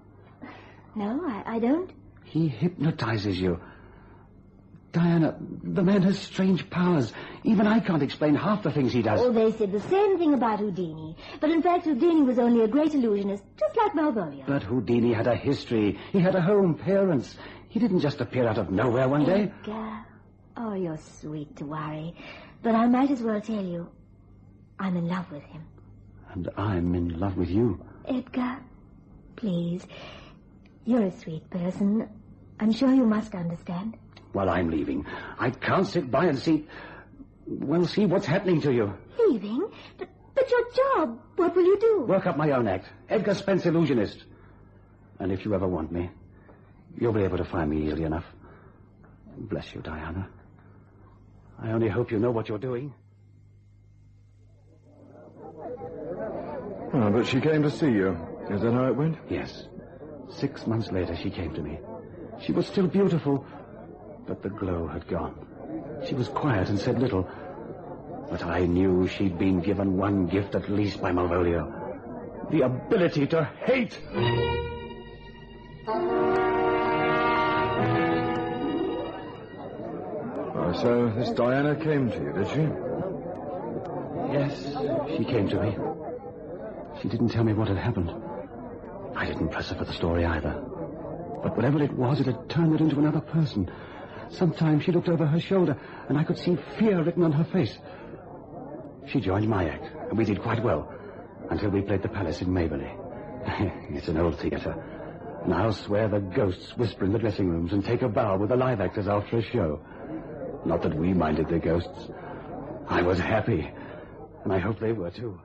No, I don't. He hypnotizes you. Diana, the man has strange powers. Even I can't explain half the things he does. Oh, they said the same thing about Houdini. But in fact, Houdini was only a great illusionist, just like Malvolio. But Houdini had a history. He had a home, parents. He didn't just appear out of nowhere one day. Edgar. Oh, you're sweet to worry. But I might as well tell you, I'm in love with him. And I'm in love with you. Edgar, please. You're a sweet person. I'm sure you must understand. Well, I'm leaving. I can't sit by and see what's happening to you. Leaving? But your job, what will you do? Work up my own act. Edgar Spence, Illusionist. And if you ever want me, you'll be able to find me easily enough. Bless you, Diana. I only hope you know what you're doing. Oh, but she came to see you. Is that how it went? Yes. 6 months later, she came to me. She was still beautiful, but the glow had gone. She was quiet and said little. But I knew she'd been given one gift at least by Malvolio. The ability to hate. So this Diana came to you, did she? Yes, she came to me. She didn't tell me what had happened. I didn't press her for the story either. But whatever it was, it had turned her into another person. Sometimes she looked over her shoulder, and I could see fear written on her face. She joined my act, and we did quite well, until we played the Palace in Maberley. It's an old theatre, and I'll swear the ghosts whisper in the dressing rooms and take a bow with the live actors after a show. Not that we minded the ghosts. I was happy, and I hope they were too.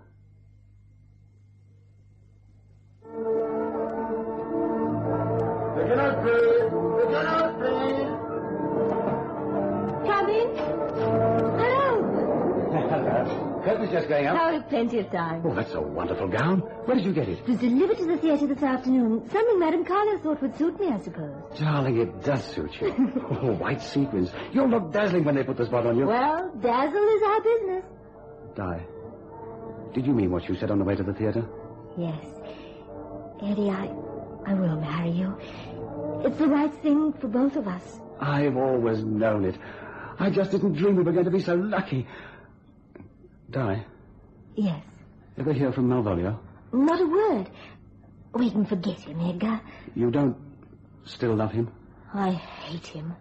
Look out, please. Look out, please. Come in. Hello. Hello. Curtain's just going up. Oh, plenty of time. Oh, that's a wonderful gown. Where did you get it? It was delivered to the theatre this afternoon. Something Madame Carlo thought would suit me, I suppose. Darling, it does suit you. Oh, white sequins. You'll look dazzling when they put the spot on you. Well, dazzle is our business. Di, did you mean what you said on the way to the theatre? Yes. Eddie, I will marry you. It's the right thing for both of us. I've always known it. I just didn't dream we were going to be so lucky. Di? Yes. Ever hear from Malvolio? Not a word. We can forget him, Edgar. You don't still love him? I hate him.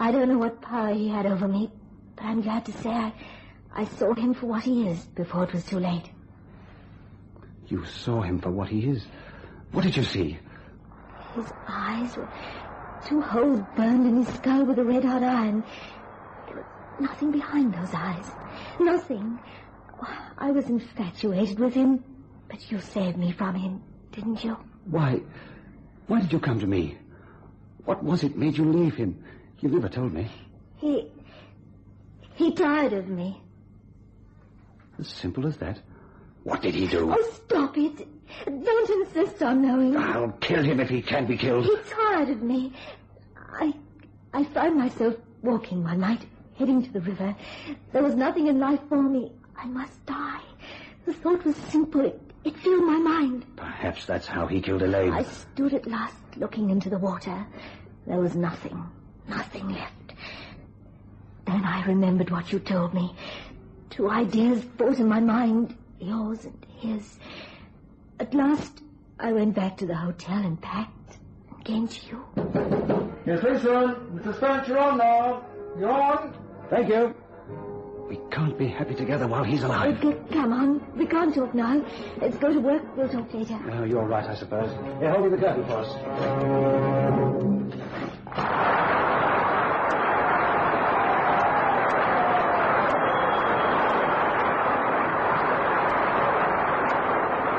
I don't know what power he had over me, but I'm glad to say I saw him for what he is before it was too late. You saw him for what he is? What did you see? His eyes were 2 holes burned in his skull with a red-hot iron. There was nothing behind those eyes. Nothing. I was infatuated with him, but you saved me from him, didn't you? Why did you come to me? What was it made you leave him? You never told me. He tired of me. As simple as that. What did he do? Oh, stop it. Don't insist on knowing. I'll kill him if he can be killed. He tired of me. I found myself walking one night, heading to the river. There was nothing in life for me. I must die. The thought was simple. It filled my mind. Perhaps that's how he killed Elaine. I stood at last looking into the water. There was nothing left. Then I remembered what you told me. 2 ideas fought in my mind, yours and his. At last, I went back to the hotel and packed and came to you. Yes, listen. Mr. Spence, you're on now. You're on. Thank you. We can't be happy together while he's alive. Come on. We can't talk now. Let's go to work. We'll talk later. Oh, you're right, I suppose. Here, hold me the curtain for us.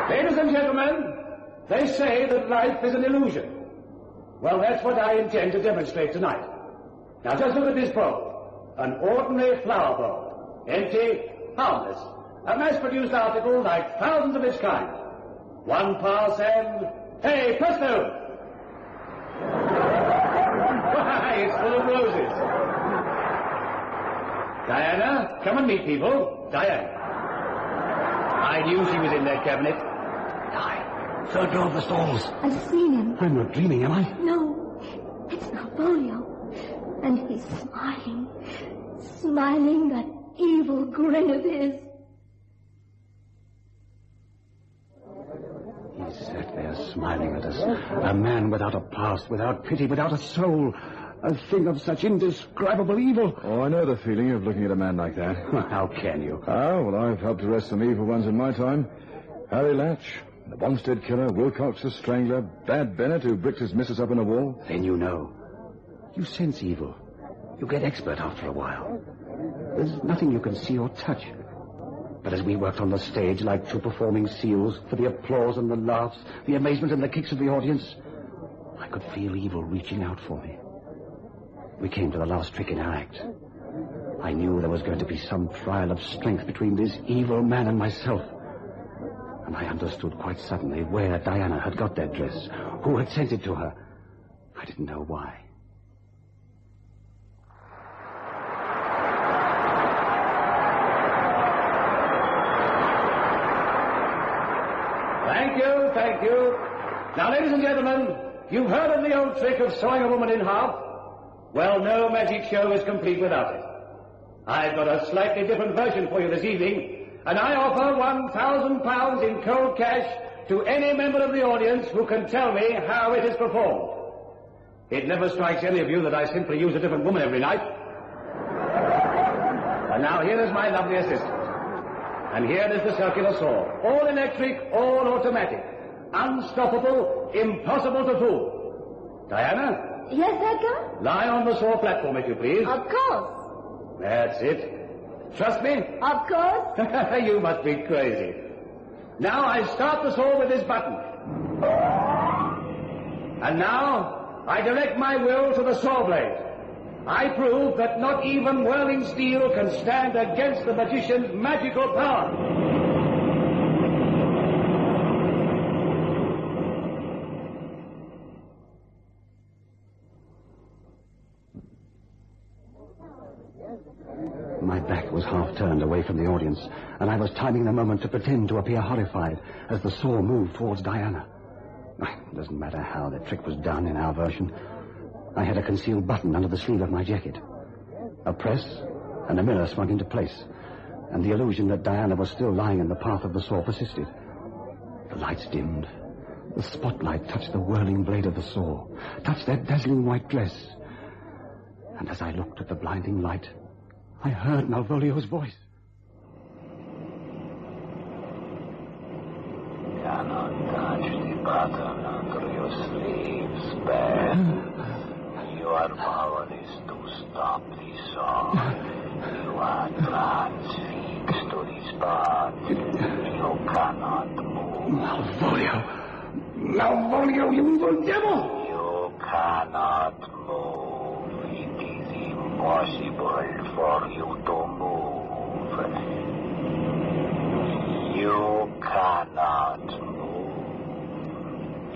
Ladies and gentlemen, they say that life is an illusion. Well, that's what I intend to demonstrate tonight. Now, just look at this pole. an ordinary flower bowl. Empty, harmless. A mass-produced article like thousands of its kind. One pass and... Hey, presto! Why, it's full of roses. Diana, come and meet people. Diana. I knew she was in that cabinet. So drove the stalls. I've seen him. I'm not dreaming, am I? No, it's Malvolio. And he's smiling. Smiling, that evil grin of his. He sat there smiling at us. A man without a past, without pity, without a soul. A thing of such indescribable evil. Oh, I know the feeling of looking at a man like that. How can you? Oh, well, I've helped arrest some evil ones in my time. Harry Latch, the Wanstead killer, Wilcox the strangler, Bad Bennett who bricked his missus up in a wall. Then you know. You sense evil. You get expert after a while. There's nothing you can see or touch. But as we worked on the stage like two performing seals, for the applause and the laughs, the amazement and the kicks of the audience, I could feel evil reaching out for me. We came to the last trick in our act. I knew there was going to be some trial of strength between this evil man and myself. And I understood quite suddenly where Diana had got that dress, who had sent it to her. I didn't know why. Thank you. Now, ladies and gentlemen, you've heard of the old trick of sawing a woman in half? Well, no magic show is complete without it. I've got a slightly different version for you this evening, and I offer £1,000 in cold cash to any member of the audience who can tell me how it is performed. It never strikes any of you that I simply use a different woman every night. And now here is my lovely assistant. And here is the circular saw. All electric, all automatic. Unstoppable, impossible to fool. Diana? Yes, Edgar? Lie on the saw platform, if you please. Of course. That's it. Trust me? Of course. You must be crazy. Now I start the saw with this button. And now I direct my will to the saw blade. I prove that not even whirling steel can stand against the magician's magical power. My back was half turned away from the audience, and I was timing the moment to pretend to appear horrified as the saw moved towards Diana. It doesn't matter how the trick was done in our version. I had a concealed button under the sleeve of my jacket. A press and a mirror swung into place, and the illusion that Diana was still lying in the path of the saw persisted. The lights dimmed. The spotlight touched the whirling blade of the saw, touched that dazzling white dress. And as I looked at the blinding light, I heard Malvolio's voice. Cannot touch the button under your sleeves, Ben. Your powerless to stop the saw. You are transfixed to the spot. You cannot move. Malvolio, you evil devil! You cannot move. It is impossible for you to move. You cannot move.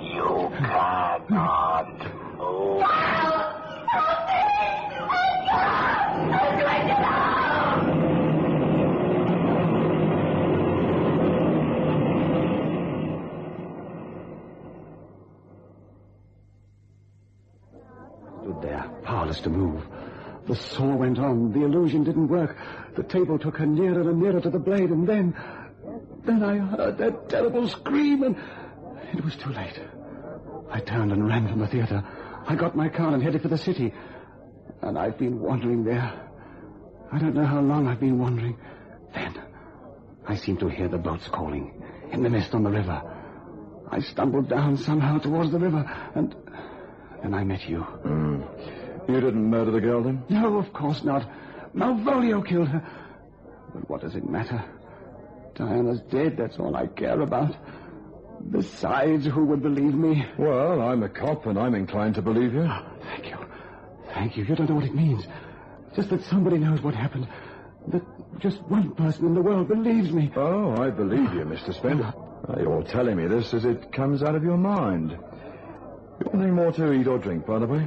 You cannot move. Stood there, powerless to move. The saw went on. The illusion didn't work. The table took her nearer and nearer to the blade, and then I heard that terrible scream, and it was too late. I turned and ran from the theater. I got my car and headed for the city. And I've been wandering there. I don't know how long I've been wandering. Then I seemed to hear the boats calling in the mist on the river. I stumbled down somehow towards the river, and then I met you. You didn't murder the girl, then? No, of course not. Malvolio killed her. But what does it matter? Diana's dead, that's all I care about. Besides, who would believe me? Well, I'm a cop, and I'm inclined to believe you. Oh, thank you. Thank you. You don't know what it means. Just that somebody knows what happened. That just one person in the world believes me. Oh, I believe you, Mr. Spence. You're telling me this as it comes out of your mind. You want anything more to eat or drink, by the way?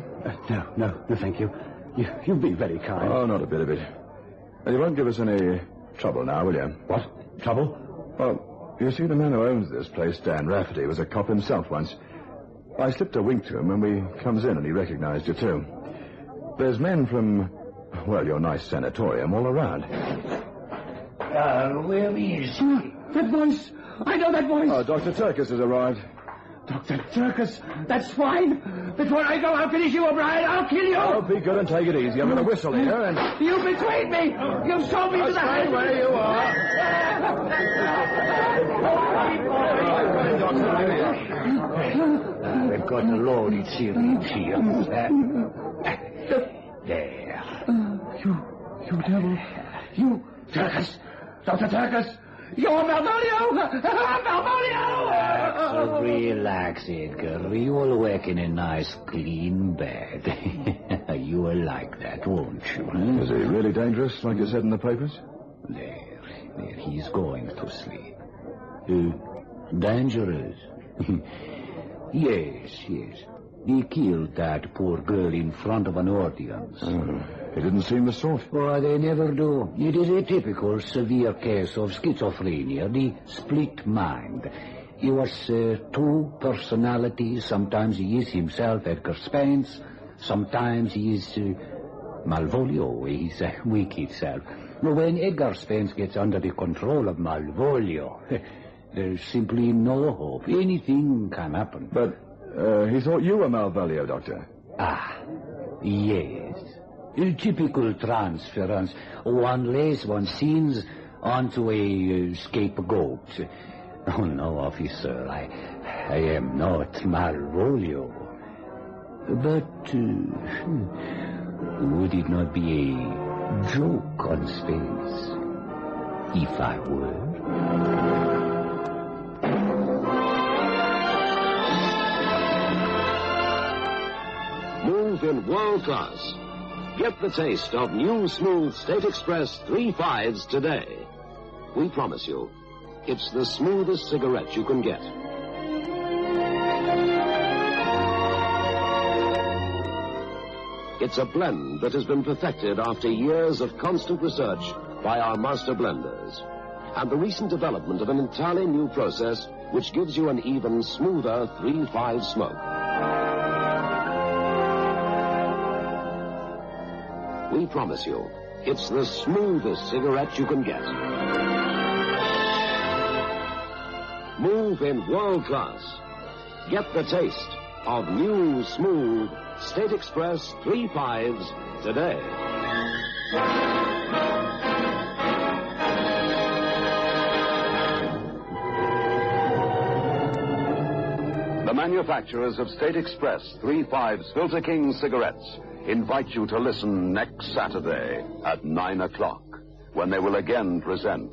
No, thank you. You've been very kind. Oh, not a bit of it. And you won't give us any trouble now, will you? What? Trouble? Well, you see, the man who owns this place, Dan Rafferty, was a cop himself once. I slipped a wink to him when we comes in, and he recognized you, too. There's men from, well, your nice sanatorium all around. Where is he? That voice! I know that voice! Oh, Dr. Turkis has arrived. Dr. Turkis, that swine! Before I go, I'll finish you, O'Brien. I'll kill you! Oh, be good and take it easy. I'm going to whistle here and... You betrayed me! You sold me to the Stay where you are. We've got a loaded syringe here. There. You devil. You... Turkis! Dr. Turkis! You're Malvolio! Malvolio! Relax, Edgar. You'll wake in a nice, clean bed. You will like that, won't you? Is he really dangerous, like you said in the papers? There. He's going to sleep. Dangerous? Yes. He killed that poor girl in front of an audience. He didn't seem the sort. Oh, they never do. It is a typical severe case of schizophrenia, the split mind. He was two personalities. Sometimes he is himself, Edgar Spence. Sometimes he is Malvolio, his wicked self. When Edgar Spence gets under the control of Malvolio, there's simply no hope. Anything can happen. But he thought you were Malvolio, Doctor. Yes. A typical transference. One lays one's sins onto a scapegoat. Oh, no, officer. I am not Malvolio. But would it not be a joke on Spence if I were? Move in world class. Get the taste of new smooth State Express 3.5s today. We promise you, it's the smoothest cigarette you can get. It's a blend that has been perfected after years of constant research by our master blenders, and the recent development of an entirely new process which gives you an even smoother 3.5 smoke. We promise you, it's the smoothest cigarette you can get. Move in world class. Get the taste of new, smooth State Express 3.5s today. The manufacturers of State Express 3.5s Filter King cigarettes invite you to listen next Saturday at 9 o'clock, when they will again present